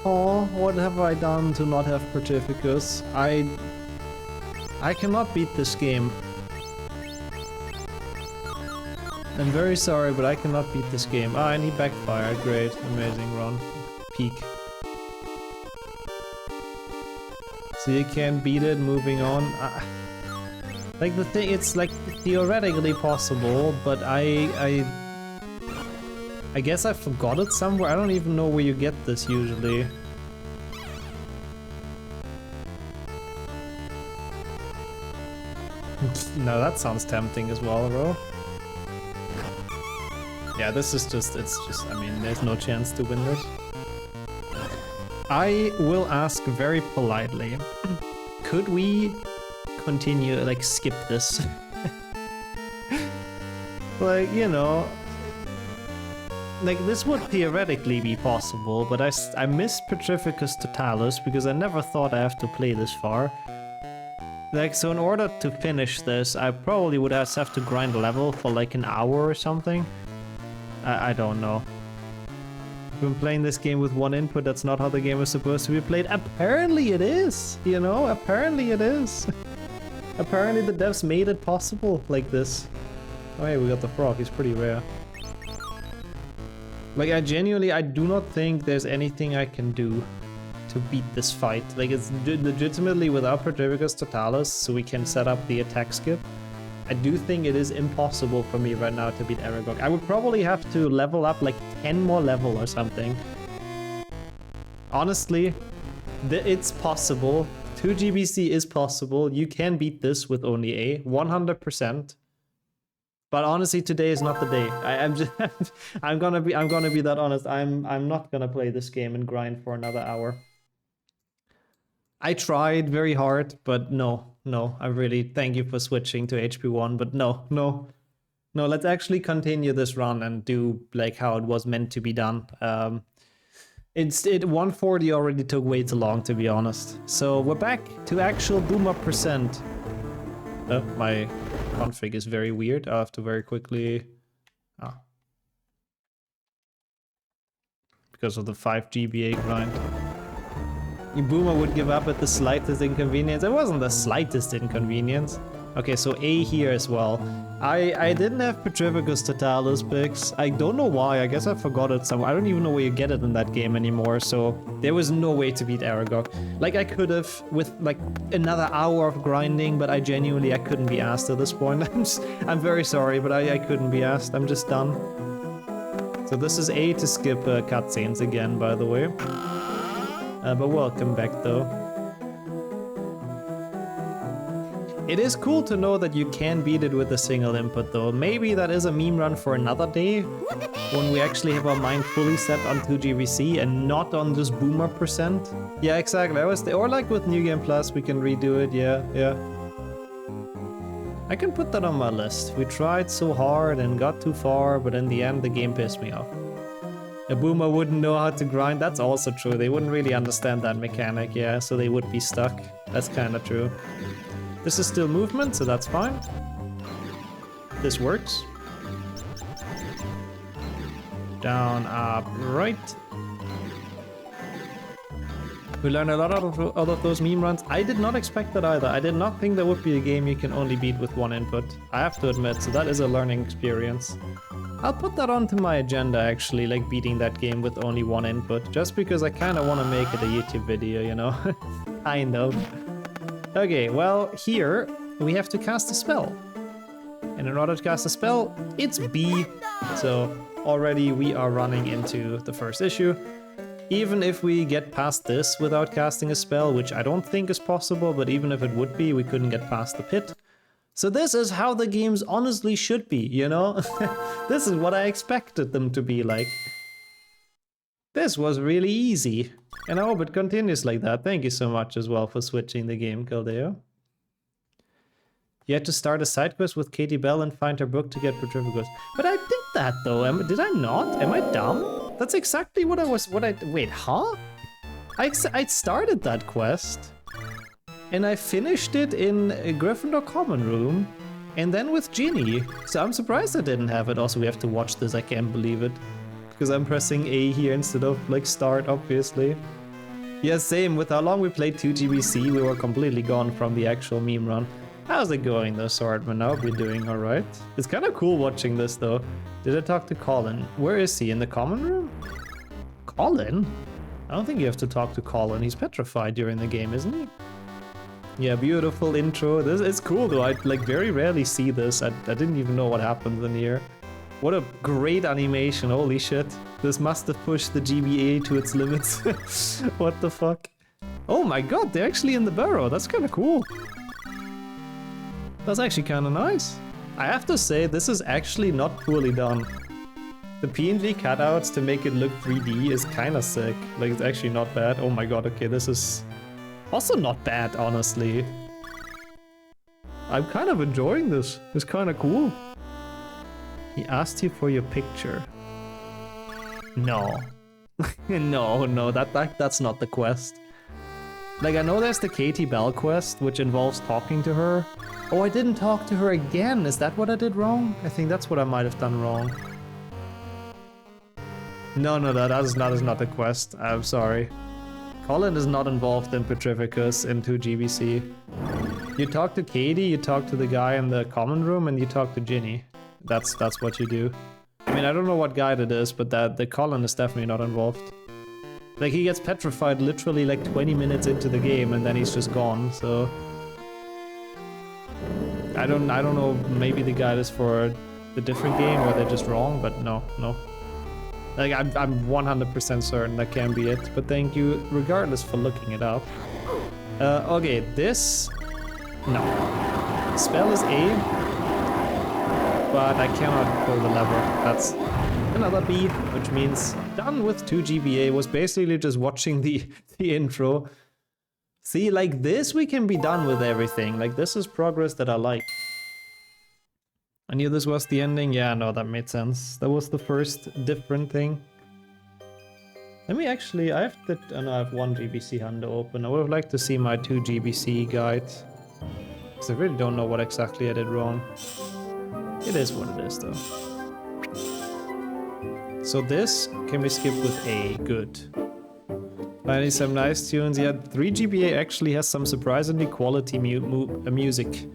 Oh, what have I done to not have Petrificus? I cannot beat this game. I'm very sorry, but I cannot beat this game. Ah, and he backfired. Great. Amazing run. Peak. So you can't beat it, moving on. Like the thing, it's like theoretically possible, but I guess I forgot it somewhere. I don't even know where you get this usually. No, that sounds tempting as well, bro. Yeah, this is just, it's just, I mean, there's no chance to win this. I will ask very politely, could we continue, like, skip this? Like, you know, like, this would theoretically be possible, but I missed Petrificus Totalis because I never thought I have to play this far. Like, so in order to finish this, I probably would have to grind a level for like an hour or something. I don't know. I've been playing this game with one input, that's not how the game is supposed to be played. Apparently it is, you know, apparently it is. Apparently the devs made it possible like this. Oh hey, we got the frog, he's pretty rare. Like, I do not think there's anything I can do to beat this fight. Like, it's legitimately without Petrificus Totalis, so we can set up the attack skip. I do think it is impossible for me right now to beat Aragog. I would probably have to level up like 10 more level or something. Honestly, it's possible. 2 GBC is possible. You can beat this with only A, 100%. But honestly, today is not the day. I'm just, I'm gonna be that honest. I'm not gonna play this game and grind for another hour. I tried very hard, but no, I really thank you for switching to HP1, but no, let's actually continue this run and do like how it was meant to be done. 140 already took way too long, to be honest. So we're back to actual boomer percent. My config is very weird. I'll have to very quickly... Because of the 5 GBA grind. Boomer would give up at the slightest inconvenience. It wasn't the slightest inconvenience. Okay, so A here as well. I didn't have Petrificus Totalis picks. I don't know why. I guess I forgot it somewhere. I don't even know where you get it in that game anymore. So there was no way to beat Aragog. Like, I could have with like another hour of grinding, but I couldn't be asked at this point. I'm very sorry, but I couldn't be asked. I'm just done. So this is A to skip cutscenes again, by the way. But welcome back though. It is cool to know that you can beat it with a single input though. Maybe that is a meme run for another day, when we actually have our mind fully set on 2 GBC and not on just boomer percent. Yeah, exactly. Or like with New Game Plus, we can redo it. Yeah. I can put that on my list. We tried so hard and got too far, but in the end the game pissed me off. A boomer wouldn't know how to grind. That's also true. They wouldn't really understand that mechanic, yeah, so they would be stuck. That's kind of true. This is still movement, so that's fine. This works. Down, up, right. We learned a lot out of those meme runs. I did not expect that either. I did not think there would be a game you can only beat with one input. I have to admit, so that is a learning experience. I'll put that onto my agenda actually, like beating that game with only one input, just because I kind of want to make it a YouTube video, you know? Kind of. Okay, well, here we have to cast a spell. And in order to cast a spell, it's B. So already we are running into the first issue. Even if we get past this without casting a spell, which I don't think is possible, but even if it would be, we couldn't get past the pit. So this is how the games honestly should be, you know? This is what I expected them to be like. This was really easy. And I hope it continues like that. Thank you so much as well for switching the game, Caldeo. You had to start a side quest with Katie Bell and find her book to get Petrificus. But I did that though. Did I not? Am I dumb? That's exactly what I was. Wait, huh? I started that quest. And I finished it in a Gryffindor common room. And then with Ginny. So I'm surprised I didn't have it. Also, we have to watch this. I can't believe it. Because I'm pressing A here instead of like start, obviously. Yeah, same. With how long we played 2GBC, we were completely gone from the actual meme run. How's it going though, Swordman? I hope you're doing alright. It's kind of cool watching this though. Did I talk to Colin? Where is he? In the common room? Colin? I don't think you have to talk to Colin. He's petrified during the game, isn't he? Yeah, beautiful intro. This is cool though. I like very rarely see this. I didn't even know what happens in here. What a great animation. Holy shit. This must have pushed the GBA to its limits. What the fuck? Oh my god, they're actually in the burrow. That's kind of cool. That's actually kind of nice. I have to say, this is actually not poorly done. The PNG cutouts to make it look 3D is kind of sick. Like, it's actually not bad. Oh my god, okay, this is also not bad, honestly. I'm kind of enjoying this. It's kind of cool. He asked you for your picture. No. no, that's not the quest. Like, I know there's the Katie Bell quest, which involves talking to her. Oh, I didn't talk to her again. Is that what I did wrong? I think that's what I might have done wrong. No, that is not the quest. I'm sorry. Colin is not involved in Petrificus in 2GBC. You talk to Katie, you talk to the guy in the common room, and you talk to Ginny. That's what you do. I mean, I don't know what guide it is, but the Colin is definitely not involved. Like, he gets petrified literally like 20 minutes into the game, and then he's just gone, so... I don't know, maybe the guide is for the different game, or they're just wrong, but no. Like, I'm 100% certain that can be it, but thank you regardless for looking it up. Okay, this... No. Spell is A, but I cannot pull the lever. That's another B, which means done with 2GBA. Was basically just watching the intro. See, like this we can be done with everything. Like, this is progress that I like. I knew this was the ending. Yeah, no, that made sense. That was the first different thing. Let me actually, I have 1 GBC hundo open. I would have liked to see my 2 GBC guide. Because I really don't know what exactly I did wrong. It is what it is though. So this can be skipped with A, good. Finally some nice tunes. Yeah, 3GBA actually has some surprisingly quality music.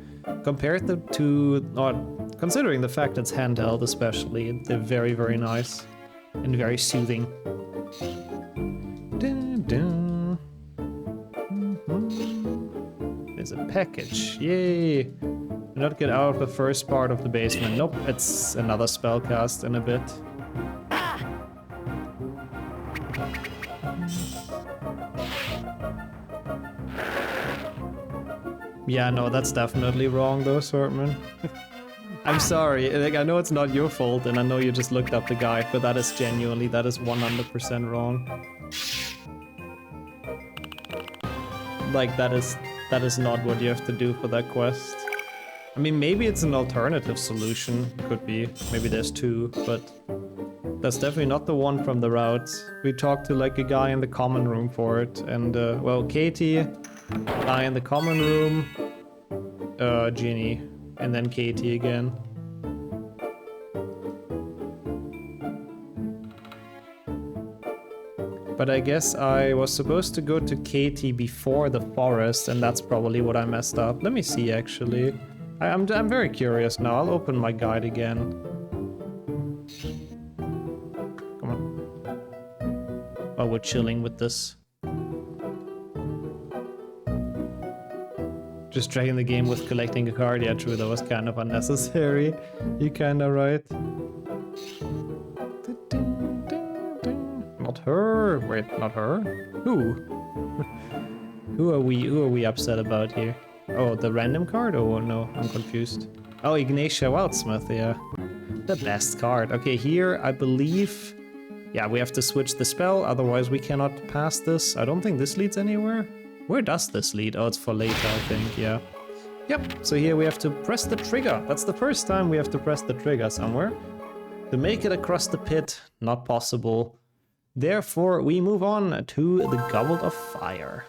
Compared to, or considering the fact it's handheld especially, they're very, very nice. And very soothing. Dun, dun. There's a package, yay! Do not get out of the first part of the basement. Nope, it's another spellcast in a bit. Yeah, no, that's definitely wrong though, Swordman. I'm sorry, like, I know it's not your fault and I know you just looked up the guide, but that is genuinely, that is 100% wrong. Like, that is not what you have to do for that quest. I mean, maybe it's an alternative solution, could be. Maybe there's two, but that's definitely not the one from the route. We talked to like a guy in the common room for it, and well, Katie, guy in the common room, Ginny, and then Katie again. But I guess I was supposed to go to Katie before the forest, and that's probably what I messed up. Let me see, actually. I'm very curious now. I'll open my guide again. Come on. Oh, we're chilling with this. Just dragging the game with collecting a card. Yeah, true, that was kind of unnecessary. You're kinda right. Not her. Wait, not her? Who? Who are we upset about here? Oh, the random card? Oh no, I'm confused. Oh, Ignatia Wildsmith, yeah. The best card. Okay, here I believe Yeah, we have to switch the spell, otherwise we cannot pass this. I don't think this leads anywhere. Where does this lead? Oh, it's for later, I think, yeah. Yep, so here we have to press the trigger. That's the first time we have to press the trigger somewhere. To make it across the pit, not possible. Therefore, we move on to the Goblet of Fire.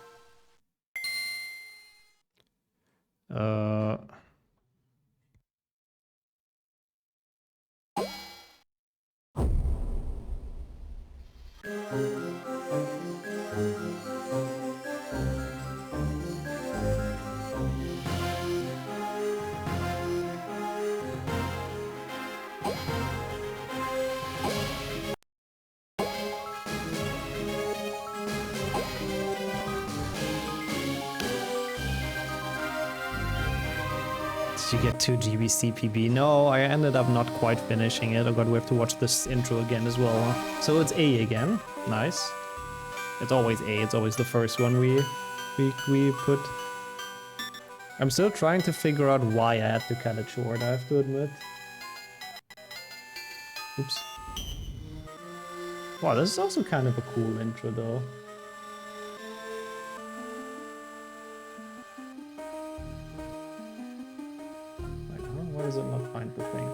Did you get 2 GB CPB? No, I ended up not quite finishing it. Oh god, we have to watch this intro again as well. So it's A again. Nice. It's always A. It's always the first one we put. I'm still trying to figure out why I had to cut it short, I have to admit. Oops. Wow, this is also kind of a cool intro though. Why does it not find the thing?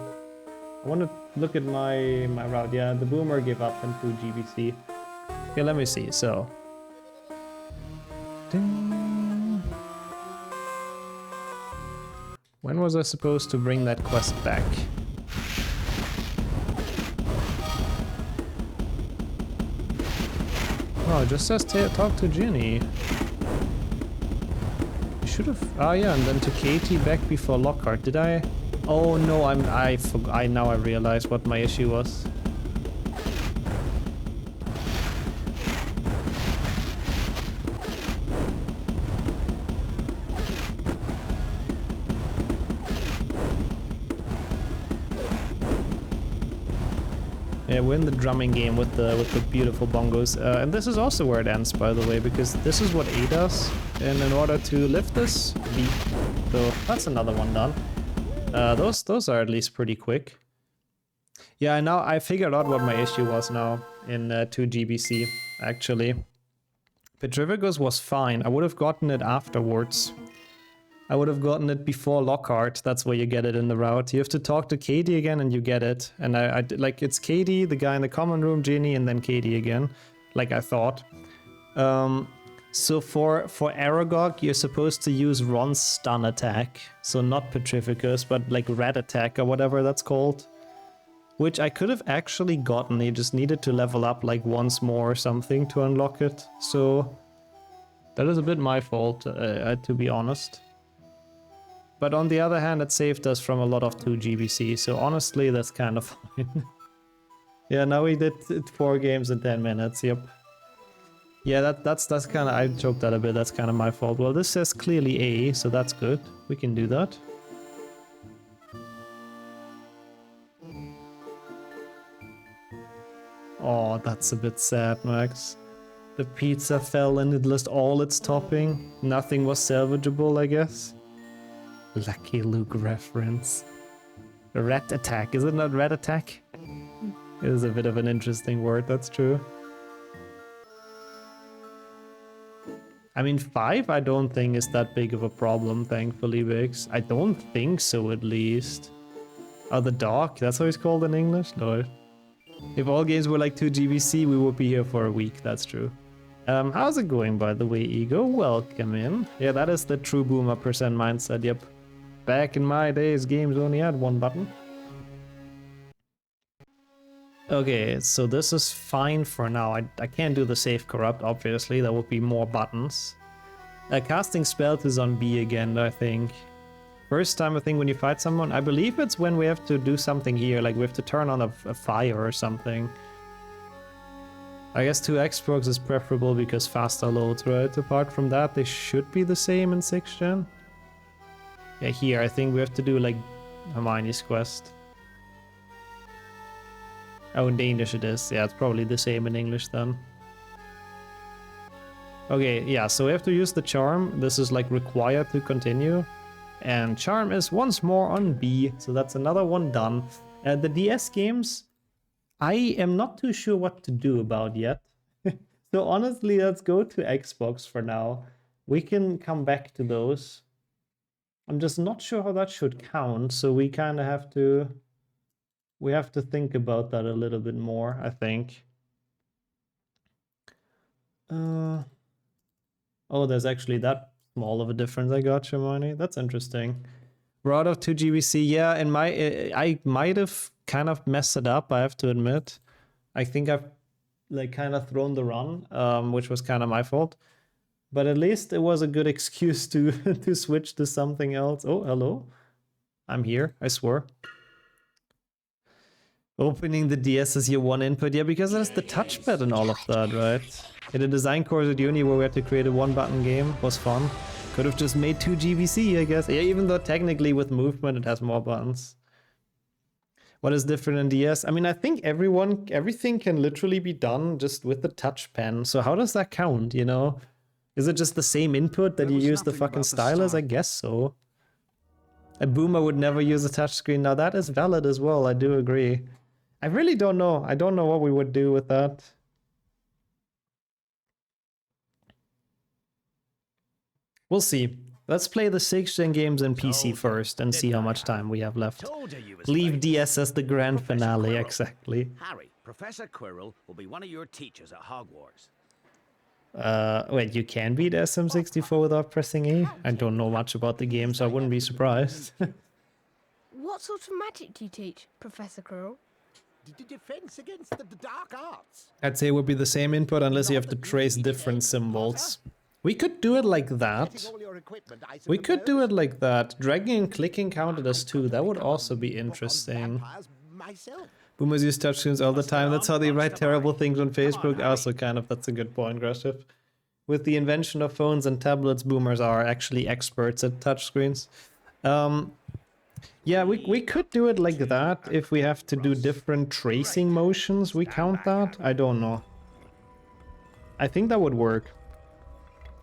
I want to look at my route. Yeah, the boomer gave up in 2 GBC. Okay, let me see. So. Ding. When was I supposed to bring that quest back? Oh, it just says talk to Ginny. You should have. Ah, yeah, and then to Katie back before Lockhart. Did I? Oh no, now I realize what my issue was. Yeah, we're in the drumming game with the beautiful bongos, and this is also where it ends, by the way, because this is what A does, and in order to lift this, B. So that's another one done. Those are at least pretty quick. Yeah, now I figured out what my issue was now in 2 GBC, actually. Petrificus was fine. I would have gotten it afterwards. I would have gotten it before Lockhart. That's where you get it in the route. You have to talk to Katie again and you get it. And I like, it's Katie, the guy in the common room, Ginny, and then Katie again, like I thought. So for Aragog, you're supposed to use Ron's stun attack. So not Petrificus, but like Red attack or whatever that's called. Which I could have actually gotten. You just needed to level up like once more or something to unlock it. So that is a bit my fault, to be honest. But on the other hand, it saved us from a lot of 2 GBC. So honestly, that's kind of fine. Yeah, now we did 4 games in 10 minutes. Yep. Yeah, that's kind of, I joked that a bit, that's kind of my fault. Well, this says clearly A, so that's good. We can do that. Oh, that's a bit sad, Max. The pizza fell and it lost all its topping. Nothing was salvageable, I guess. Lucky Luke reference. Rat attack, is it not rat attack? It is a bit of an interesting word, that's true. I mean, 5 I don't think is that big of a problem, thankfully, Biggs. I don't think so, at least. Oh, the dog? That's how it's called in English? No. If all games were like 2 GBC, we would be here for a week, that's true. How's it going, by the way, Ego? Welcome in. Yeah, that is the true boomer % mindset, yep. Back in my days, games only had 1 button. Okay, so this is fine for now. I can't do the save corrupt, obviously. There would be more buttons. Casting spells is on B again, I think. First time, I think, when you fight someone. I believe it's when we have to do something here. Like, we have to turn on a fire or something. I guess 2 Xbox is preferable because faster loads, right? Apart from that, they should be the same in 6th gen. Yeah, here, I think we have to do, like, Hermione's quest. Oh, in Danish it is. Yeah, it's probably the same in English then. Okay, yeah, so we have to use the charm. This is like required to continue. And charm is once more on B, so that's another one done. The DS games, I am not too sure what to do about yet. So honestly, let's go to Xbox for now. We can come back to those. I'm just not sure how that should count, so we kind of have to... We have to think about that a little bit more, I think. Oh, there's actually that small of a difference. I got you, Money. That's interesting. We're out of 2 GBC. Yeah, and I might have kind of messed it up, I have to admit. I think I've like kind of thrown the run, which was kind of my fault. But at least it was a good excuse to to switch to something else. Oh, hello. I'm here, I swear. Opening the DS as your one input. Yeah, because there's the touchpad and all of that, right? In a design course at uni where we had to create a one-button game, was fun. Could have just made 2 GBC, I guess. Yeah, even though technically with movement it has more buttons. What is different in DS? I mean, I think everything can literally be done just with the touch pen. So how does that count, you know? Is it just the same input that you use the fucking stylus? I guess so. A boomer would never use a touchscreen. Now that is valid as well, I do agree. I really don't know. I don't know what we would do with that. We'll see. Let's play the 6th-gen games in PC first and see how much time we have left. Leave DS as the grand finale, exactly. Harry, Professor Quirrell will be one of your teachers at Hogwarts. Wait, you can beat SM64 without pressing E? I don't know much about the game, so I wouldn't be surprised. What sort of magic do you teach, Professor Quirrell? The defense against the dark arts. I'd say it would be the same input unless you have to trace different symbols. We could do it like that. We could do it like that. Dragging and clicking counted as 2. That would also be interesting. Boomers use touchscreens all the time. That's how they write terrible things on Facebook. Also, kind of, that's a good point, Grashif. With the invention of phones and tablets, boomers are actually experts at touchscreens. Yeah, we could do it like that. If we have to do different tracing motions, we count that? I don't know. I think that would work.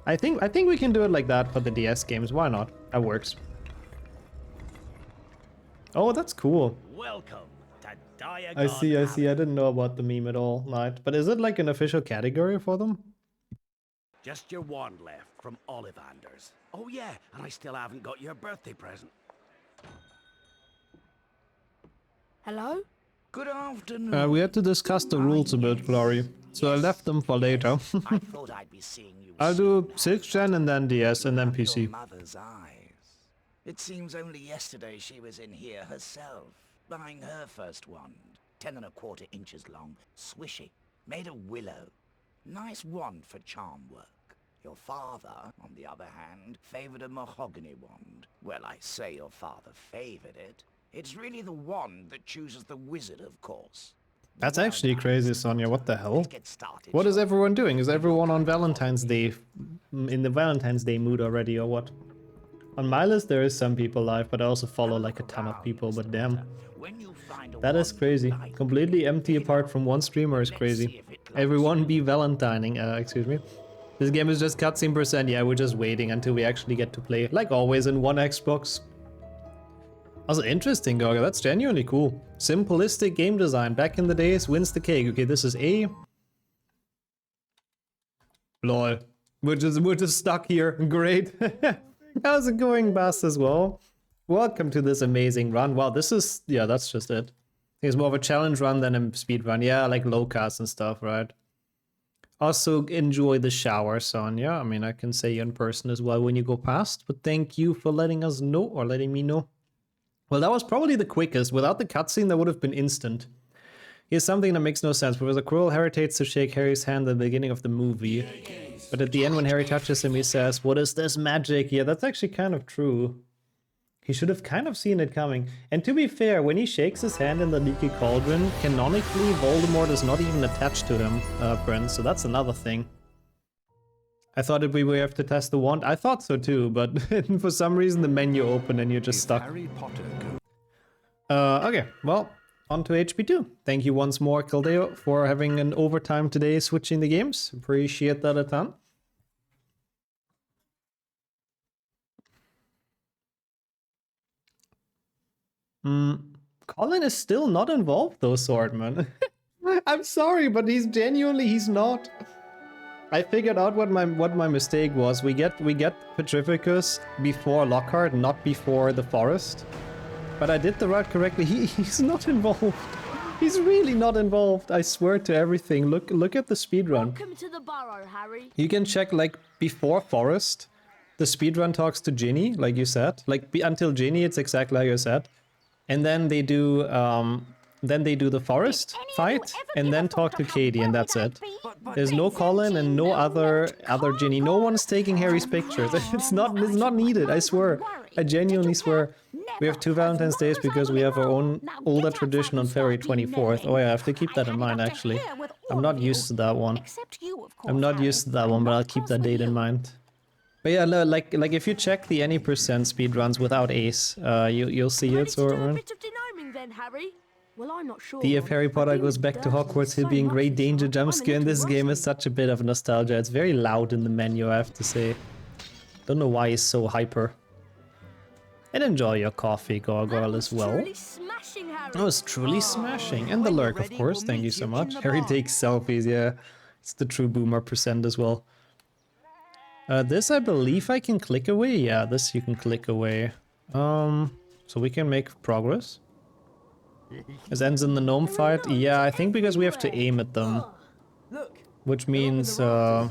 I think we can do it like that for the DS games. Why not? That works. Oh, that's cool. Welcome to Diagon. I see. I didn't know about the meme at all, Knight. But is it like an official category for them? Just your wand left from Ollivanders. Oh yeah, and I still haven't got your birthday present. Hello? Good afternoon. We had to discuss the rules a bit, Glory. So I left them for later. I thought I'd be seeing you. I'll do 6th gen and then DS and then PC. Your mother's eyes. It seems only yesterday she was in here herself, buying her first wand. 10¼ inches long, swishy, made of willow. Nice wand for charm work. Your father, on the other hand, favored a mahogany wand. Well, I say your father favored it. It's really the wand that chooses the wizard, of course. That's actually crazy, Sonia. What the hell? What is everyone doing? Is everyone on Valentine's Day, in the Valentine's Day mood already, or what? On my list, there is some people live, but I also follow like a ton of people, but damn. That is crazy. Completely empty apart from one streamer is crazy. Everyone be Valentining, excuse me. This game is just cutscene %. Yeah, we're just waiting until we actually get to play, like always in one Xbox. Also interesting, Gorga, that's genuinely cool. Simplistic game design, back in the days, wins the cake. Okay, this is A. Lol. We're just stuck here. Great. How's it going, Bass, as well? Welcome to this amazing run. Wow, this is... yeah, that's just it. It's more of a challenge run than a speed run. Yeah, like low cast and stuff, right? Also, enjoy the shower, Sonia. I mean, I can say you in person as well when you go past. But thank you for letting us know, or letting me know. Well, that was probably the quickest. Without the cutscene, that would have been instant. Here's something that makes no sense. Professor Quirrell hesitates to shake Harry's hand at the beginning of the movie. But at the end, when Harry touches him, he says, "What is this magic?" Yeah, that's actually kind of true. He should have kind of seen it coming. And to be fair, when he shakes his hand in the leaky cauldron, canonically, Voldemort is not even attached to him, Prince. So that's another thing. I thought we would have to test the wand. I thought so too, but for some reason the menu opened and you're just stuck. Okay, well, on to HP2. Thank you once more, Kildeo, for having an overtime today switching the games. Appreciate that a ton. Colin is still not involved though, Swordman. I'm sorry, but he's not. I figured out what my mistake was. We get Petrificus before Lockhart, not before the forest. But I did the route correctly. He's not involved. He's really not involved. I swear to everything. Look at the speedrun. Welcome to the burrow, Harry. You can check like before forest, the speedrun talks to Ginny, like you said. Like until Ginny, it's exactly like you said. And then they do the forest fight, and then talk to Katie, and that's it. There's no Colin and no other Ginny. No one's taking Harry's pictures. It's not needed. I swear. I genuinely swear. We have 2 Valentine's Days because we have our own older tradition on February 24th. Oh yeah, I have to keep that in mind actually. I'm not used to that one. I'm not used to that one, but I'll keep that date in mind. But yeah, no, like if you check the any % speedruns without Ace, you'll see it. So, a bit of denoming then, Harry. Well, I'm not sure. If Harry Potter goes back to Hogwarts, he'll be in great danger. Jumpscare in this game is such a bit of nostalgia. It's very loud in the menu, I have to say. Don't know why he's so hyper. And enjoy your coffee, Gargoyle, as well. Truly smashing, Harry. Oh, it's truly smashing. And the lurk, of course. Thank you so much. Harry takes selfies, yeah. It's the true boomer % as well. This, I believe I can click away. Yeah, this you can click away. So we can make progress. This ends in the gnome fight. Yeah, I think because we have to aim at them. Which means it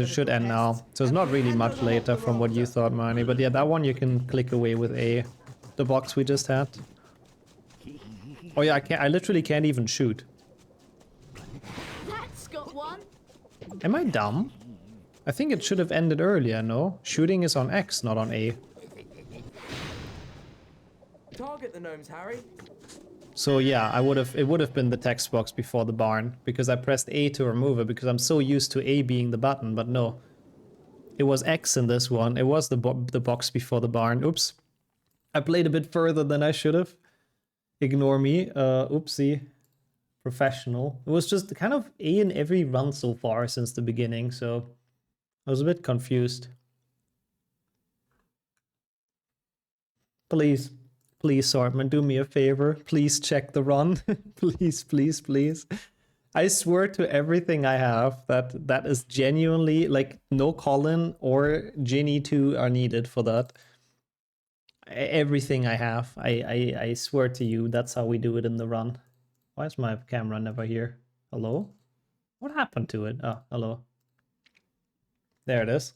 should end now. So it's not really much later from what you thought, Marnie. But yeah, that one you can click away with A. The box we just had. Oh yeah, I literally can't even shoot. That's got one. Am I dumb? I think it should have ended earlier, no? Shooting is on X, not on A. Target the gnomes, Harry. So yeah, it would have been the text box before the barn, because I pressed A to remove it because I'm so used to A being the button, but no. It was X in this one. It was the box before the barn. Oops. I played a bit further than I should have. Ignore me. Oopsie. Professional. It was just kind of A in every run so far since the beginning, so I was a bit confused. Please. Please, Sortman, do me a favor. Please check the run. Please, please, please. I swear to everything I have that is genuinely, like, no Colin or Ginny 2 are needed for that. Everything I have, I swear to you, that's how we do it in the run. Why is my camera never here? Hello? What happened to it? Oh, hello. There it is.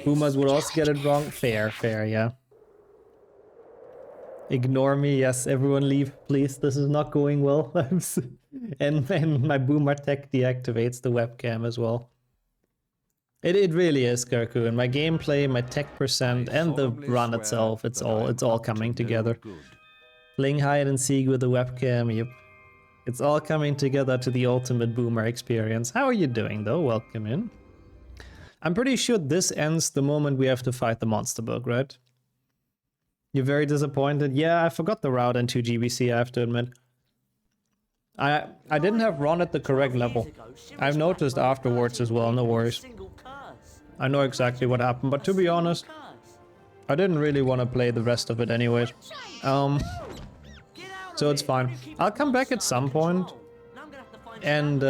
Boomers would also get it wrong. Fair, yeah. Ignore me, yes, everyone leave, please. This is not going well. and my boomer tech deactivates the webcam as well. It really is, Kirku. And my gameplay, my tech %, and the run itself, it's all coming together. Playing hide and seek with the webcam, yep. It's all coming together to the ultimate boomer experience. How are you doing though? Welcome in. I'm pretty sure this ends the moment we have to fight the monster bug, right? You're very disappointed? Yeah, I forgot the route in 2GBC, I have to admit. I didn't have Ron at the correct level. I've noticed afterwards as well, no worries. I know exactly what happened, but to be honest, I didn't really want to play the rest of it anyways. So it's fine. I'll come back at some point and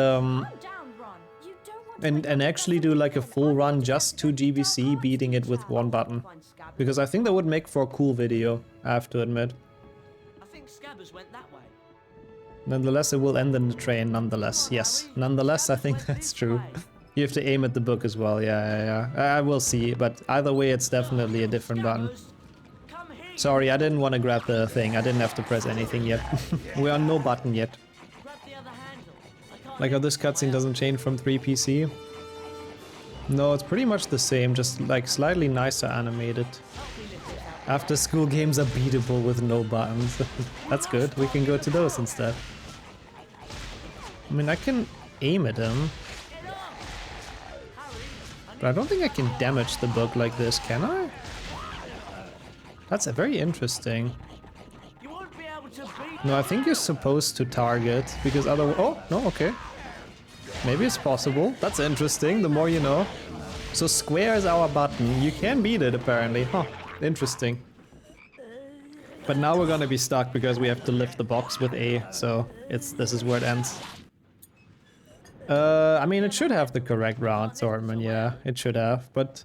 actually do like a full run just 2GBC, beating it with one button. Because I think that would make for a cool video, I have to admit. I think Scabbers went that way. Nonetheless, it will end in the train, nonetheless. Yes, nonetheless, I think that's true. You have to aim at the book as well, yeah. I will see, but either way, it's definitely a different button. Sorry, I didn't want to grab the thing. I didn't have to press anything yet. We're on no button yet. Like how this cutscene doesn't change from 3PC. No, it's pretty much the same, just like slightly nicer animated. After school games are beatable with no buttons. That's good, we can go to those instead. I mean, I can aim at him. But I don't think I can damage the book like this, can I? That's very interesting. No, I think you're supposed to target, because otherwise... Oh, no, okay. Maybe it's possible. That's interesting, the more you know. So square is our button. You can beat it, apparently. Huh, interesting. But now we're gonna be stuck because we have to lift the box with A, so this is where it ends. I mean, it should have the correct round assortment, yeah, it should have, but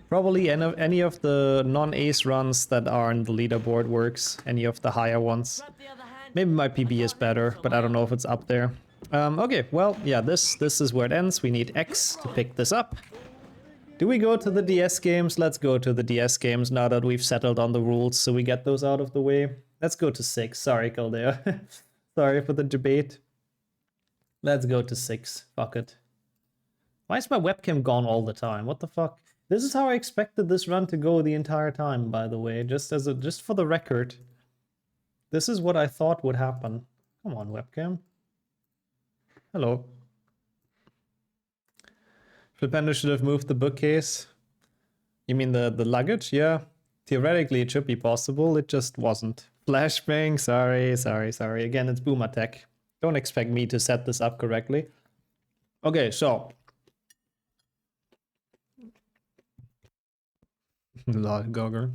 probably any of the non-ace runs that are on the leaderboard works, any of the higher ones. Maybe my PB is better, but I don't know if it's up there. Okay, well, yeah, this is where it ends. We need X to pick this up. Do we go to the DS games? Let's go to the DS games now that we've settled on the rules, so we get those out of the way. Let's go to 6. Sorry, Caldea. Sorry for the debate. Let's go to 6. Fuck it. Why is my webcam gone all the time? What the fuck? This is how I expected this run to go the entire time, by the way. Just for the record. This is what I thought would happen. Come on, webcam. Hello. Flipendo should have moved the bookcase. You mean the luggage? Yeah. Theoretically, it should be possible. It just wasn't. Flashbang. Sorry. Again, it's Boomer Tech. Don't expect me to set this up correctly. Okay, so. Gogger.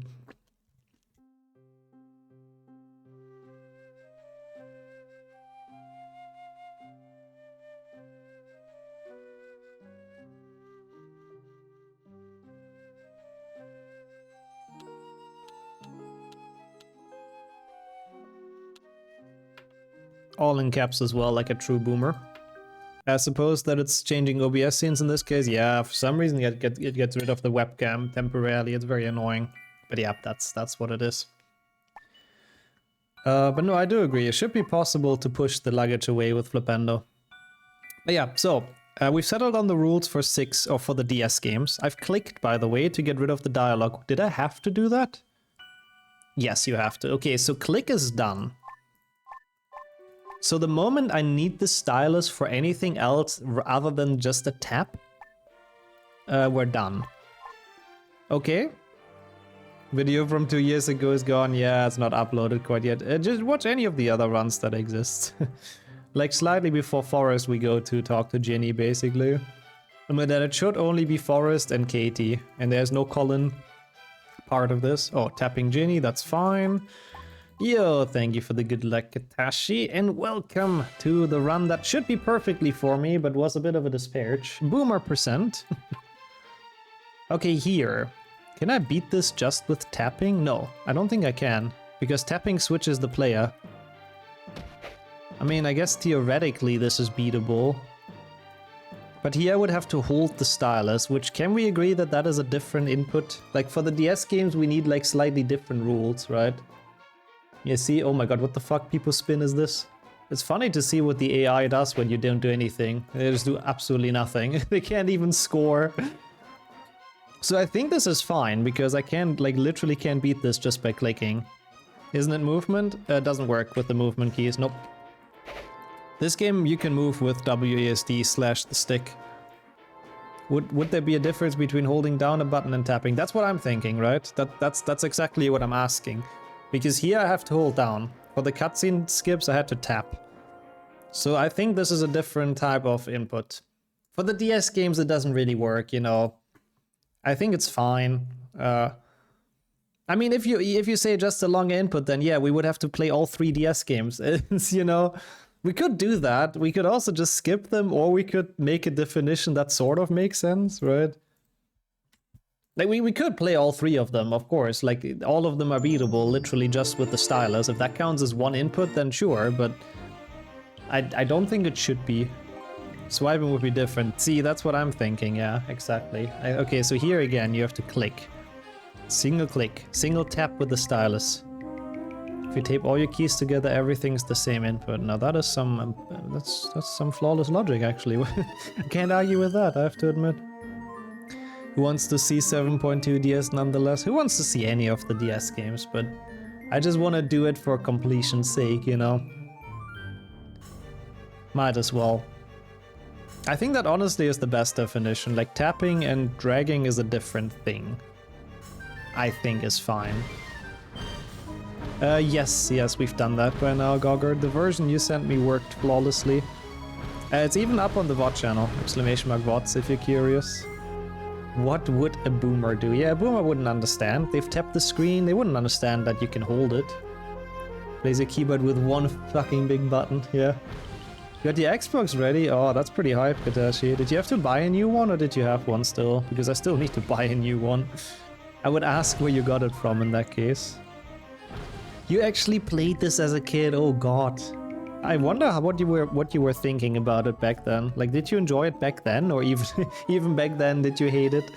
All in caps as well, like a true boomer. I suppose that it's changing OBS scenes in this case. Yeah, for some reason it gets rid of the webcam temporarily. It's very annoying. But yeah, that's what it is. But no, I do agree. It should be possible to push the luggage away with Flipendo. But yeah, so we've settled on the rules for 6 or for the DS games. I've clicked, by the way, to get rid of the dialogue. Did I have to do that? Yes, you have to. Okay, so click is done. So the moment I need the stylus for anything else other than just a tap, we're done. Okay. Video from 2 years ago is gone. Yeah, it's not uploaded quite yet. Just watch any of the other runs that exist. Like slightly before Forest we go to talk to Ginny basically. I mean that it should only be Forest and Katie. And there's no Colin part of this. Oh, tapping Ginny, that's fine. Yo, thank you for the good luck, Katashi, and welcome to the run that should be perfectly for me, but was a bit of a disparage. Boomer %. Okay, here. Can I beat this just with tapping? No, I don't think I can, because tapping switches the player. I mean, I guess theoretically this is beatable. But here I would have to hold the stylus, which can we agree that that is a different input? Like for the DS games we need like slightly different rules, right? You see, oh my god, what the fuck people spin is this? It's funny to see what the AI does when you don't do anything. They just do absolutely nothing. They can't even score. So I think this is fine, because I can't, like, literally can't beat this just by clicking. Isn't it movement? Doesn't work with the movement keys, nope. This game you can move with WASD / the stick. Would there be a difference between holding down a button and tapping? That's what I'm thinking, right? That's exactly what I'm asking. Because here I have to hold down. For the cutscene skips I had to tap. So I think this is a different type of input. For the DS games it doesn't really work, you know. I think it's fine. I mean, if you say just a longer input, then yeah, we would have to play all 3 DS games. You know, we could do that. We could also just skip them, or we could make a definition that sort of makes sense, right? Like, we could play all 3 of them, of course. Like, all of them are beatable, literally just with the stylus. If that counts as one input, then sure, but I don't think it should be. Swiping would be different. See, that's what I'm thinking, yeah, exactly. Okay, so here again, you have to click. Single click. Single tap with the stylus. If you tape all your keys together, everything's the same input. Now that is some... that's some flawless logic, actually. I can't argue with that, I have to admit. Who wants to see 7.2 DS nonetheless? Who wants to see any of the DS games? But I just want to do it for completion's sake, you know? Might as well. I think that honestly is the best definition. Like, tapping and dragging is a different thing. I think is fine. Yes, we've done that by now, Gogger. The version you sent me worked flawlessly. It's even up on the VOD channel, !VODs, if you're curious. What would a boomer do? Yeah, a boomer wouldn't understand. They've tapped the screen, they wouldn't understand that you can hold it. Laser keyboard with one fucking big button, yeah. You got the Xbox ready? Oh, that's pretty hype, Katashi. Did you have to buy a new one or did you have one still? Because I still need to buy a new one. I would ask where you got it from in that case. You actually played this as a kid? Oh god. I wonder what you were thinking about it back then. Like, did you enjoy it back then, or even even back then did you hate it?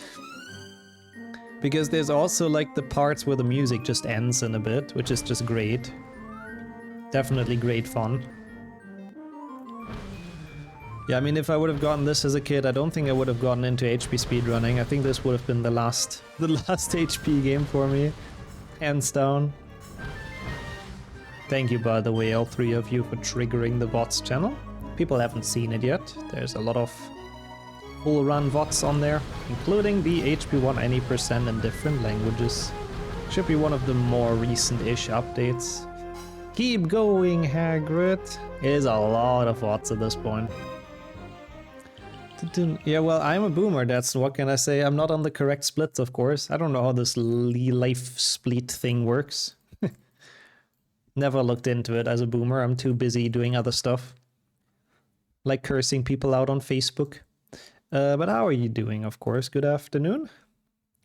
Because there's also like the parts where the music just ends in a bit, which is just great. Definitely great fun. Yeah, I mean, if I would have gotten this as a kid, I don't think I would have gotten into HP speedrunning. I think this would have been the last HP game for me, hands down. Thank you, by the way, all three of you, for triggering the VODs channel. People haven't seen it yet. There's a lot of full-run VODs on there, including the HP1 any % in different languages. Should be one of the more recent-ish updates. Keep going, Hagrid. It is a lot of VODs at this point. Yeah, well, I'm a boomer, that's what can I say. I'm not on the correct splits, of course. I don't know how this life split thing works. Never looked into it as a boomer. I'm too busy doing other stuff. Like cursing people out on Facebook. But how are you doing, of course? Good afternoon.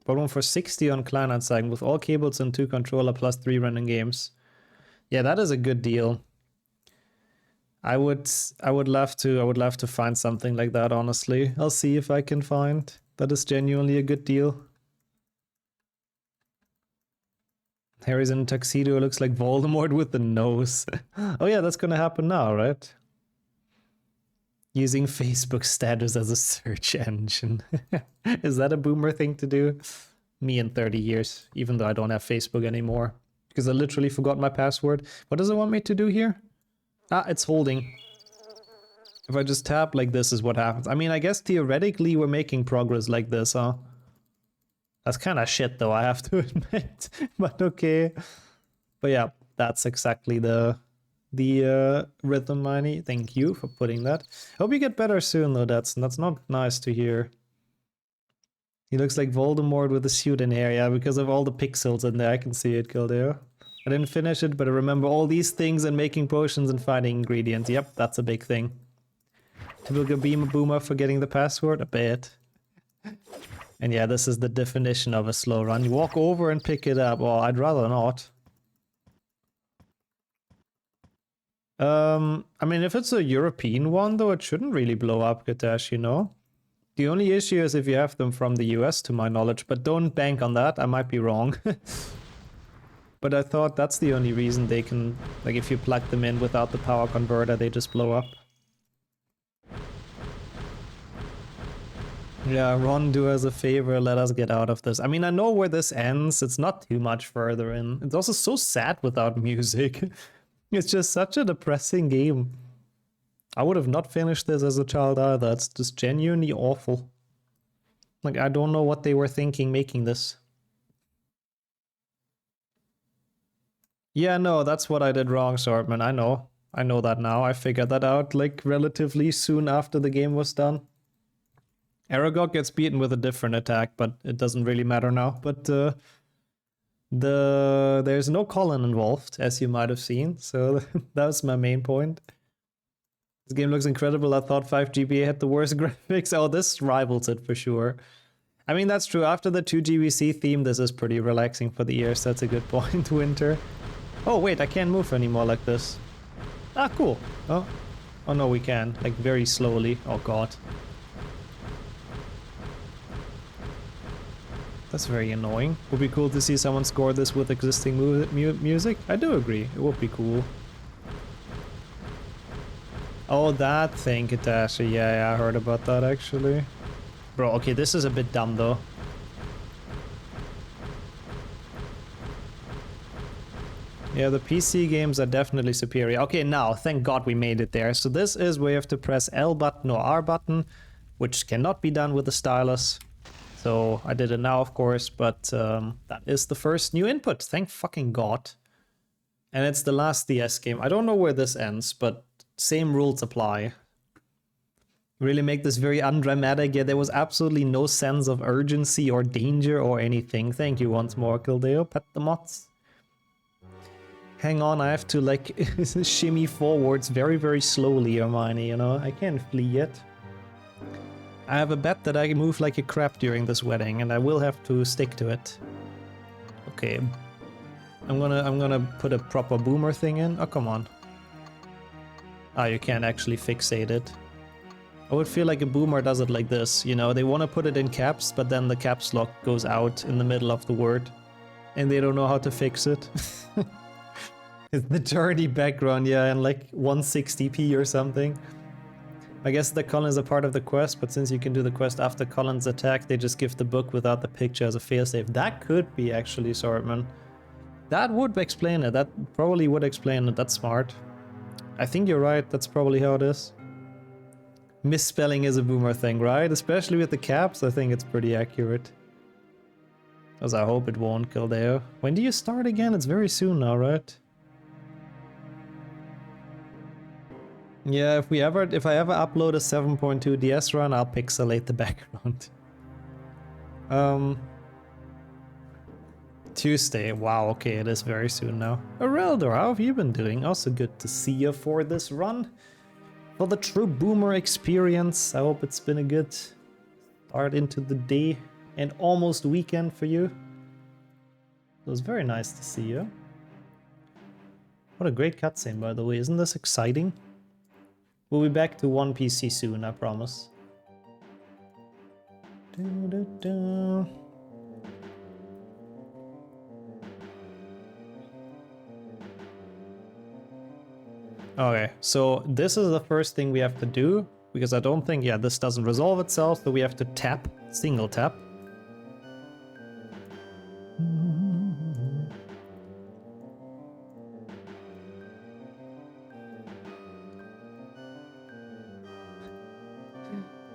Bottom for 60 on Kleinanzeigen with all cables and 2 controller plus 3 running games. Yeah, that is a good deal. I would love to find something like that, honestly. I'll see if I can find. That is genuinely a good deal. Harry's in a tuxedo, looks like Voldemort with the nose. Oh yeah, that's gonna happen now, right? Using Facebook status as a search engine. Is that a boomer thing to do? Me in 30 years, even though I don't have Facebook anymore. Because I literally forgot my password. What does it want me to do here? Ah, it's holding. If I just tap like this is what happens. I mean, I guess theoretically we're making progress like this, huh? That's kind of shit though, I have to admit. But okay. But yeah, that's exactly the rhythm, Miney. Thank you for putting that. Hope you get better soon though, that's not nice to hear. He looks like Voldemort with a suit and hair, yeah, because of all the pixels in there, I can see it, Kildare. I didn't finish it, but I remember all these things and making potions and finding ingredients. Yep, that's a big thing. Typical boomer forgetting the password, a bit. And yeah, this is the definition of a slow run. You walk over and pick it up. Oh, I'd rather not. I mean, if it's a European one, though, it shouldn't really blow up, Katash, you know? The only issue is if you have them from the US, to my knowledge, but don't bank on that, I might be wrong. But I thought that's the only reason they can, like, if you plug them in without the power converter, they just blow up. Yeah, Ron, do us a favor, let us get out of this. I mean, I know where this ends, it's not too much further in. It's also so sad without music. It's just such a depressing game. I would have not finished this as a child either, it's just genuinely awful. Like, I don't know what they were thinking making this. Yeah, no, that's what I did wrong, Swordman, I know. I know that now, I figured that out, like, relatively soon after the game was done. Aragog gets beaten with a different attack, but it doesn't really matter now. But there's no Colin involved, as you might have seen, so that was my main point. This game looks incredible. I thought 5GBA had the worst graphics. Oh, this rivals it for sure. I mean, that's true. After the 2GBC theme, this is pretty relaxing for the ears. That's a good point, Winter. Oh, wait, I can't move anymore like this. Ah, cool. Oh, no, we can. Like, very slowly. Oh, God. That's very annoying. Would be cool to see someone score this with existing music. I do agree. It would be cool. Oh, that thing, Katashi. Yeah, I heard about that, actually. Bro, okay, this is a bit dumb, though. Yeah, the PC games are definitely superior. Okay, now, thank God we made it there. So this is where you have to press L button or R button, which cannot be done with the stylus. So I did it now, of course, but that is the first new input. Thank fucking God. And it's the last DS game. I don't know where this ends, but same rules apply. Really make this very undramatic. Yeah, there was absolutely no sense of urgency or danger or anything. Thank you once more, Kildeo. Pet the mods. Hang on, I have to like shimmy forwards very, very slowly, Hermione, you know? I can't flee yet. I have a bet that I move like a crap during this wedding, and I will have to stick to it. Okay. I'm gonna put a proper boomer thing in. Oh, come on. Ah, you can't actually fixate it. I would feel like a boomer does it like this, you know? They want to put it in caps, but then the caps lock goes out in the middle of the word. And they don't know how to fix it. It's the dirty background, yeah, and like 160p or something. I guess the Collins are part of the quest, but since you can do the quest after Collins' attack, they just give the book without the picture as a failsafe. That could be actually Swordman. That would explain it. That probably would explain it. That's smart. I think you're right. That's probably how it is. Misspelling is a boomer thing, right? Especially with the caps, I think it's pretty accurate. As I hope it won't, Kildeo. When do you start again? It's very soon now, right? Yeah, if I ever upload a 7.2 DS run, I'll pixelate the background. Tuesday. Wow, okay, it is very soon now. Arelder, how have you been doing? Also good to see you for this run. For the true boomer experience. I hope it's been a good start into the day and almost weekend for you. It was very nice to see you. What a great cutscene, by the way. Isn't this exciting? We'll be back to one PC soon, I promise. Okay, so this is the first thing we have to do, because I don't think, yeah, this doesn't resolve itself, so we have to tap, single tap.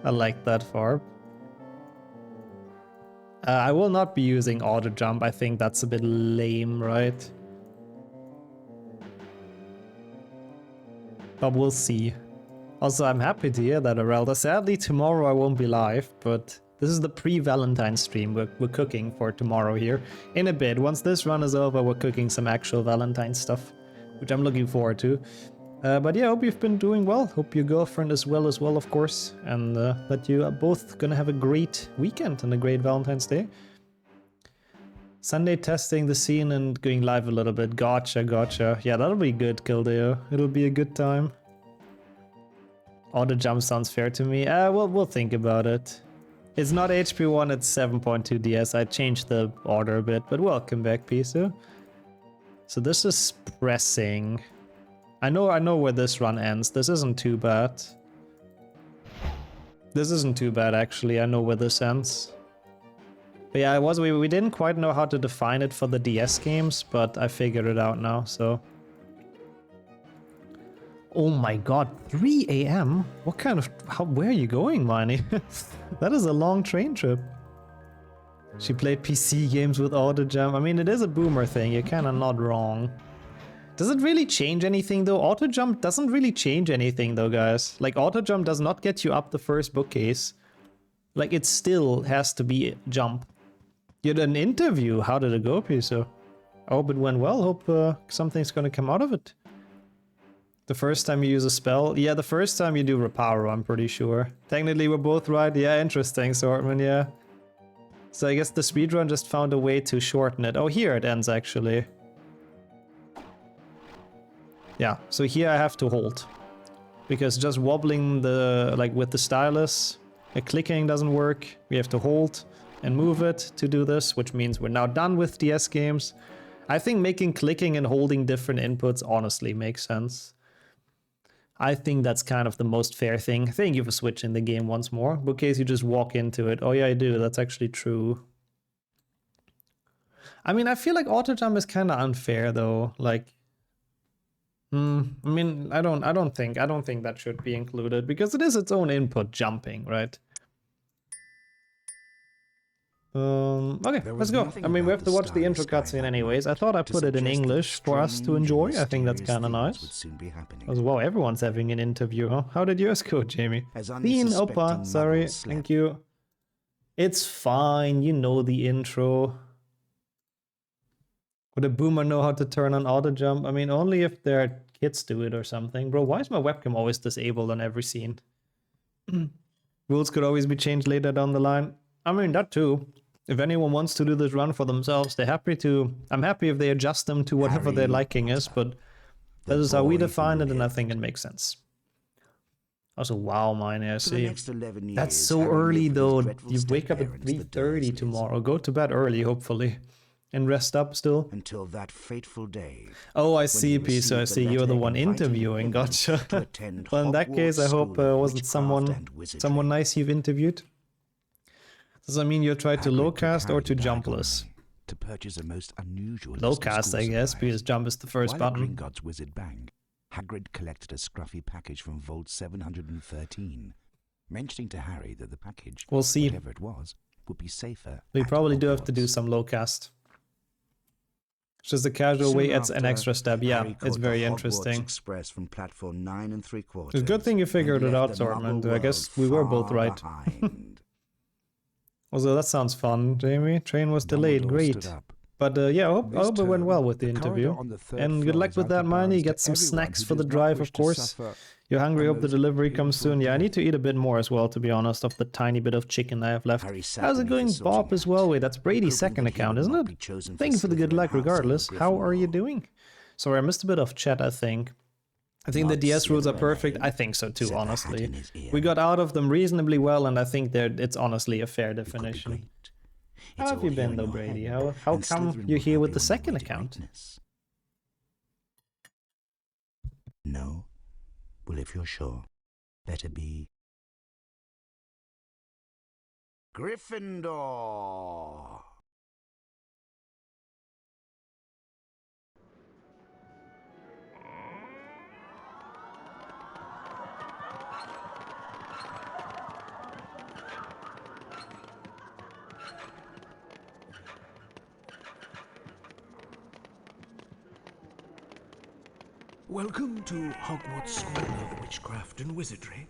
I like that farb. I will not be using auto jump. I think that's a bit lame, right? But we'll see. Also, I'm happy to hear that, Arelda. Sadly, tomorrow I won't be live, but this is the pre-Valentine stream we're cooking for tomorrow here. In a bit, once this run is over, we're cooking some actual Valentine stuff, which I'm looking forward to. But yeah, hope you've been doing well. Hope your girlfriend is well as well, of course. And that you are both gonna have a great weekend and a great Valentine's Day. Sunday testing the scene and going live a little bit. Gotcha, gotcha. Yeah, that'll be good, Kildeo. It'll be a good time. Auto jump sounds fair to me. We'll think about it. It's not HP1, it's 7.2 DS. I changed the order a bit, but welcome back, Piso. So this is pressing. I know where this run ends. This isn't too bad. This isn't too bad, actually. I know where this ends. But yeah, we didn't quite know how to define it for the DS games, but I figured it out now, so. Oh my god, 3 AM? What kind of... where are you going, Miney? That is a long train trip. She played PC games with auto jump. I mean, it is a boomer thing. You're kind of not wrong. Does it really change anything though? Auto jump doesn't really change anything though, guys. Like, auto jump does not get you up the first bookcase. Like, it still has to be jump. You had an interview. How did it go, Piso? I hope it went well. Hope something's gonna come out of it. The first time you use a spell? Yeah, the first time you do Reparo, I'm pretty sure. Technically, we're both right. Yeah, interesting, Swordman, yeah. So I guess the speedrun just found a way to shorten it. Oh, here it ends, actually. Yeah, so here I have to hold. Because just wobbling with the stylus, clicking doesn't work. We have to hold and move it to do this, which means we're now done with DS games. I think making clicking and holding different inputs honestly makes sense. I think that's kind of the most fair thing. Thank you for switching the game once more. In case you just walk into it. Oh yeah, I do. That's actually true. I mean, I feel like auto jump is kind of unfair though. Like, I mean, I don't think that should be included because it is its own input, jumping, right? Okay, let's go. I mean, we have to watch the intro cutscene anyways. I thought I put it in English for us to enjoy. I think that's kind of nice. As well, everyone's having an interview, huh? How did yours go, Jamie? Dean, Opa, sorry, thank you. It's fine, you know the intro. Would a boomer know how to turn on auto jump? I mean, only if their kids do it or something. Bro, why is my webcam always disabled on every scene? Rules could always be changed later down the line. I mean, that too. If anyone wants to do this run for themselves, they're happy to. I'm happy if they adjust them to whatever their liking is, but this is how we define it, and I think it makes sense. Also, wow, mine, I see. That's so early though. You wake up at 3:30 tomorrow. Go to bed early, hopefully. And rest up still. Until that fateful day. Oh, I see, P. So I see you're the one interviewing. Gotcha. Well, in that case, I hope wasn't someone nice you've interviewed. Does that mean you tried to low cast or to jumpless? To purchase a most unusual low cast, I guess, because jump is the first button. Gringotts Wizard Bank, Hagrid collected a scruffy package from Vault 713, mentioning to Harry that the package, we'll see, whatever it was, would be safer. We probably do have to do some low cast. It's just a casual way, it's an extra step. Yeah, it's very interesting. Express from platform 9 3/4. It's a good thing you figured it out, Sortman. I guess we were both right. Also, that sounds fun, Jamie. Train was delayed, great. But yeah, I hope it went well with the interview. And good luck with that, Miney. Get some snacks for the drive, of course. You're hungry, hope the delivery comes soon. Yeah, I need to eat a bit more as well, to be honest, of the tiny bit of chicken I have left. How's it going, Bob, as well? Wait, that's Brady's second account, isn't it? Thank you for the good luck, regardless. How are you doing? Sorry, I missed a bit of chat, I think. I think the DS rules are perfect. I think so too, honestly. We got out of them reasonably well, and I think it's honestly a fair definition. How have you been, though, Brady? How come you're here with the second account? No. Well, if you're sure, better be Gryffindor. Welcome to Hogwarts School of Witchcraft and Wizardry.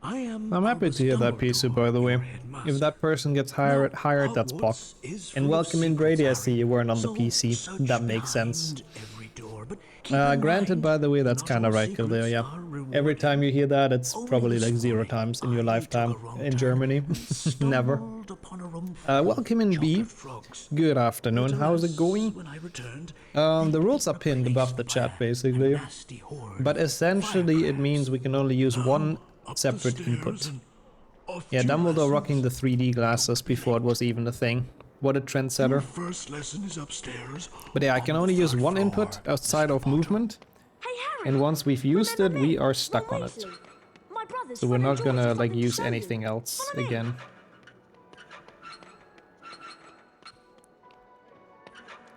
I'm happy to hear that, Pisu, by the way. If that person gets hired, that's pop. And welcome in, Brady. I see you weren't on the PC. That makes sense. Granted, by the way, that's kind of right, Kildare, yeah. Every time you hear that, it's probably like 0 times in your lifetime in Germany. Never. Welcome in, B. Good afternoon. How's it going? The rules are pinned above the chat, basically. But essentially, it means we can only use one separate input. Yeah, Dumbledore rocking the 3D glasses before it was even a thing. What a trendsetter. First lesson is upstairs. But yeah, I can only use one input outside of movement. Hey, Harry, and once we've used it, we are stuck on it. So we're not gonna like use anything else again.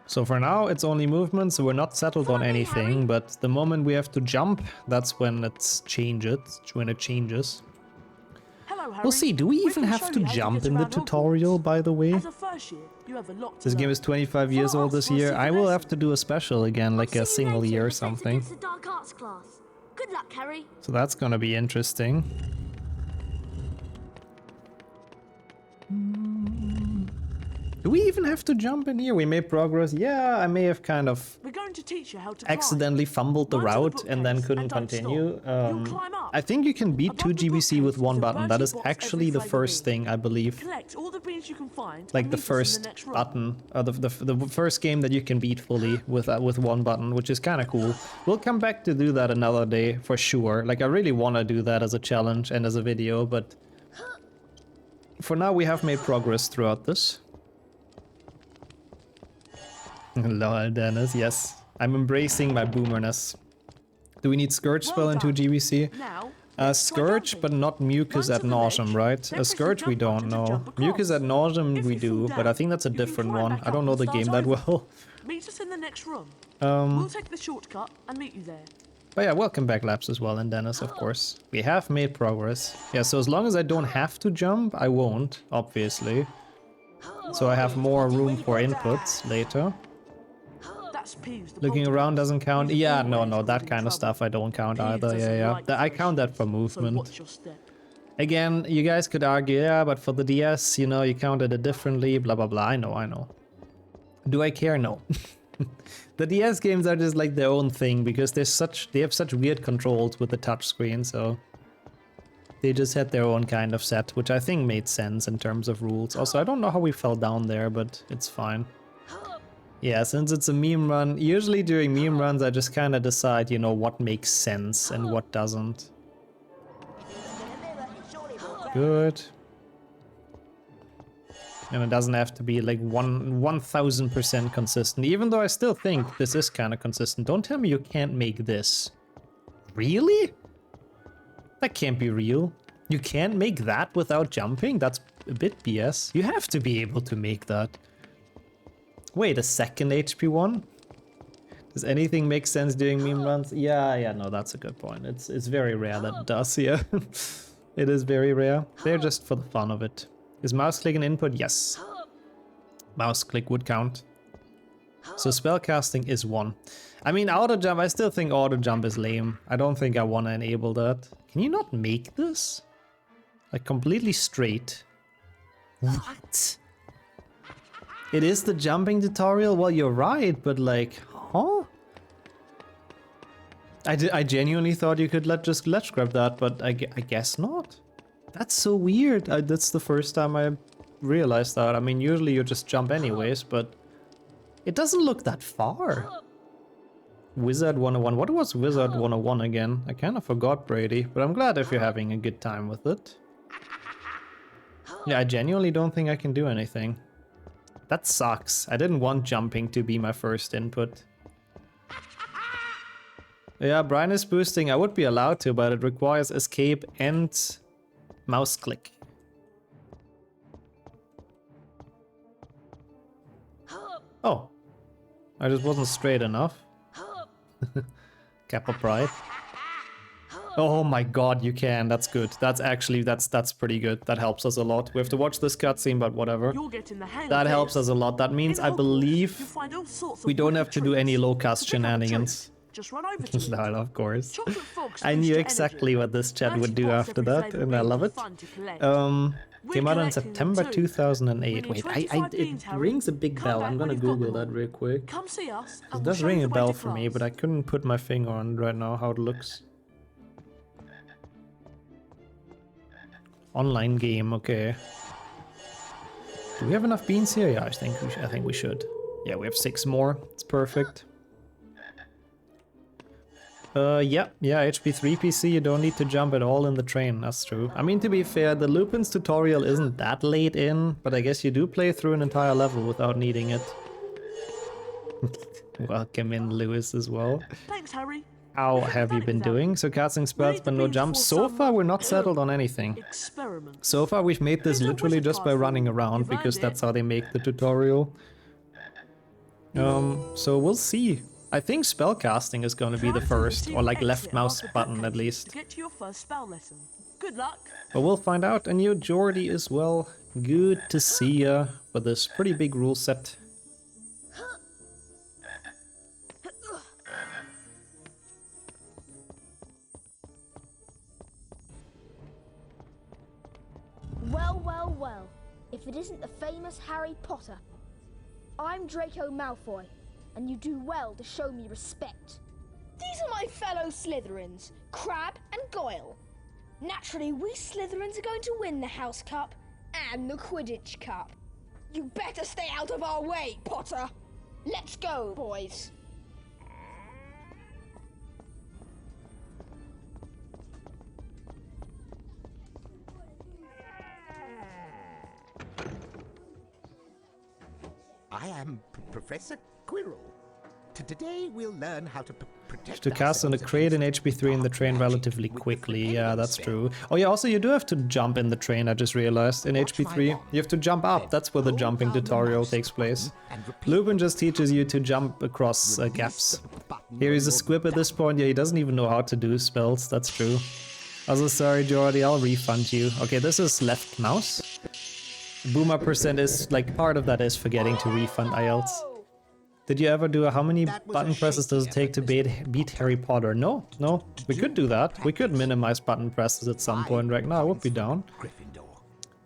So for now, it's only movement, so we're not settled on anything, but the moment we have to jump, that's when it changes. We'll see, do we even have to jump in the tutorial, by the way? This game is 25 years old this year. I will have to do a special again, like a single year or something. Good luck, Harry. So that's gonna be interesting. Do we even have to jump in here? We made progress. Yeah, I may have kind of accidentally fumbled the route and then couldn't continue. I think you can beat 2 GBC with one button. That is actually the first thing, I believe. Like the first button, the first game that you can beat fully with one button, which is kind of cool. We'll come back to do that another day for sure. Like I really want to do that as a challenge and as a video, but for now we have made progress throughout this. Lol, Dennis, yes. I'm embracing my boomerness. Do we need Scourge spell in 2 GBC? Scourge, but not Mucus ad nauseam, right? A Scourge we don't know. Mucus ad nauseam we do, but I think that's a different one. I don't know the game that well. Meet us in the next room. We'll take the shortcut and meet you there. But yeah, welcome back, Laps, as well, and Dennis, of course. We have made progress. Yeah, so as long as I don't have to jump, I won't, obviously. So I have more room for inputs later. Looking around doesn't count. Yeah, no, that kind of stuff I don't count either. Yeah. I count that for movement. Again, you guys could argue, yeah, but for the DS, you know, you counted it differently, blah, blah, blah. I know. Do I care? No. The DS games are just like their own thing because they have such weird controls with the touchscreen, so they just had their own kind of set, which I think made sense in terms of rules. Also, I don't know how we fell down there, but it's fine. Yeah, since it's a meme run, usually during meme runs I just kind of decide, you know, what makes sense and what doesn't. Good. And it doesn't have to be like 1000% consistent, even though I still think this is kind of consistent. Don't tell me you can't make this. Really? That can't be real. You can't make that without jumping? That's a bit BS. You have to be able to make that. Wait, a second HP one? Does anything make sense during meme runs? Yeah, no, that's a good point. It's very rare that it does, yeah. It is very rare. They're just for the fun of it. Is mouse click an input? Yes. Mouse click would count. So spellcasting is 1. I mean, auto jump, I still think auto jump is lame. I don't think I want to enable that. Can you not make this? Like completely straight. What? It is the jumping tutorial? Well, you're right, but like, huh? I genuinely thought you could just ledge grab that, but I guess not. That's so weird. That's the first time I realized that. I mean, usually you just jump anyways, but it doesn't look that far. Wizard 101. What was Wizard 101 again? I kind of forgot, Brady, but I'm glad if you're having a good time with it. Yeah, I genuinely don't think I can do anything. That sucks. I didn't want jumping to be my first input. Yeah, brightness boosting, I would be allowed to, but it requires escape and mouse click. Oh, I just wasn't straight enough. Kappa Pride. Oh my god, you can. That's good. That's actually, that's pretty good. That helps us a lot. We have to watch this cutscene, but whatever. That helps us a lot. That means I believe we don't have to do any low-cast shenanigans. Just run over to No, of course. I knew exactly what this chat would do after that, and I love it. Came out in September 2008. Wait, it rings a big bell. I'm gonna Google that real quick. Come see us. It does ring a bell for me, but I couldn't put my finger on it right now, how it looks. Online game, okay. Do we have enough beans here? Yeah, I think we should. Yeah, we have 6 more. It's perfect. Yeah, HP3 PC, you don't need to jump at all in the train, that's true. I mean, to be fair, the Lupin's tutorial isn't that late in, but I guess you do play through an entire level without needing it. Welcome in, Lewis, as well. Thanks, Harry. How have you been doing? So casting spells but no jumps. So far we're not settled on anything. So far we've made this literally just by running around because that's how they make the tutorial. So we'll see. I think spellcasting is going to be the first, or like left mouse button at least. Get to your first spell lesson. Good luck. But we'll find out. And you, Jordy, as well. Good to see ya for this pretty big rule set. Well, if it isn't the famous Harry Potter. I'm Draco Malfoy, and you do well to show me respect. These are my fellow Slytherins, Crabbe and Goyle. Naturally, we Slytherins are going to win the House Cup and the Quidditch Cup. You better stay out of our way, Potter. Let's go, boys. I am Professor Quirrell. Today we'll learn how to protect to cast on the crate in HP3 in the train relatively quickly. Yeah, that's true. Oh yeah, also you do have to jump in the train, I just realized. In HP3, you have to jump up. That's where the jumping tutorial takes place. Lupin just teaches you to jump across gaps. Here he's a squib at this point. Yeah, he doesn't even know how to do spells. That's true. Also, sorry, Jordy, I'll refund you. Okay, this is left mouse. Boomer percent is, like, part of that is forgetting to refund IELTS. Did you ever do how many button presses does it take to beat Harry Potter? No, we could do that. We could minimize button presses at some point right now. I would be down.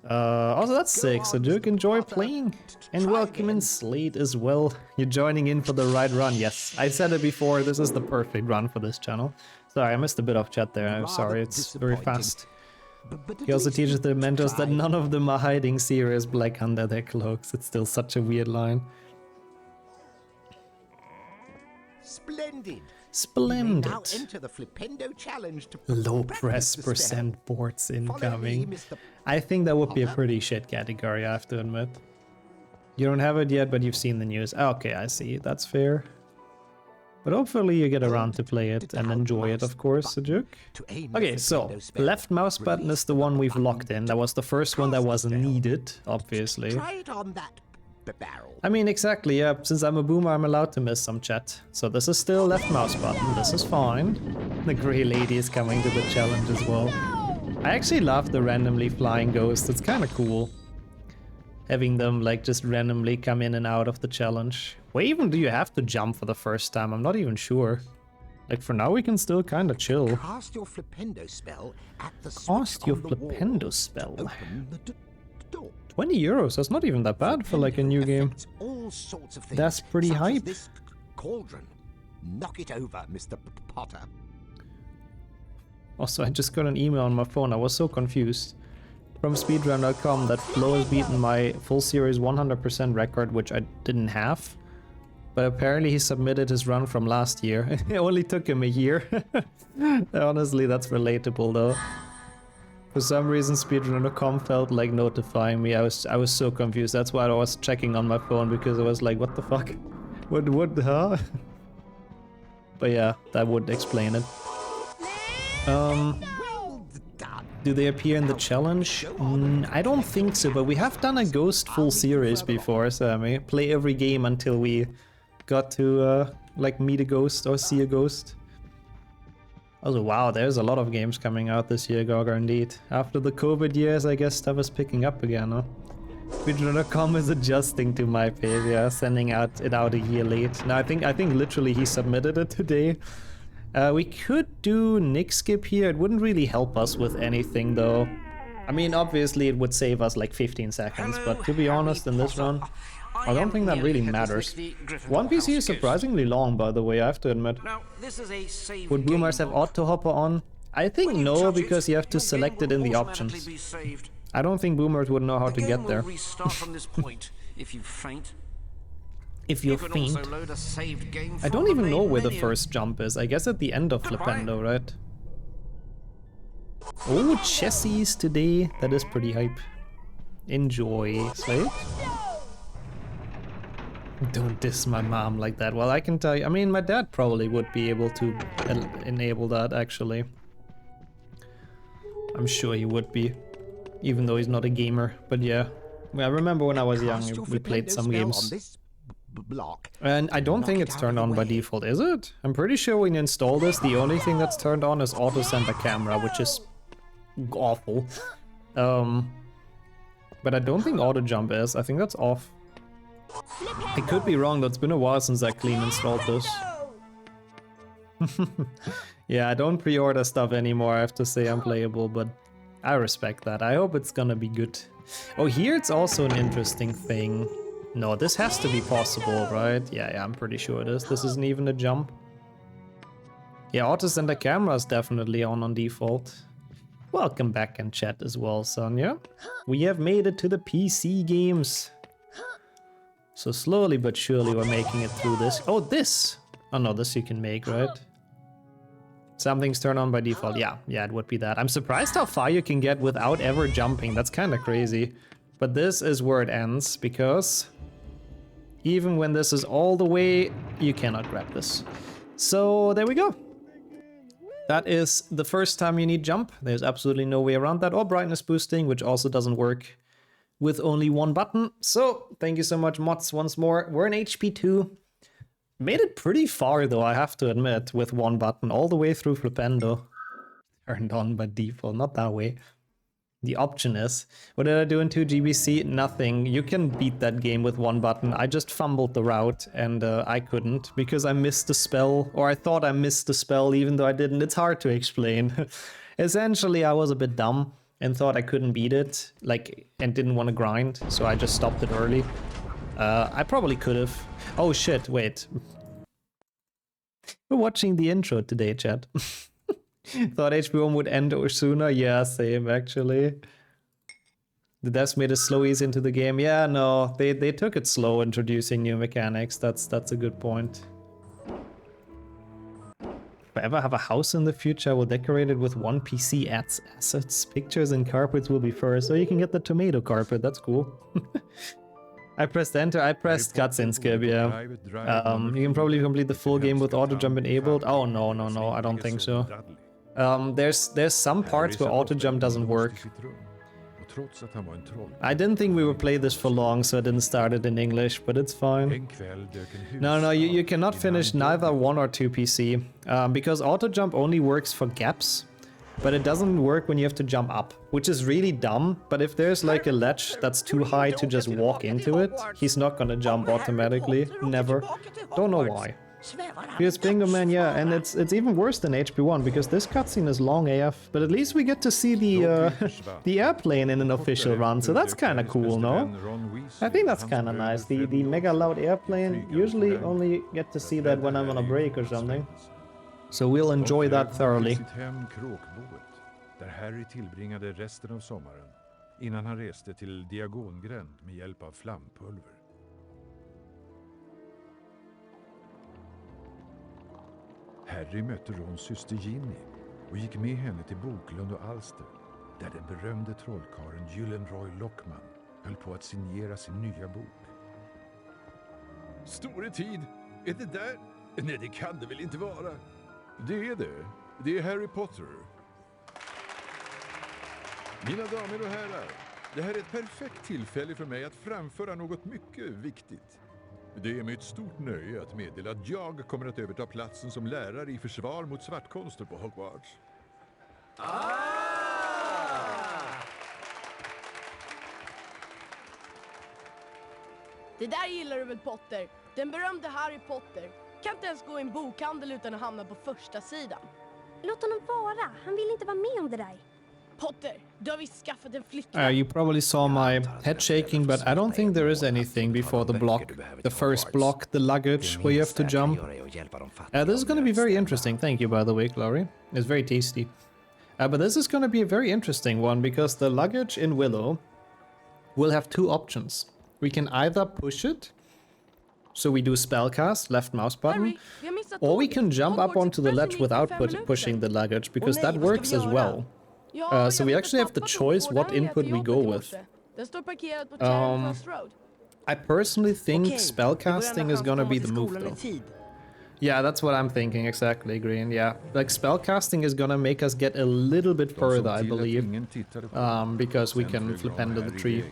Also, that's sick. So, Duke, enjoy playing. And welcome in Slate as well. You're joining in for the right run. Yes, I said it before. This is the perfect run for this channel. Sorry, I missed a bit of chat there. I'm sorry. It's very fast. He also teaches the mentors that none of them are hiding serious black under their cloaks. It's still such a weird line. Splendid. Splendid. Now enter the Flipendo challenge to Low press the percent step. boards Follow me, incoming. Mr. I think that would be a pretty shit category, I have to admit. You don't have it yet, but you've seen the news. Okay, I see. That's fair. But hopefully you get around to play it and enjoy it, of course, Sajuk. Okay, so left mouse button is the one we've locked in. That was the first one that was needed, obviously. Try it on that barrel. I mean, exactly, yeah. Since I'm a boomer, I'm allowed to miss some chat. So this is still left mouse button. This is fine. The grey lady is coming to the challenge as well. I actually love the randomly flying ghosts. It's kind of cool. Having them like just randomly come in and out of the challenge. Where even do you have to jump for the first time? I'm not even sure. Like for now we can still kind of chill. Cast your Flipendo spell at the Cast your Flipendo spell. 20 euros, that's not even that bad for like a new game. All sorts of things, That's pretty such as hype. This cauldron. Knock it over, Mr. Potter. Also, I just got an email on my phone. I was so confused. From speedrun.com that Flo has beaten my full series 100% record, which I didn't have. But apparently he submitted his run from last year. It only took him a year. Honestly, that's relatable though. For some reason, speedrun.com felt like notifying me. I was so confused. That's why I was checking on my phone, because I was like, what the fuck? What, huh? But yeah, that would explain it. Do they appear in the challenge? I don't think so, but we have done a ghost full series before, Sammy. Play every game until we got to like meet a ghost or see a ghost. Also, wow, there's a lot of games coming out this year, Gogger, indeed. After the COVID years, I guess stuff is picking up again, huh? Speedrun.com is adjusting to my pace, yeah, sending it out a year late. No, I think literally he submitted it today. We could do Nick Skip here. It wouldn't really help us with anything, though. I mean, obviously it would save us like 15 seconds, but to be honest, in this run, I don't think that really matters. One PC is surprisingly long, by the way, I have to admit. Would boomers have auto-hopper on? I think no, because you have to select it in the options. I don't think boomers would know how to get there. If you're faint. I don't even know where the first jump is. I guess at the end of Flipendo, right? Oh, Chessies today. That is pretty hype. Enjoy, Slate. Don't diss my mom like that. Well, I can tell you. I mean, my dad probably would be able to enable that, actually. I'm sure he would be. Even though he's not a gamer. But yeah. I remember when I was young, we played some games. And I don't think it's turned on by default, is it? I'm pretty sure when you install this, the only thing that's turned on is auto center camera, which is awful. But I don't think auto jump is. I think that's off. I could be wrong, though. It's been a while since I clean installed this. Yeah, I don't pre-order stuff anymore. I have to say unplayable, but I respect that. I hope it's gonna be good. Oh, here it's also an interesting thing. No, this has to be possible, right? Yeah, I'm pretty sure it is. This isn't even a jump. Yeah, auto center camera is definitely on default. Welcome back in chat as well, Sonia. We have made it to the PC games. So slowly but surely we're making it through this. Oh, this! Oh no, this you can make, right? Something's turned on by default. Yeah, it would be that. I'm surprised how far you can get without ever jumping. That's kind of crazy. But this is where it ends, because even when this is all the way, you cannot grab this. So there we go. That is the first time you need jump. There's absolutely no way around that. Or brightness boosting, which also doesn't work with only one button. So thank you so much, mods, once more. We're in HP2. Made it pretty far, though, I have to admit, with one button, all the way through Flipendo. Turned on by default, not that way. The option is, what did I do in 2GBC? Nothing. You can beat that game with one button. I just fumbled the route and I couldn't because I missed the spell, or I thought I missed the spell even though I didn't. It's hard to explain. Essentially, I was a bit dumb and thought I couldn't beat it, like, and didn't want to grind, so I just stopped it early. I probably could have. Oh shit, wait. We're watching the intro today, chat. Thought HBO would end or sooner. Yeah, same actually. The devs made a slow ease into the game. Yeah, no, they took it slow introducing new mechanics. That's a good point. If I ever have a house in the future, I will decorate it with one PC assets. Pictures and carpets will be first, so you can get the tomato carpet. That's cool. I pressed enter. I pressed cutscene skip. Yeah. You can probably complete the full game with auto jump enabled. Oh no, no, no! I don't think so. There's some parts where auto jump doesn't work. I didn't think we would play this for long, so I didn't start it in English, but it's fine. No, you cannot finish neither 1 or 2 PC, because auto jump only works for gaps, but it doesn't work when you have to jump up, which is really dumb. But if there's like a ledge that's too high to just walk into it, he's not gonna jump automatically. Never. Don't know why. Here's Bingo Man, yeah, and it's even worse than HP1 because this cutscene is long AF, but at least we get to see the airplane in an official run, so that's kind of cool, no? I think that's kind of nice. The mega loud airplane, usually only get to see that when I'm on a break or something. So we'll enjoy that thoroughly. Där Harry tillbringade resten av sommaren innan han reste till Diagongränd med hjälp av flampulver. Harry mötte Rons syster Ginny och gick med henne till Boklund och Alster där den berömde trollkaren Gyllenroy Lockman höll på att signera sin nya bok. Store tid? Är det där? Nej, det kan det väl inte vara? Det är det. Det är Harry Potter. Mina damer och herrar, det här är ett perfekt tillfälle för mig att framföra något mycket viktigt. Det är med ett stort nöje att meddela att jag kommer att överta platsen som lärare i försvar mot svartkonster på Hogwarts. Det där gillar du väl, Potter? Den berömde Harry Potter kan inte ens gå i en bokhandel utan att hamna på första sidan. Låt honom vara. Han vill inte vara med om det där. Potter, du har visst skaffat en flickvän. You probably saw my head shaking, but I don't think there is anything before the block. The first block, the luggage, where you have to jump. This is going to be very interesting. Thank you, by the way, Glory. It's very tasty. But this is going to be a very interesting one, because the luggage in Willow will have 2 options. We can either push it, so we do spellcast, left mouse button, or we can jump up onto the ledge without pushing the luggage, because that works as well. So we actually have the choice what input we go with. I personally think spellcasting is gonna be the move though. Yeah, that's what I'm thinking, exactly, Green, yeah. Like, spellcasting is gonna make us get a little bit further, I believe, because we can flip into the tree.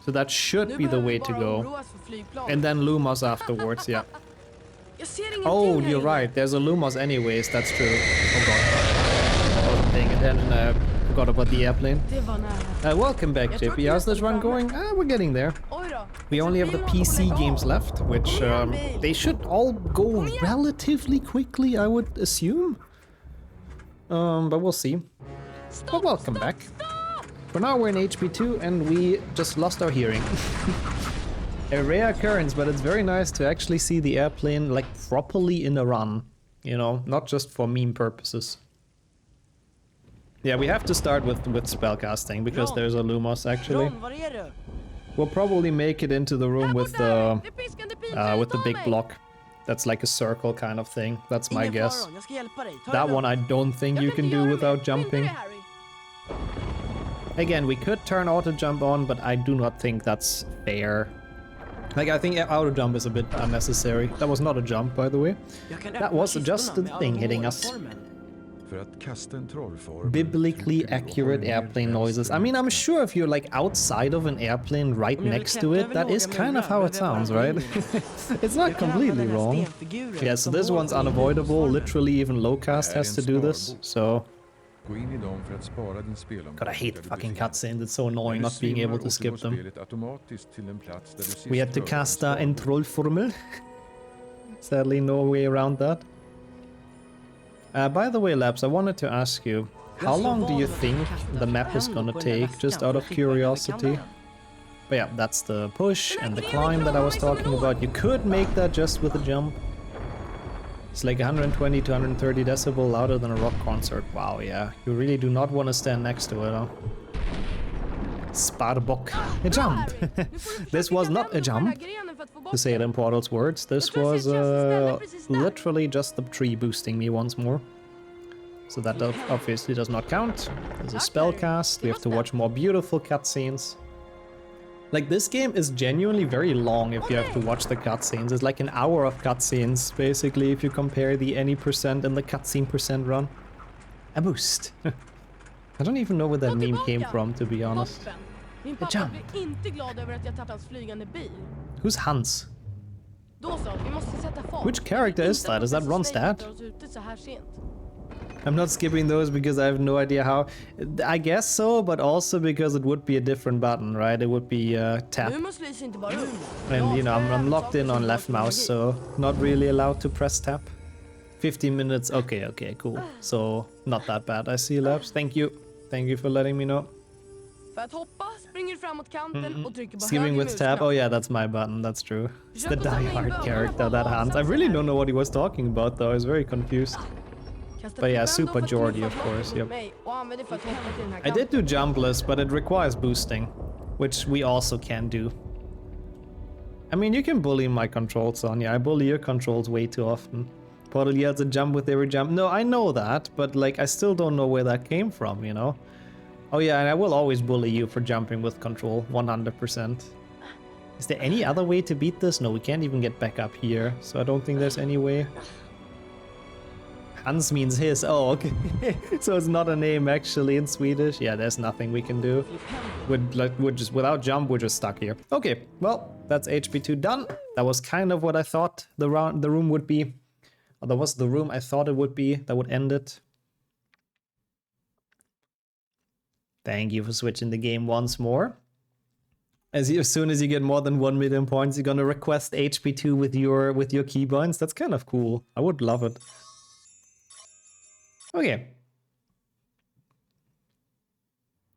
So that should be the way to go. And then Lumos afterwards, yeah. Oh, you're right, there's a Lumos anyways, that's true. Oh god. Paying attention, I forgot about the airplane. Welcome back, JP. How's this run going? We're getting there. We only have the PC games left, which they should all go relatively quickly, I would assume. But we'll see. But welcome back. For now, we're in HP2 and we just lost our hearing. A rare occurrence, but it's very nice to actually see the airplane like properly in a run. You know, not just for meme purposes. Yeah, we have to start with spellcasting because there's a Lumos actually. We'll probably make it into the room with the big block. That's like a circle kind of thing. That's my guess. That one I don't think you can do without jumping. Again, we could turn auto jump on, but I do not think that's fair. Like, I think auto jump is a bit unnecessary. That was not a jump, by the way. That was just the thing hitting us. Biblically accurate airplane noises. I mean, I'm sure if you're like outside of an airplane right next to it, that is kind of how it sounds, right? It's not completely wrong. Yeah, so this one's unavoidable. Literally even Lowcast has to do this, so... God, I hate fucking cutscenes. It's so annoying not being able to skip them. We had to cast en trollformel. Sadly, no way around that. By the way, Labs, I wanted to ask you, How long do you think the map is gonna take, just out of curiosity? But yeah, that's the push and the climb that I was talking about. You could make that just with a jump. It's like 120 to 130 decibel louder than a rock concert. Wow, yeah. You really do not want to stand next to it, huh? Sparbock. A jump! This was not a jump, to say it in Portal's words. This was literally just the tree boosting me once more. So that obviously does not count. There's a spell cast. We have to watch more beautiful cutscenes. Like, this game is genuinely very long if you have to watch the cutscenes. It's like an hour of cutscenes, basically, if you compare the any percent and the cutscene percent run. A boost. I don't even know where that meme came from, to be honest. A jump. Who's Hans? Which character is that? Is that Ron's dad? I'm not skipping those because I have no idea how. I guess so, but also because it would be a different button, right? It would be tap. And you know, I'm locked in on left mouse, so not really allowed to press tap. 15 minutes, okay, cool. So, not that bad. I see laps. Thank you. Thank you for letting me know. Skipping with tab, oh yeah, that's my button, that's true. It's the die-hard character, that Hans. I really don't know what he was talking about though, I was very confused. But yeah, Super Geordie, of course, yep. I did do jumpless, but it requires boosting, which we also can do. I mean, you can bully my controls, Sonya. I bully your controls way too often. Portal yells a jump with every jump. No, I know that, but like, I still don't know where that came from, you know? Oh yeah, and I will always bully you for jumping with control, 100%. Is there any other way to beat this? No, we can't even get back up here, so I don't think there's any way. Hans means his. Oh, okay. So it's not a name actually in Swedish. Yeah, there's nothing we can do. We're just without jump. We're just stuck here. Okay, well, that's HP2 done. That was kind of what I thought the room would be. Or that was the room I thought it would be. That would end it. Thank you for switching the game once more. As soon as you get more than 1 million points, you're gonna request HP2 with your keybinds. That's kind of cool. I would love it. Okay.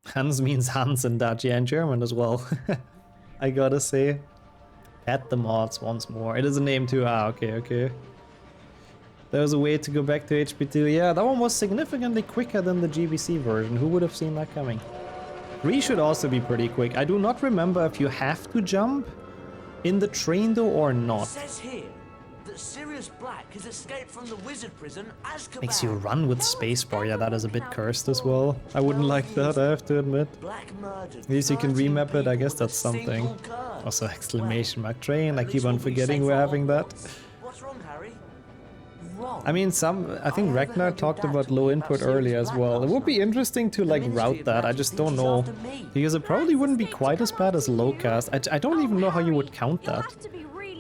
Hans means Hans in Dutch, yeah, in German as well. I gotta say. Add the mods once more. It is a name too. Ah, okay. There's a way to go back to HP2. Yeah, that one was significantly quicker than the GBC version. Who would have seen that coming? 3 should also be pretty quick. I do not remember if you have to jump in the train though or not. It says here that Sirius Black has escaped from the wizard prison as Makes you run with spacebar. Yeah, that is a bit cursed as well. I wouldn't like that, I have to admit. At least you can remap it, I guess that's something. Also exclamation mark train, I keep on forgetting we're having that. What's wrong, Harry? I mean, I think Ragnar talked about low input earlier as well. It would be interesting to like route that, I just don't know. Because it probably wouldn't be quite as bad as low cast. I don't even know how you would count that.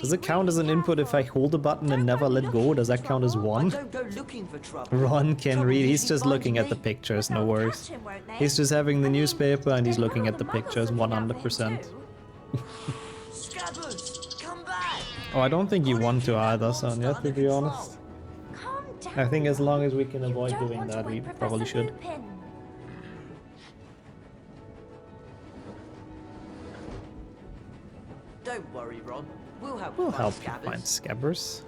Does it count as an input if I hold a button and never let go? Does that count as 1? Ron can read, he's just looking at the pictures, no worries. He's just having the newspaper and he's looking at the pictures, 100%. Oh, I don't think you want to either, Sonya, to be honest. I think as long as we can avoid doing that, we probably should. Don't worry, Ron. We'll help you find scabbers.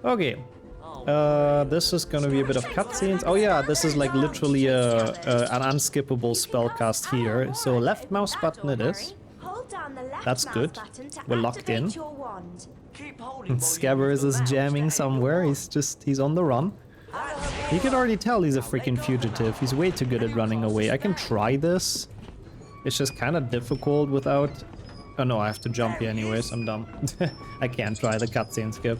Okay. This is gonna be a bit of cutscenes. Oh yeah, this is like literally an unskippable spellcast here. So left mouse button it is. That's good. We're locked in. Scabbers is jamming somewhere. He's on the run. You can already tell he's a freaking fugitive. He's way too good at running away. I can try this. It's just kind of difficult without... Oh no, I have to jump here anyways. I'm dumb. I can't try the cutscene skip.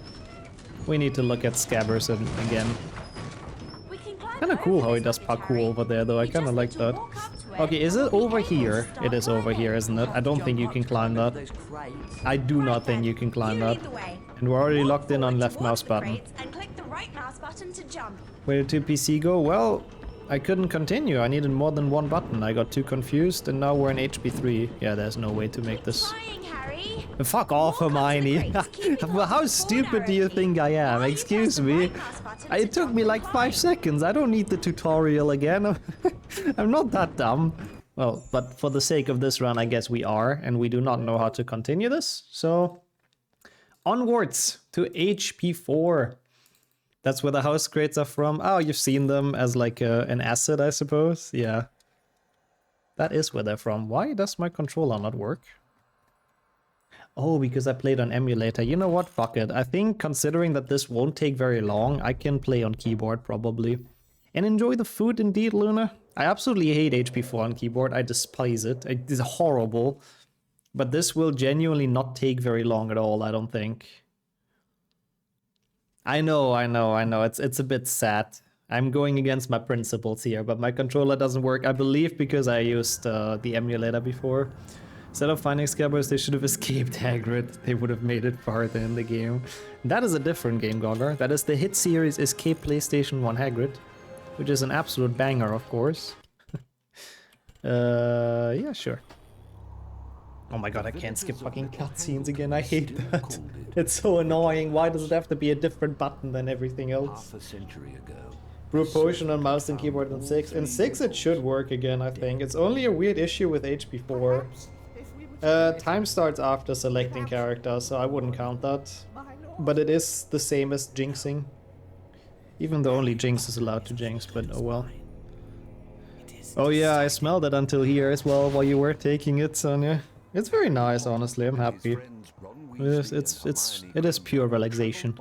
We need to look at Scabbers again. Kind of cool how he does parkour over there though. I kind of like that. Okay, is it over here? It is over here, isn't it? I don't think you can climb that. I do not think you can climb that. And we're already locked in on left mouse button. Where did 2PC go? Well, I couldn't continue. I needed more than one button. I got too confused, and now we're in HP 3. Yeah, there's no way to make this. Fuck off, Hermione. How stupid do you think I am? Excuse me. It took me like 5 seconds. I don't need the tutorial again. I'm not that dumb. Well, but for the sake of this run, I guess we are, and we do not know how to continue this. So, onwards to HP 4. That's where the house crates are from. Oh, you've seen them as like an asset, I suppose. Yeah. That is where they're from. Why does my controller not work? Oh, because I played on emulator. You know what? Fuck it. I think considering that this won't take very long, I can play on keyboard probably. And enjoy the food indeed, Luna. I absolutely hate HP4 on keyboard. I despise it. It is horrible. But this will genuinely not take very long at all, I don't think. I know. It's a bit sad. I'm going against my principles here, but my controller doesn't work, I believe, because I used the emulator before. Instead of finding scabbers, they should have escaped Hagrid. They would have made it farther in the game. That is a different game, Gogger. That is the hit series Escape PlayStation 1 Hagrid, which is an absolute banger, of course. Yeah, sure. Oh my god, I can't skip fucking cutscenes again. I hate that. It's so annoying. Why does it have to be a different button than everything else? Half a century ago. Brew potion on mouse and keyboard in 6. In 6 it should work again, I think. It's only a weird issue with HP4. Time starts after selecting character, so I wouldn't count that. But it is the same as jinxing. Even though only Jinx is allowed to jinx, but oh well. Oh yeah, I smelled it until here as well while you were taking it, Sonia. It's very nice, honestly. I'm happy. It is pure relaxation.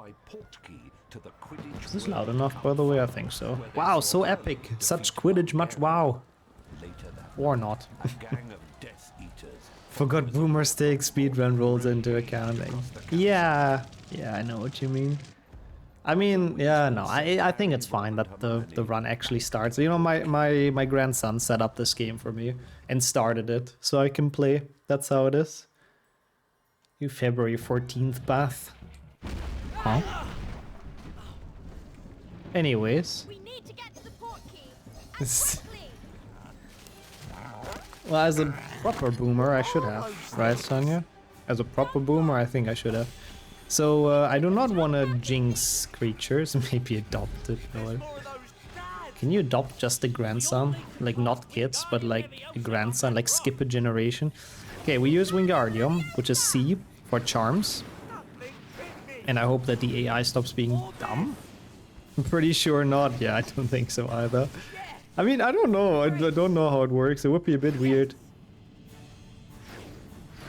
Is this loud enough, by the way? I think so. Wow, so epic! Such Quidditch, much wow. Or not. Forgot boomers take speedrun rules into accounting. Yeah, I know what you mean. I mean, yeah, no, I think it's fine that the run actually starts. You know, my grandson set up this game for me and started it, so I can play. That's how it is. You February 14th, Bath. Huh? Anyways. We need to get to the port key. Well, as a proper boomer, I should have. Right, Sonia? As a proper boomer, I think I should have. So, I do not want to jinx creatures. Maybe adopt it. No. Can you adopt just a grandson? Like, not kids, but like a grandson, like skip a generation? Okay, we use Wingardium, which is C for charms. And I hope that the AI stops being dumb. I'm pretty sure not. Yeah, I don't think so either. I mean, I don't know. I don't know how it works. It would be a bit weird.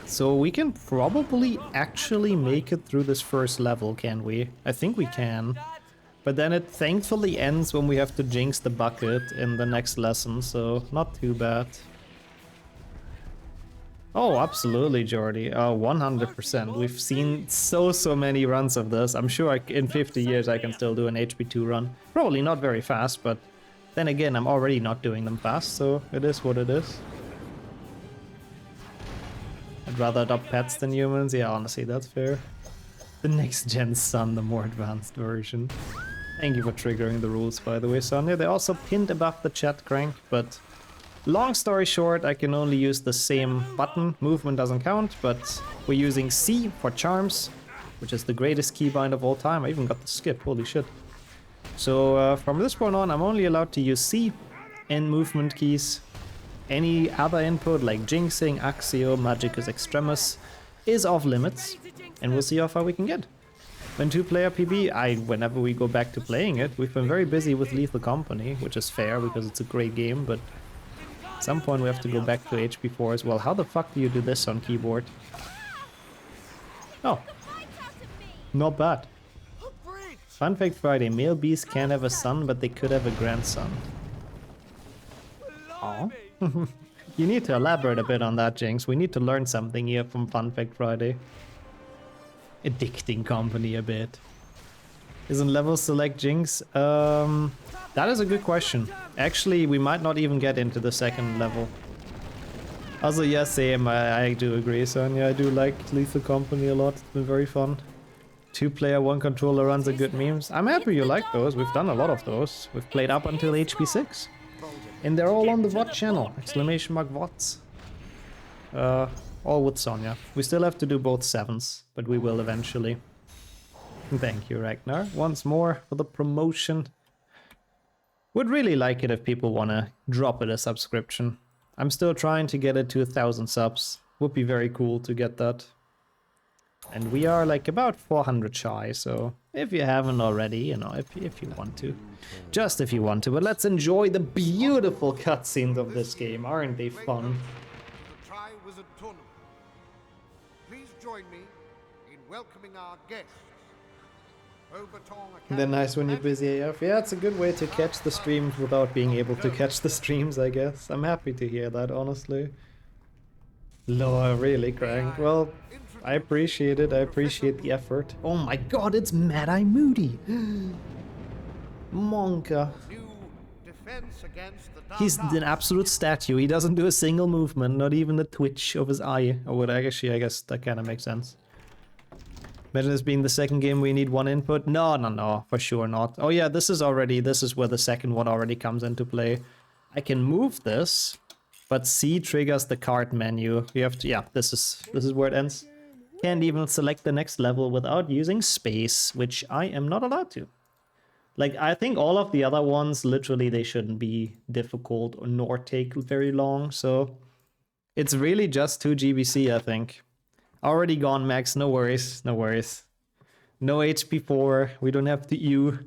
So we can probably actually make it through this first level, can we? I think we can. But then it thankfully ends when we have to jinx the bucket in the next lesson, so not too bad. Oh, absolutely, Jordy. 100%. We've seen so many runs of this. I'm sure in 50 years I can still do an HP2 run. Probably not very fast, but then again, I'm already not doing them fast, so it is what it is. I'd rather adopt pets than humans. Yeah, honestly, that's fair. The next gen son, the more advanced version. Thank you for triggering the rules, by the way, Sonia. They're also pinned above the chat, Crank, but long story short, I can only use the same button. Movement doesn't count, but we're using C for charms, which is the greatest keybind of all time. I even got the skip, holy shit. So from this point on, I'm only allowed to use C and movement keys. Any other input like jinxing, Axio, Magicus Extremis is off limits, and we'll see how far we can get. When 2-player PB, whenever we go back to playing it, we've been very busy with Lethal Company, which is fair because it's a great game, but at some point we have to go back to HP4 as well. How the fuck do you do this on keyboard? Oh, not bad. Fun fact Friday, male bees can't have a son, but they could have a grandson. Oh. You need to elaborate a bit on that, Jinx. We need to learn something here from Fun Fact Friday. Addicting company a bit. Isn't level select Jinx? That is a good question. Actually, we might not even get into the second level. Also, yeah, same. I do agree, Sonia. I do like Lethal Company a lot. It's been very fun. 2-player, 1-controller runs are good memes. I'm happy you like those. We've done a lot of those. We've played up until HP6. And they're all on the VOD channel. Exclamation mark VODs. All with Sonya. We still have to do both 7s, but we will eventually. Thank you, Ragnar. Once more for the promotion. Would really like it if people want to drop it a subscription. I'm still trying to get it to 1,000 subs. Would be very cool to get that. And we are like about 400 shy, so if you haven't already, you know, if you want to. Just if you want to, but let's enjoy the beautiful cutscenes of this game. Aren't they fun? Tri-Wizard Tournament. Please join me in welcoming our guests. They're nice when you're busy AF. Yeah, it's a good way to catch the streams without being able to catch the streams, I guess. I'm happy to hear that, honestly. Lord, really, Crank. Well, I appreciate it. I appreciate the effort. Oh my god, it's Mad Eye Moody! Monka. He's an absolute statue. He doesn't do a single movement, not even the twitch of his eye. Or what, actually, I guess that kind of makes sense. Imagine this being the second game we need one input. No, for sure not. Oh yeah, this is where the second one already comes into play. I can move this, but C triggers the card menu. You have to, yeah, this is where it ends. Can't even select the next level without using space, which I am not allowed to. Like, I think all of the other ones, literally, they shouldn't be difficult or nor take very long, so it's really just 2 GBC, I think. Already gone, Max. No worries. No worries. No HP 4. We don't have the U.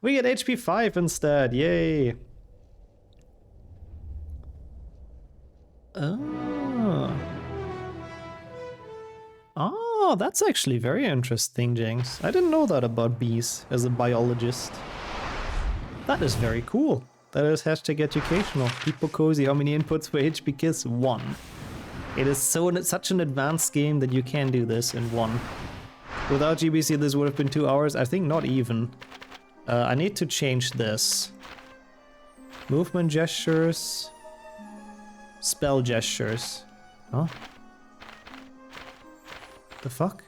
We get HP 5 instead. Yay. Oh, that's actually very interesting, Jinx. I didn't know that about bees as a biologist. That is very cool. That is hashtag educational. People cozy. How many inputs for HP Kiss? 1. It is such an advanced game that you can do this in 1. Without GBC, this would have been 2 hours. I think not even. I need to change this. Movement gestures. Spell gestures. Huh? The fuck?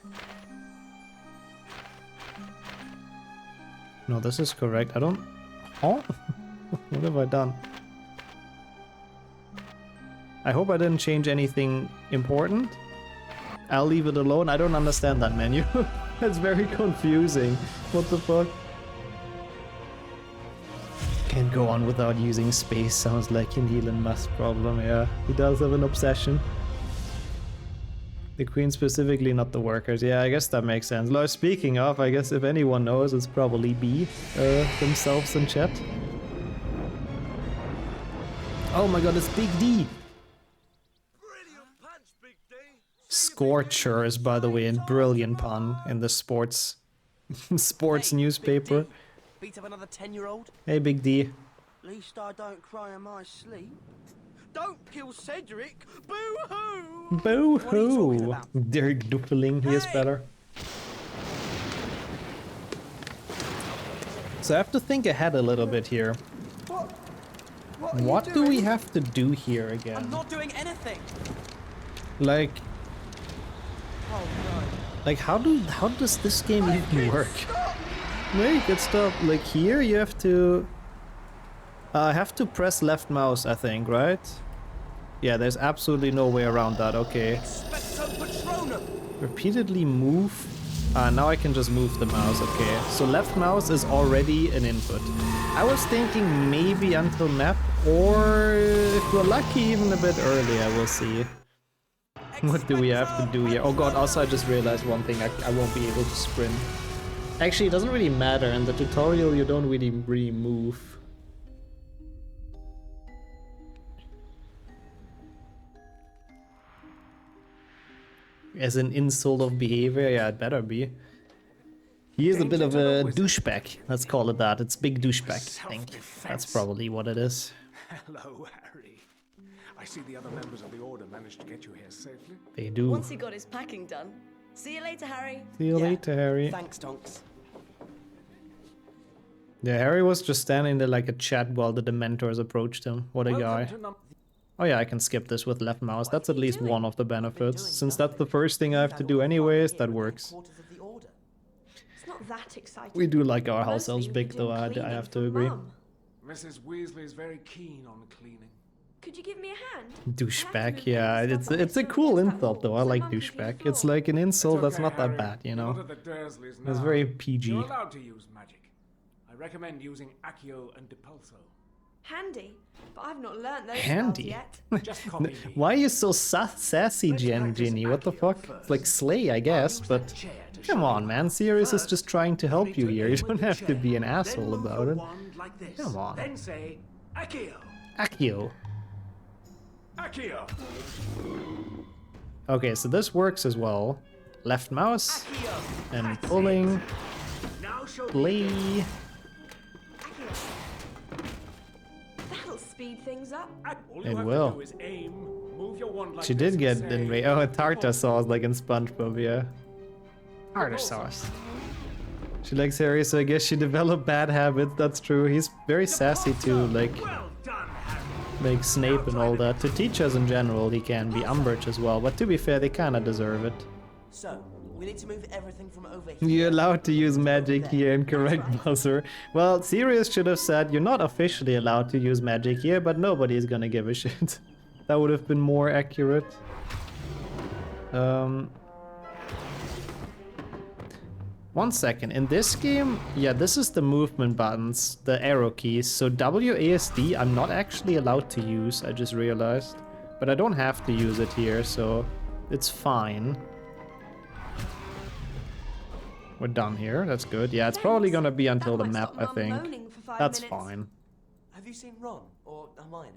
No, this is correct. I don't... Oh? What have I done? I hope I didn't change anything important. I'll leave it alone. I don't understand that menu. It's very confusing. What the fuck? Can't go on without using space. Sounds like an Elon Musk problem. Yeah, he does have an obsession. The queen specifically, not the workers. Yeah, I guess that makes sense. Lord, speaking of, I guess if anyone knows, it's probably B themselves in chat. Oh my god, it's Big D! Scorchers, by the way, and brilliant pun in the sports newspaper. Beat up another 10-year-old? Hey, Big D. At least I don't cry in my sleep. Don't kill Cedric! Boo-hoo! Boo-hoo! Dirk Duppeling, he is better. So I have to think ahead a little bit here. What do we have to do here again? I'm not doing anything! Like... Oh no. Like, how does this game even work? Make it stop. Like, here you have to... I have to press left mouse, I think, right? Yeah, there's absolutely no way around that, okay. Repeatedly move. Now I can just move the mouse, okay. So left mouse is already an input. I was thinking maybe until map, or if we're lucky, even a bit earlier, we'll see. What do we have to do here? Oh god, also I just realized one thing, I won't be able to sprint. Actually, it doesn't really matter. In the tutorial, you don't really move. As an insult of behavior? Yeah, it better be. He is a bit of a douchebag. Let's call it that. It's big douchebag, I think. That's probably what it is. Hello, Harry. I see the other members of the Order managed to get you here safely. They do. Once he got his packing done. See you later, Harry. See you later, Harry. Thanks, Tonks. Yeah, Harry was just standing there like a chat while the Dementors approached him. What a guy. Oh yeah, I can skip this with left mouse. That's at least one of the benefits. Since that's the first thing I have to do anyways, that works. It's not that exciting. We do like our house elves big though, I have to agree. Mrs. Weasley's very keen on cleaning. Could you give me a hand? Douchebag, yeah. It's a cool insult though. I like douchebag. It's like an insult that's not that bad, you know. It's very PG. You're allowed to use magic. I recommend using Accio and Depulso. Handy, but I've not learnt those Handy? spells yet. Just copy me. Why are you so sassy, Ginny? What the fuck? It's like slay, I guess, but come on, man. Sirius is just trying to help you here. You don't have to be an asshole about it. Come on. Then say Accio. Accio. Accio. Okay, so this works as well. Left mouse and pulling. Play. That'll speed things up. It will. She did get in a tartar sauce like in SpongeBob, yeah. Tartar sauce. She likes Harry, so I guess she developed bad habits, that's true. He's very sassy too, like Snape and all that. To teachers in general, he can be. Umbridge as well, but to be fair, they kinda deserve it. So, we need to move everything from over here. You're allowed to use magic here, incorrect buzzer. Well, Sirius should have said, you're not officially allowed to use magic here, but nobody's gonna give a shit. That would have been more accurate. One second, in this game, yeah, this is the movement buttons, the arrow keys. So WASD, I'm not actually allowed to use, I just realized. But I don't have to use it here, so it's fine. We're done here, that's good. Yeah, it's probably gonna be until the map, I think. That's fine. Have you seen Ron or Hermione?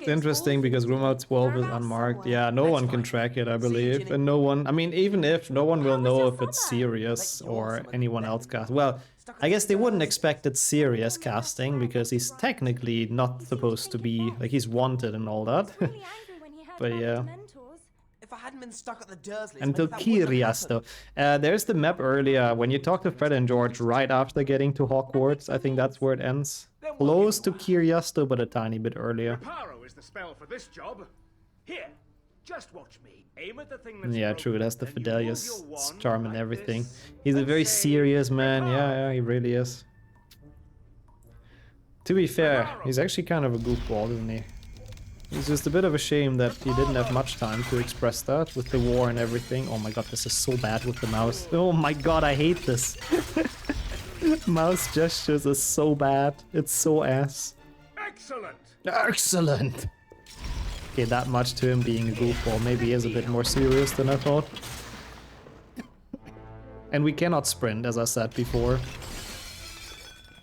It's interesting because room out 12 is unmarked. Yeah, no one can track it, I believe. And no one, I mean, even if, no one will know if it's Sirius or anyone else cast. Well, I guess they wouldn't expect it's Sirius casting because he's technically not supposed to be, like, he's wanted and all that. But yeah. If I hadn't been stuck at the Dursleys, Until Kiriasto. There's the map earlier, when you talk to Fred and George right after getting to Hogwarts. I think that's where it ends. Close to Kiriasto, but a tiny bit earlier. Reparo is the spell for this job. Here, just watch me. Aim at the thing that's Yeah, true, it has the Fidelius charm and everything. He's a very serious man, yeah, he really is. To be fair, he's actually kind of a goofball, isn't he? It's just a bit of a shame that he didn't have much time to express that with the war and everything. Oh my god, this is so bad with the mouse. Oh my god, I hate this. Mouse gestures are so bad. It's so ass. Excellent. Excellent. Okay, that much to him being a goofball. Maybe he is a bit more serious than I thought. And we cannot sprint, as I said before.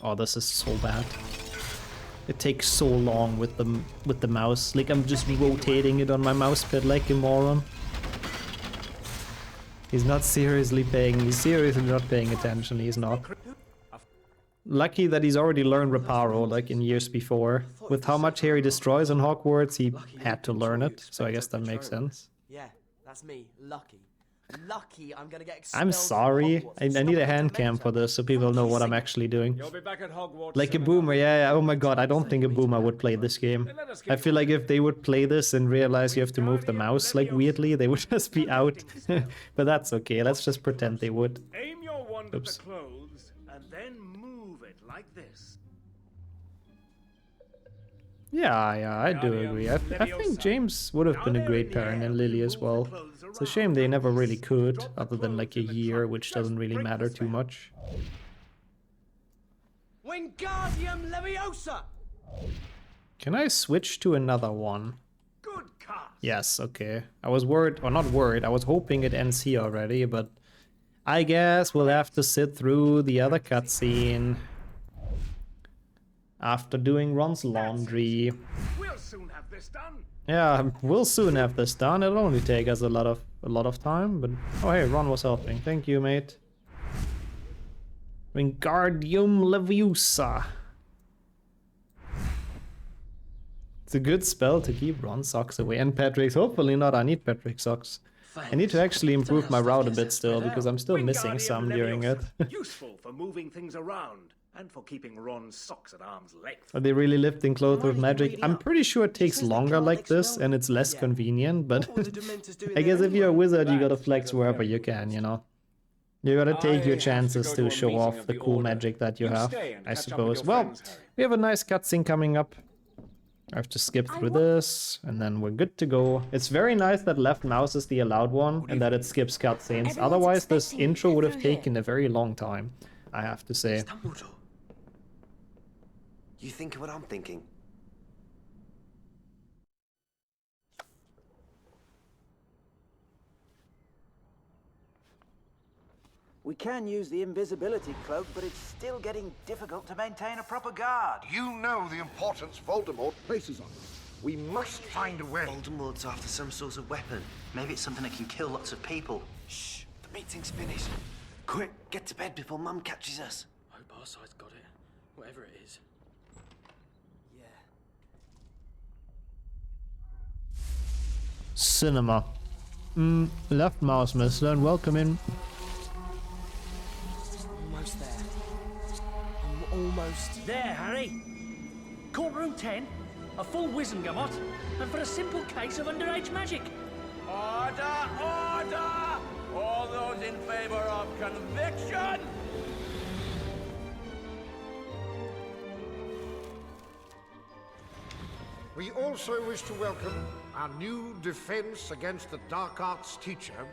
Oh, this is so bad. It takes so long with the mouse. Like, I'm just rotating it on my mouse pad like a moron. He's not seriously he's seriously not paying attention, he's not. Lucky that he's already learned Reparo, like in years before. With how much Harry destroys in Hogwarts, he had to learn it, so I guess that makes sense. Yeah, that's me, Lucky. Lucky I'm gonna get I'm sorry, I need a hand cam for this so people know what I'm actually doing. You'll be back at Hogwarts. Like a boomer, yeah, oh my god, I don't think a boomer would play this game. I feel like if they would play this and realize you have to move the mouse like weirdly, they would just be out. But that's okay, let's just pretend they would. Aim your wand at the clothes and then move it like this. Yeah, I do agree. I think James would have been a great parent and Lily as well. It's a shame they never really could, other than like a year, which doesn't really matter too much. Wingardium Leviosa! Can I switch to another one? Good cast. Yes, okay. I was worried, or not worried, I was hoping it ends here already, but I guess we'll have to sit through the other cutscene. After doing Ron's laundry. We'll soon have this done. Yeah, we'll soon have this done. It'll only take us a lot of time, but oh hey, Ron was helping. Thank you, mate. Wingardium Leviosa. It's a good spell to keep Ron's socks away, and Patrick's. Hopefully not. I need Patrick's socks. I need to actually improve my route a bit still, because I'm still missing some during it. Useful for moving things around. And for keeping Ron's socks at arm's length. Are they really lifting clothes with magic? I'm pretty sure it takes longer like this and it's less convenient, but I guess if you're a wizard, you gotta flex wherever you can, you know? You gotta take your chances to show off the cool magic that you have, I suppose. Well, we have a nice cutscene coming up. I have to skip through this, and then we're good to go. It's very nice that left mouse is the allowed one, and that it skips cutscenes. Otherwise, this intro would have taken a very long time, I have to say. You think of what I'm thinking. We can use the invisibility cloak, but it's still getting difficult to maintain a proper guard. You know the importance Voldemort places on us. We must find a way. Voldemort's after some sort of weapon. Maybe it's something that can kill lots of people. Shh, the meeting's finished. Quick, get to bed before Mum catches us. Hope our side's got it, whatever it is. Cinema. Left mouse, mister, and welcome in. Almost there. I'm almost there, Harry. Courtroom 10, a full Wizengamot, and for a simple case of underage magic. Order! Order! All those in favor of conviction! We also wish to welcome our new defense against the dark arts teacher,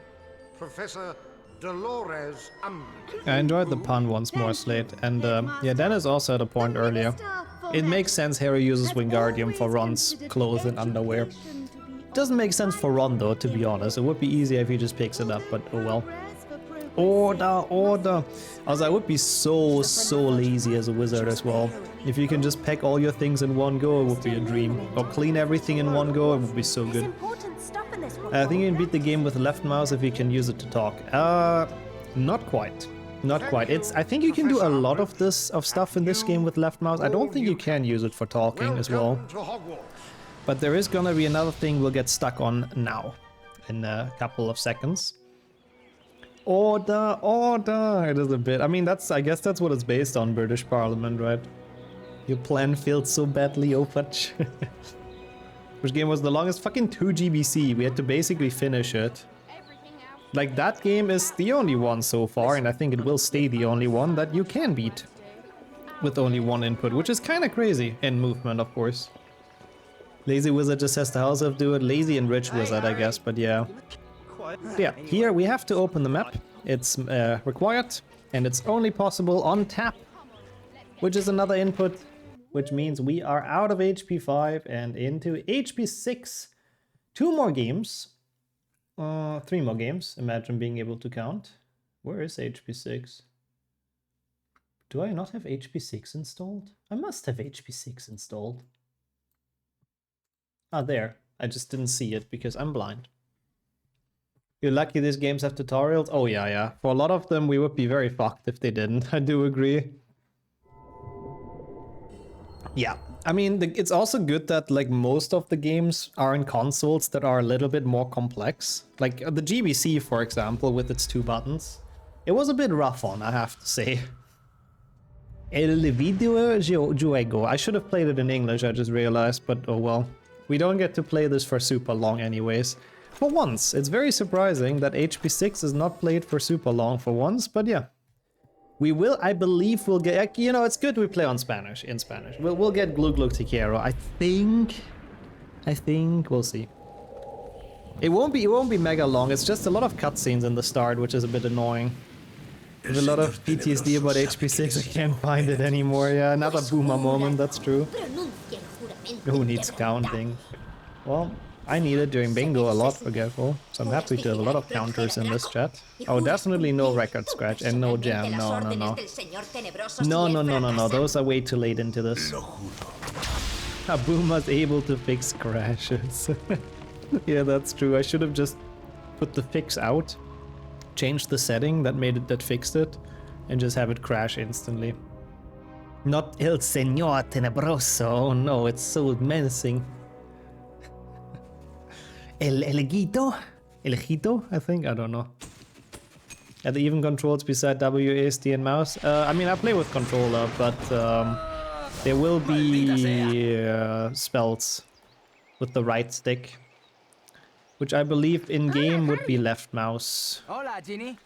Professor Dolores Umbridge. I enjoyed the pun once more, Slate. And yeah, Dennis also had a point earlier. It makes sense Harry uses Wingardium for Ron's clothes and underwear. Doesn't make sense for Ron though, to be honest. It would be easier if he just picks it up, but oh well. Order, order. Also, I would be so lazy as a wizard as well. If you can just pack all your things in one go, it would be a dream. Or clean everything in one go, it would be so good. I think you can beat the game with left mouse if you can use it to talk. Not quite. Not quite. I think you can do a lot of stuff in this game with left mouse. I don't think you can use it for talking as well. But there is gonna be another thing we'll get stuck on now, in a couple of seconds. Order, order! It is a bit. I mean, I guess that's what it's based on, British Parliament, right? Your plan failed so badly, Opach. Which game was the longest? Fucking 2 GBC. We had to basically finish it. Like, that game is the only one so far, and I think it will stay the only one that you can beat with only one input, which is kind of crazy. And movement, of course. Lazy Wizard just has the House Elf do it. Lazy and Rich Wizard, I guess, but yeah. Yeah, here we have to open the map. It's required, and it's only possible on tap, which is another input, which means we are out of HP 5 and into HP 6. 2 more games. 3 more games. Imagine being able to count. Where is HP 6? Do I not have HP 6 installed? I must have HP 6 installed. Ah, there. I just didn't see it because I'm blind. You're lucky these games have tutorials? Oh yeah, yeah. For a lot of them we would be very fucked if they didn't. I do agree. Yeah, I mean, it's also good that like most of the games are in consoles that are a little bit more complex. Like the GBC, for example, with its 2 buttons. It was a bit rough on, I have to say. El video juego. I should have played it in English, I just realized, but oh well. We don't get to play this for super long anyways. For once, it's very surprising that HP 6 is not played for super long for once, but yeah. We will, I believe we'll get, you know, it's good we play in Spanish. We'll get Glug Glug Te Quiero. I think, we'll see. It won't be mega long, it's just a lot of cutscenes in the start, which is a bit annoying. There's a lot of PTSD about HP 6, I can't find it anymore, yeah, another boomer moment, that's true. Who needs counting? Well, I need it during bingo a lot, forgetful, so I'm happy to have a lot of counters in this chat. Oh, definitely no record scratch and no jam, no. No, those are way too late into this. A boomer's able to fix crashes. Yeah, that's true, I should have just put the fix out, changed the setting that fixed it, and just have it crash instantly. Not El Señor Tenebroso, oh no, it's so menacing. El Ejito, I think? I don't know. Are there even controls beside WASD and mouse? I mean, I play with controller, but there will be spells with the right stick, which I believe in-game would be left mouse. Hola, Ginny.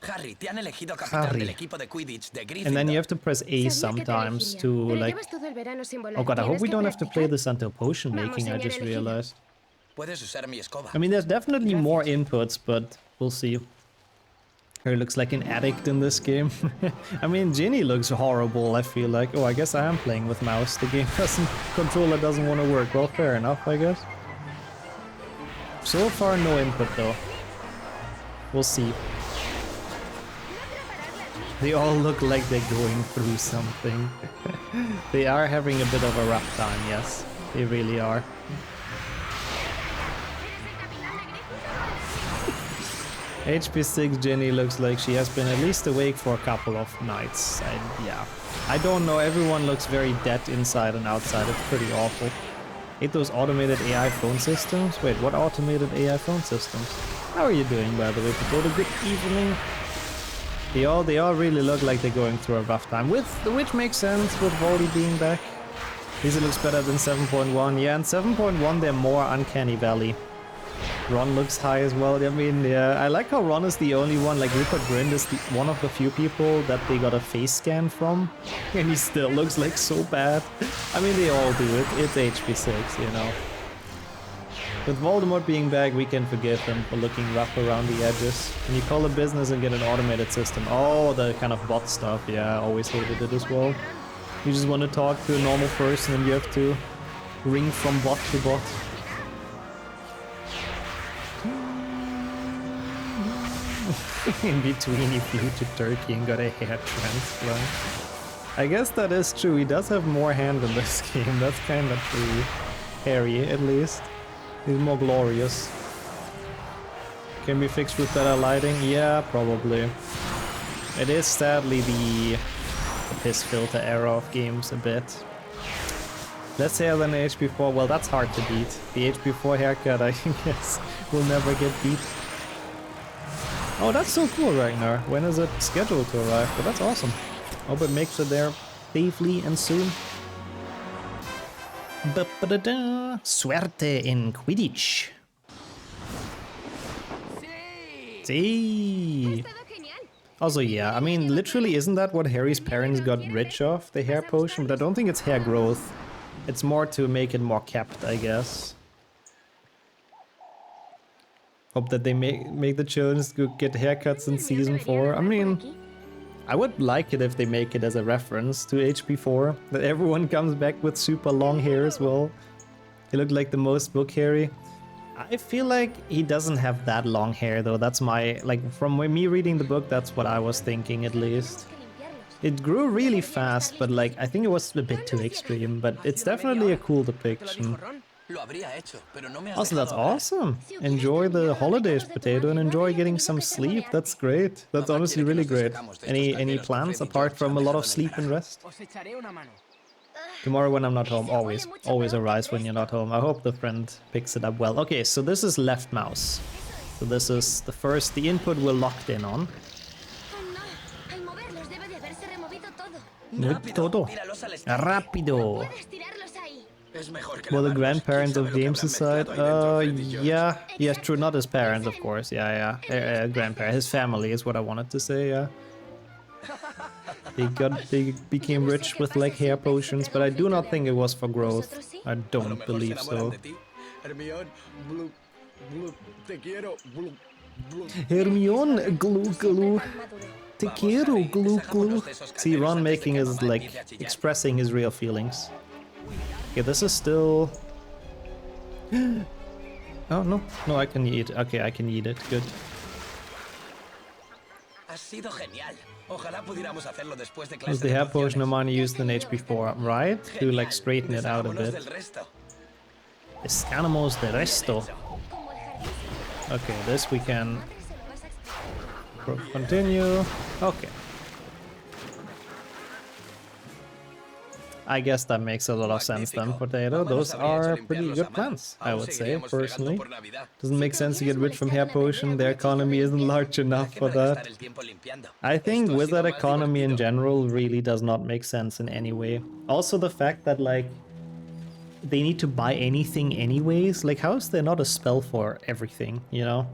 Harry, te han elegido capitán del Harry. equipo de Quidditch de Gryffindor. And then you have to press A sometimes to like... Oh god, I hope we don't have to play this until potion making, I just realized. Puedes usar mi escoba. I mean, there's definitely more inputs, but we'll see. Harry looks like an addict in this game. I mean, Ginny looks horrible, I feel like. Oh, I guess I am playing with mouse. The game controller doesn't want to work. Well, fair enough, I guess. So far, no input though. We'll see. They all look like they're going through something. They are having a bit of a rough time, yes. They really are. HP6 Jenny looks like she has been at least awake for a couple of nights. Yeah. I don't know, everyone looks very dead inside and outside. It's pretty awful. Hate those automated AI phone systems. Wait, what automated AI phone systems? How are you doing, by the way, Pagoda? Good evening. They all really look like they're going through a rough time, which makes sense with Voldy being back. At least it looks better than 7.1. Yeah, and 7.1 they're more Uncanny Valley. Ron looks high as well. I mean, yeah, I like how Ron is the only one, like Rupert Grint is one of the few people that they got a face scan from, and he still looks like so bad. I mean, they all do it. It's HP6, you know. With Voldemort being back, we can forgive him for looking rough around the edges. When you call a business and get an automated system, oh, the kind of bot stuff, yeah, I always hated it as well. You just want to talk to a normal person and you have to ring from bot to bot. In between, he flew to Turkey and got a hair transplant. I guess that is true. He does have more hand in this game. That's kind of true. Harry, at least. He's more glorious. Can be fixed with better lighting? Yeah, probably. It is sadly the piss filter era of games a bit. Less hair than the HP4. Well, that's hard to beat. The HP4 haircut, I guess, will never get beat. Oh, that's so cool, Ragnar. When is it scheduled to arrive? But that's awesome. Hope it makes it there safely and soon. Suerte in Quidditch. Sí. Also, yeah, I mean, literally, isn't that what Harry's parents got rich of? The hair potion? But I don't think it's hair growth. It's more to make it more kept, I guess. Hope that they make the children get haircuts in season 4. I mean, I would like it if they make it as a reference to HP4. That everyone comes back with super long hair as well. He looked like the most book Harry. I feel like he doesn't have that long hair though. That's my, like, from me reading the book, that's what I was thinking at least. It grew really fast, but like, I think it was a bit too extreme, but it's definitely a cool depiction. Also, that's awesome. Enjoy the holidays, Potato, and enjoy getting some sleep. That's great. That's honestly really great. Any plans apart from a lot of sleep and rest? Tomorrow when I'm not home, always arise when you're not home. I hope the friend picks it up well. Okay, so this is left mouse. So this is the input we're locked in on. Todo. Rápido. Well, the grandparents of James' side? Yeah. Yes, true, not his parents, of course. Yeah. Grandparents. His family is what I wanted to say, yeah. They became rich with, like, hair potions, but I do not think it was for growth. I don't believe so. Hermione, glue, glue. Te quiero, glue, glue. See, Ron making is, like, expressing his real feelings. Okay, this is still... Oh, no. No, I can eat. Okay, I can eat it. Good. Was the hair potion Hermione used in HP4, right? To, like, straighten it out a bit. Escanamos de resto. Okay, this we can... Continue. Okay. I guess that makes a lot of sense then, Potato. Those are pretty good plans, I would say, personally. Doesn't make sense to get rich from hair potion. Their economy isn't large enough for that. I think wizard economy in general really does not make sense in any way. Also the fact that, like, they need to buy anything anyways. Like, how is there not a spell for everything, you know?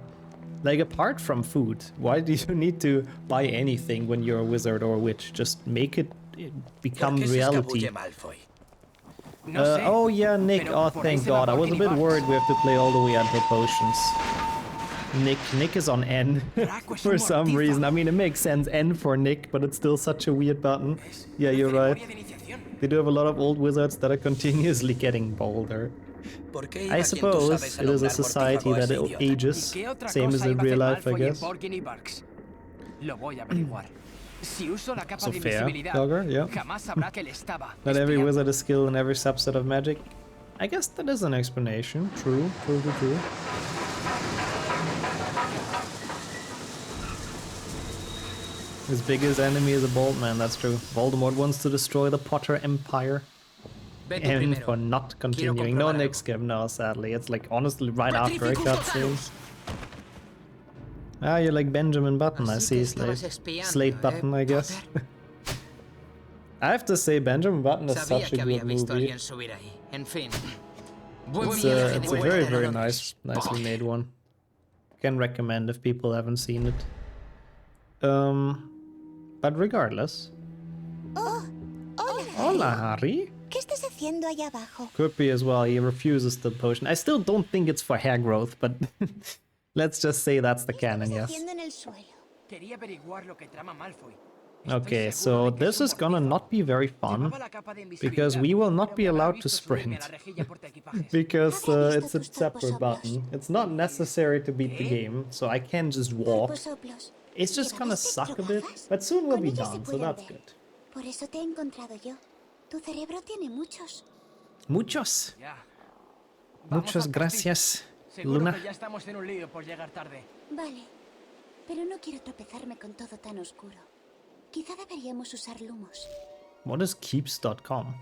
Like, apart from food, why do you need to buy anything when you're a wizard or a witch? Just make it become reality. Oh yeah, Nick. Oh, thank God. I was a bit worried we have to play all the way until potions. Nick is on N for some reason. I mean, it makes sense, N for Nick, but it's still such a weird button. Yeah, you're right. They do have a lot of old wizards that are continuously getting bolder. I suppose it is a society that ages, same as in real life, I guess. So fair, Dogger, yeah. Not every wizard is skilled in every subset of magic. I guess that is an explanation. True. His biggest enemy is a bold man, that's true. Voldemort wants to destroy the Potter Empire. And for not continuing. No Nick skip, no, sadly. It's like honestly right after a cutscene. Ah, you're like Benjamin Button, I see, Slate Button, I guess. I have to say, Benjamin Button is such a good movie. It's a very, very nicely made one. Can recommend if people haven't seen it. But regardless. Hola, Harry. ¿Qué estás haciendo allá abajo? Could be as well, he refuses the potion. I still don't think it's for hair growth, but let's just say that's the canon, yes. Okay, so this is gonna not be very fun, because we will not be allowed to sprint. Because it's a separate button. It's not necessary to beat the game, so I can just walk. It's just gonna suck a bit, but soon we'll be done, so that's good. Por eso te he encontrado yo. Tu cerebro tiene muchos. Muchos. Muchas gracias, Luna. Vale, pero no quiero tropezarme con todo tan oscuro. Quizá deberíamos usar lumos. What is keeps.com?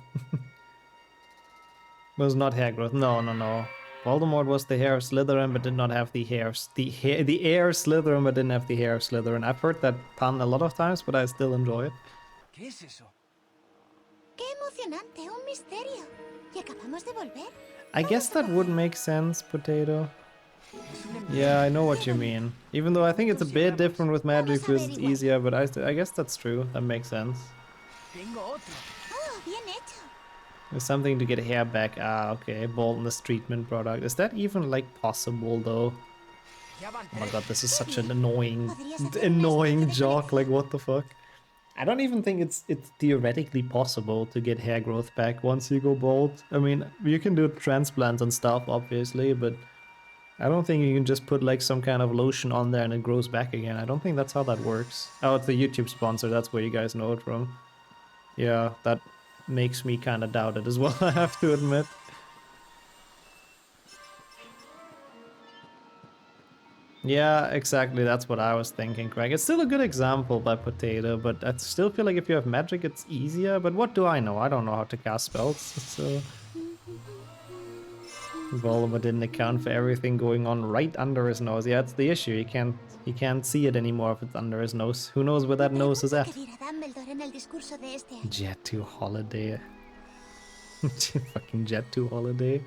Was not hair growth. No. Voldemort was the hair of Slytherin, but did not have the hairs. The heir Slytherin, but didn't have the hair of Slytherin. I've heard that pun a lot of times, but I still enjoy it. ¿Qué es eso? ¡Qué emocionante! ¡Un misterio! ¿Y acabamos de volver? I guess that would make sense, Potato. Yeah, I know what you mean. Even though I think it's a bit different with magic because it's easier, but I guess that's true. That makes sense. There's something to get hair back. Ah, okay. Boldness treatment product. Is that even, like, possible, though? Oh my god, this is such an annoying joke. Like, what the fuck? I don't even think it's theoretically possible to get hair growth back once you go bald. I mean, you can do transplants and stuff, obviously, but I don't think you can just put like some kind of lotion on there and it grows back again. I don't think that's how that works. Oh, it's a YouTube sponsor. That's where you guys know it from. Yeah, that makes me kind of doubt it as well, I have to admit. Yeah, exactly, that's what I was thinking, Craig. It's still a good example by Potato, but I still feel like if you have magic, it's easier. But what do I know? I don't know how to cast spells, so... Voldemort didn't account for everything going on right under his nose. Yeah, that's the issue. He can't see it anymore if it's under his nose. Who knows where that nose is at? Jet 2 holiday. Fucking Jet 2 holiday.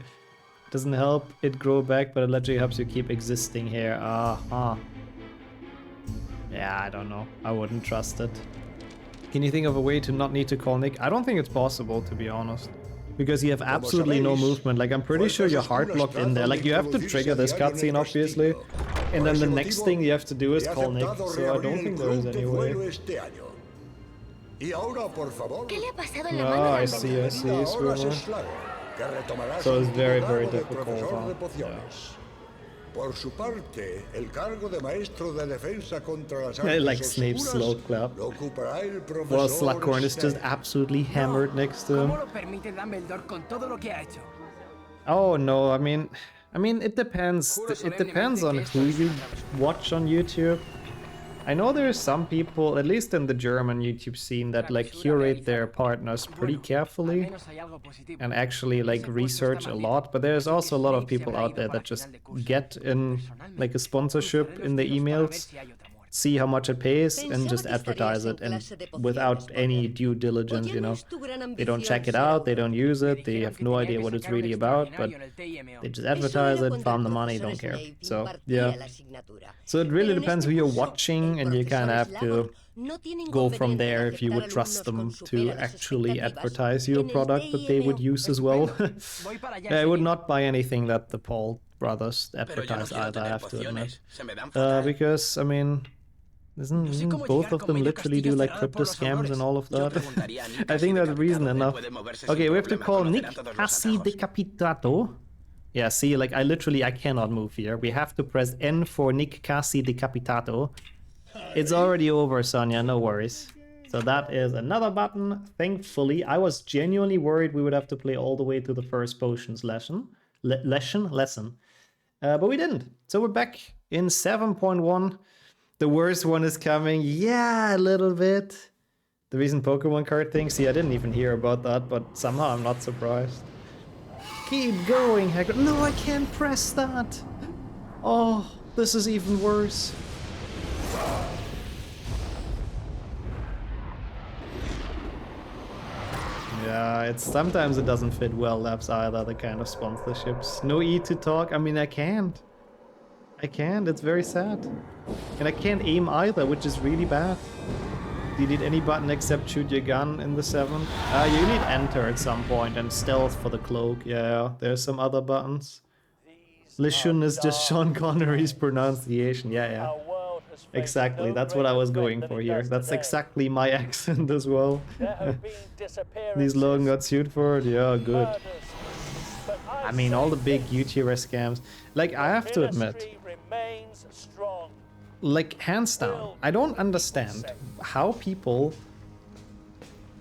Doesn't help it grow back, but it literally helps you keep existing here. Yeah, I don't know. I wouldn't trust it. Can you think of a way to not need to call Nick? I don't think it's possible, to be honest. Because you have absolutely no movement. Like, I'm pretty sure you're hard blocked in there. Like, you have to trigger this cutscene, obviously. And then the next thing you have to do is call Nick. So I don't think there is any way. Oh, I see, Swimmer. So it's very, very difficult. Yeah. Like Snape's slow clap. Well, Slughorn is just absolutely hammered next to him. Oh no, I mean it depends. It depends on who you watch on YouTube. I know there's some people, at least in the German YouTube scene, that like curate their partners pretty carefully and actually like research a lot, but there's also a lot of people out there that just get in like a sponsorship in the emails. see how much it pays and just advertise it, and without any due diligence, you know. They don't check it out, they don't use it, they have no idea what it's really about, but they just advertise it, farm the money, don't care. So yeah, so it really depends who you're watching, and you kind of have to go from there if you would trust them to actually advertise your product that they would use as well. I would not buy anything that the Paul brothers advertise either, I have to admit. Because, I mean, isn't both of them literally do like crypto scams and all of that? I think that's reason enough. Okay, we have to call Nick Casi Decapitato. Yeah, see, like I cannot move here. We have to press N for Nick Casi Decapitato. It's already over, Sonia, no worries. So that is another button, thankfully. I was genuinely worried we would have to play all the way to the first potions lesson. But we didn't. So we're back in 7.1. The worst one is coming. Yeah, a little bit. The recent Pokemon card thing. See, I didn't even hear about that, but somehow I'm not surprised. Keep going, Hagrid. No, I can't press that. Oh, this is even worse. Yeah, it's sometimes it doesn't fit well, Labs, either, the kind of sponsorships. No E to talk. I mean, I can't. It's very sad. And I can't aim either, which is really bad. Do you need any button except shoot your gun in the 7? You need enter at some point and stealth for the cloak. Yeah, there's some other buttons. Lishun is just Sean Connery's pronunciation. Yeah. Exactly, that's what I was going for here. That's exactly my accent as well. These Logan got sued for it? Yeah, good. I mean, all the big YouTuber scams. Like, I have to admit, like, hands down, I don't understand how people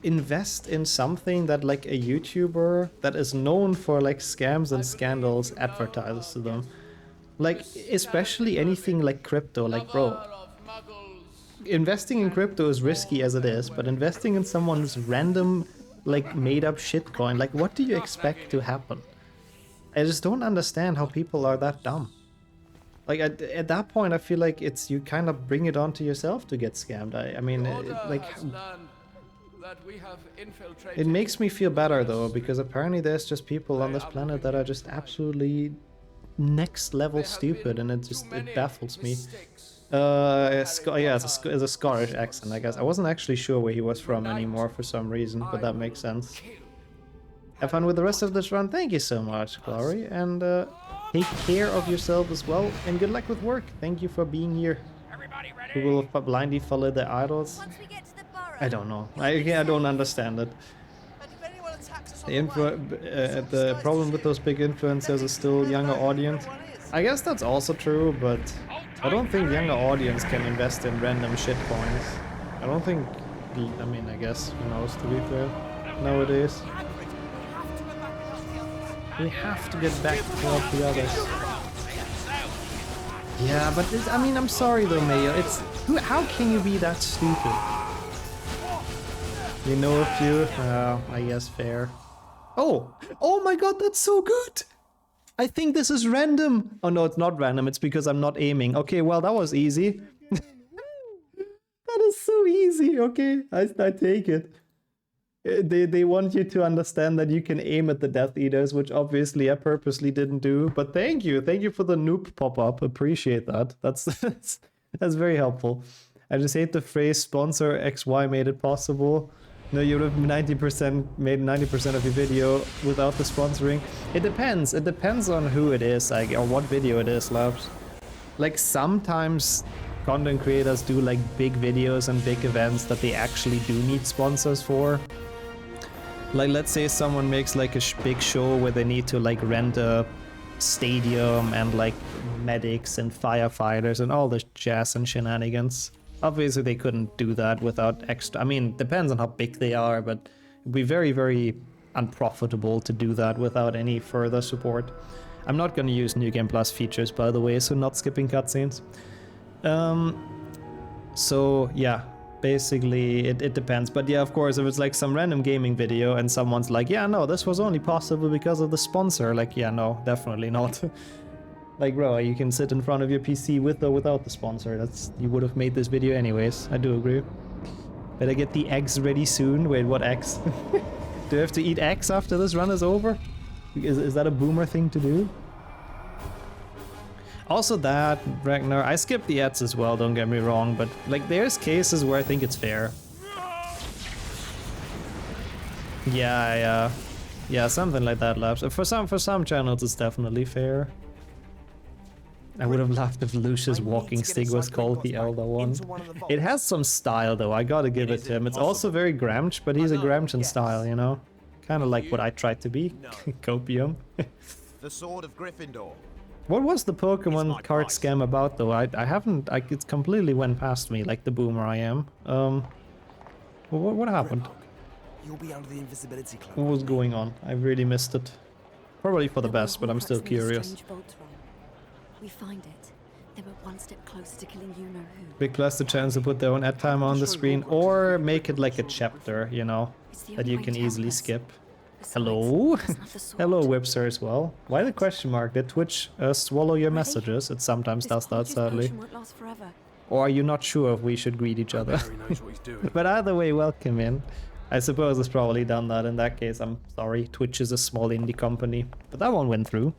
invest in something that, like, a YouTuber that is known for, like, scams and scandals advertises to them. Like, especially anything like crypto, like, bro, investing in crypto is risky as it is, but investing in someone's random, like, made-up shitcoin, like, what do you expect to happen? I just don't understand how people are that dumb. Like, at that point, I feel like it's, you kind of bring it onto yourself to get scammed. I mean, like, it makes me feel better, though, because apparently there's just people on this planet that are just absolutely next level stupid, and it baffles me. Yeah, it's a Scottish accent, I guess. I wasn't actually sure where he was from anymore for some reason, but that makes sense. Have fun with the rest of this run. Thank you so much, Glory, and take care of yourself as well, and good luck with work. Thank you for being here. Who will blindly follow the idols? I don't know. I don't understand it. The problem with those big influencers is still younger audience. I guess that's also true, but I don't think younger audience can invest in random shitcoins. I don't think. I mean, I guess who knows, to be fair, nowadays. We have to get back to help the others. Yeah, but I mean, I'm sorry though, Mayo. How can you be that stupid? You know a few. I guess fair. Oh my god, that's so good! I think this is random. Oh no, it's not random, it's because I'm not aiming. Okay, well, that was easy. That is so easy, okay? I take it. They want you to understand that you can aim at the Death Eaters, which obviously I purposely didn't do. But thank you for the noob pop-up. Appreciate that. That's very helpful. I just hate the phrase "sponsor XY made it possible." No, you would have made 90% of your video without the sponsoring. It depends. It depends on who it is, or what video it is, Labs. Like, sometimes content creators do like big videos and big events that they actually do need sponsors for. Like, let's say someone makes like a big show where they need to like rent a stadium and like medics and firefighters and all this jazz and shenanigans. Obviously they couldn't do that without extra. I mean, depends on how big they are, but it'd be very, very unprofitable to do that without any further support. I'm not going to use New Game Plus features, by the way, so not skipping cutscenes. So yeah, basically it depends. But yeah, of course, if it's like some random gaming video and someone's like, yeah, no, this was only possible because of the sponsor, like, yeah, no, definitely not. Like, bro, you can sit in front of your PC with or without the sponsor. You would have made this video anyways. I do agree. Better get the eggs ready soon. Wait, what eggs? Do I have to eat eggs after this run is over? Is that a boomer thing to do? Also that, Ragnar, I skipped the ads as well, don't get me wrong, but like there's cases where I think it's fair. Yeah, something like that, Labs. For some channels it's definitely fair. I would have laughed if Lucius' walking stick was called the Elder One. It has some style though, I gotta give it to him. It's also very Gramch, but he's a Gramch in style, you know? Kind of like what I tried to be. Copium. The Sword of Gryffindor. What was the Pokemon card scam about though? I haven't, it completely went past me, like the boomer I am. What happened? You'll be under the invisibility cloak. What was going on? I really missed it. Probably for the best, but I'm still curious. We find it, then we're one step closer to killing you-know-who. Big plus the chance to put their own ad timer on the screen, or make it like a chapter, you know, that you can easily skip. Hello? Hello, Whipster as well. Why the question mark? Did Twitch swallow your messages? It sometimes does that, sadly. Or are you not sure if we should greet each other? But either way, welcome in. I suppose it's probably done that. In that case, I'm sorry. Twitch is a small indie company. But that one went through.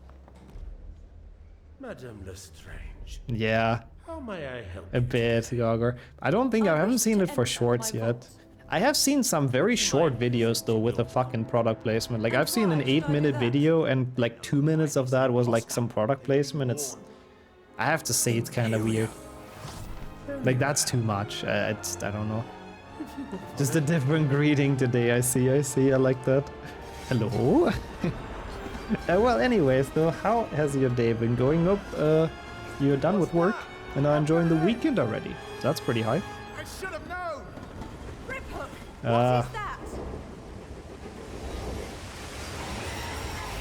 Madame Lestrange. Yeah. How may I help? A bit, Gogger. I haven't seen it for shorts yet. I have seen some very short videos though with a fucking product placement. Like I've seen an 8-minute video and like 2 minutes of that was like some product placement. I have to say it's kind of weird. Like that's too much. I don't know. Just a different greeting today. I see. I like that. Hello. Well, anyways though, how has your day been going? Up? You're done with work and are enjoying the weekend already. That's pretty high. I should have known.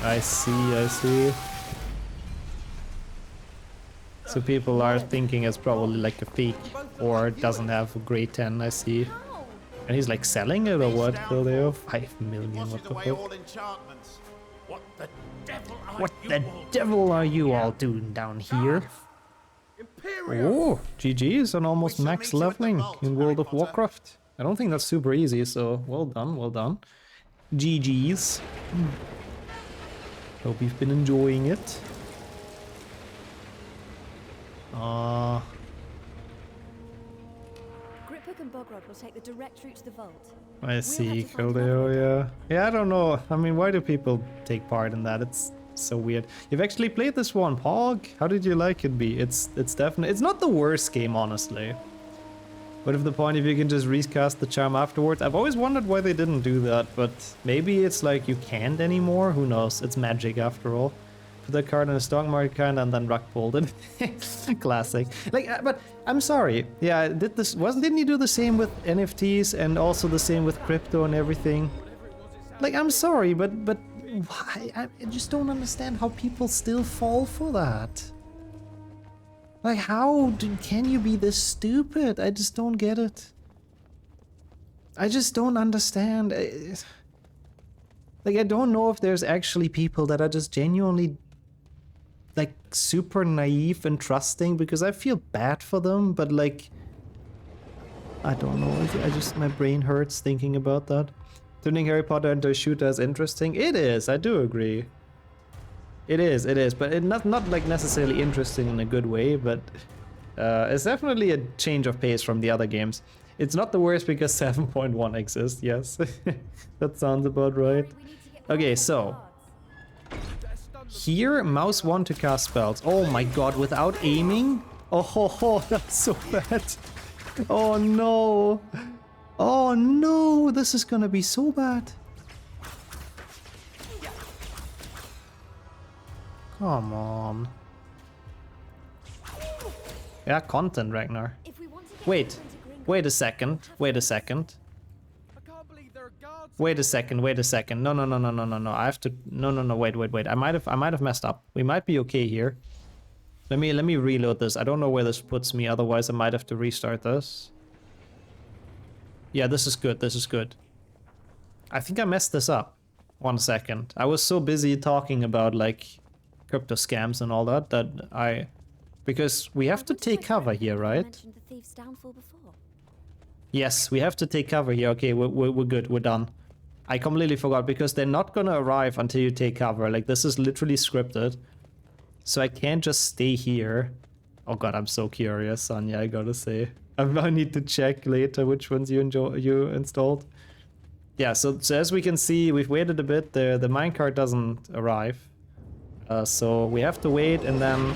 I see. So people are thinking it's probably like a fake or doesn't have a grade 10, I see. And he's like selling it or what? Kildeo? 5 million, what the fuck? What the devil are you all doing down here? Oh, GG's on almost max leveling in World of Warcraft. I don't think that's super easy, so well done. GG's. Hope you've been enjoying it. Griphook and Bogrod will take the direct route to the vault. I see, Kildeo, yeah. Yeah, I don't know. I mean, why do people take part in that? It's so weird. You've actually played this one, Pog. How did you like it be? It's definitely... It's not the worst game, honestly. But if the point if you can just recast the charm afterwards, I've always wondered why they didn't do that, but maybe it's like you can't anymore, who knows, it's magic after all. Put that card in a stock market kind and then rug pulled it. Classic. Like, but I'm sorry, yeah, didn't you do the same with NFTs and also the same with crypto and everything? Like, I'm sorry, but why? I just don't understand how people still fall for that. Like, how can you be this stupid? I just don't get it. I just don't understand. Like, I don't know if there's actually people that are just genuinely, like, super naive and trusting, because I feel bad for them, but, like, I don't know. My brain hurts thinking about that. Turning Harry Potter into a shooter is interesting. It is, I do agree. It is, but not like necessarily interesting in a good way, but it's definitely a change of pace from the other games. It's not the worst because 7.1 exists, yes. That sounds about right. Okay, so here, mouse 1 to cast spells. Oh my god, without aiming? Oh, that's so bad. Oh no. Oh no, this is gonna be so bad. Come on. Yeah, content, Ragnar. Wait a second. Wait a second. No. I have to. No. Wait. I might have messed up. We might be okay here. Let me reload this. I don't know where this puts me. Otherwise, I might have to restart this. Yeah, this is good. I think I messed this up. 1 second. I was so busy talking about like crypto scams and all that, because we have to take cover here, right? Mentioned the thief's downfall before. Yes, we have to take cover here. Okay, we're good. We're done. I completely forgot because they're not gonna arrive until you take cover. Like, this is literally scripted. So I can't just stay here. Oh god, I'm so curious, Sonia, I gotta say. I need to check later which ones you installed. Yeah, so as we can see, we've waited a bit. The minecart doesn't arrive. So we have to wait, and then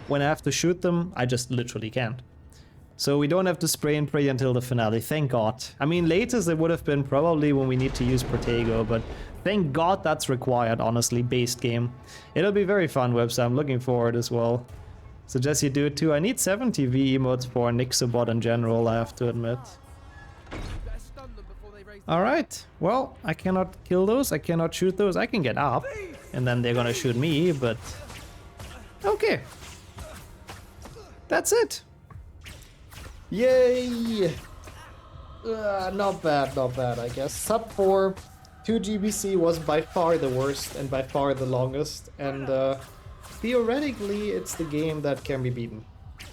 when I have to shoot them, I just literally can't. So we don't have to spray and pray until the finale, thank god. I mean, latest it would have been probably when we need to use Protego, but thank god that's required, honestly, based game. It'll be very fun, Webster, I'm looking forward as well. Suggest you do it too. I need 70 V emotes for Nixobot in general, I have to admit. Alright, well, I cannot kill those, I cannot shoot those, I can get up, and then they're gonna shoot me, but... Okay. That's it. Yay! Not bad, I guess. Sub 4, 2 GBC was by far the worst and by far the longest, and theoretically it's the game that can be beaten.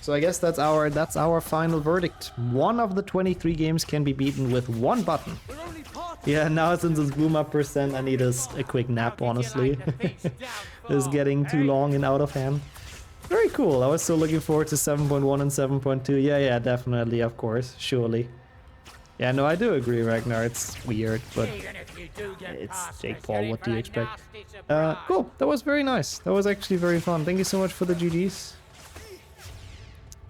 So I guess that's our final verdict. One of the 23 games can be beaten with one button. Yeah, now since it's boom up percent, I need a quick nap, honestly. It's getting too long and out of hand. Very cool. I was so looking forward to 7.1 and 7.2. Yeah, definitely, of course, surely. Yeah, no, I do agree, Ragnar. It's weird, but it's Jake Paul. What do you expect? Cool. That was very nice. That was actually very fun. Thank you so much for the GGs.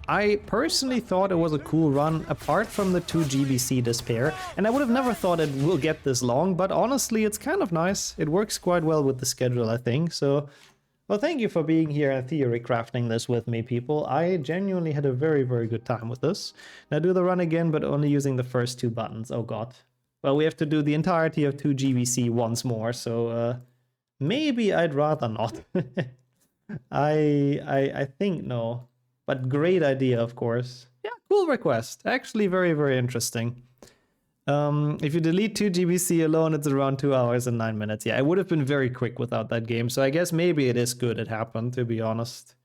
I personally thought it was a cool run, apart from the 2 GBC despair, and I would have never thought it will get this long, but honestly, it's kind of nice. It works quite well with the schedule, I think, so... Well, thank you for being here and theory crafting this with me, people. I genuinely had a very, very good time with this. Now do the run again, but only using the first 2 buttons. Oh god. Well, we have to do the entirety of 2 GBC once more, so maybe I'd rather not. I think no. But great idea, of course. Yeah, cool request. Actually very, very interesting. If you delete 2 GBC alone, it's around 2 hours and 9 minutes. Yeah, it would have been very quick without that game, so I guess maybe it is good it happened, to be honest.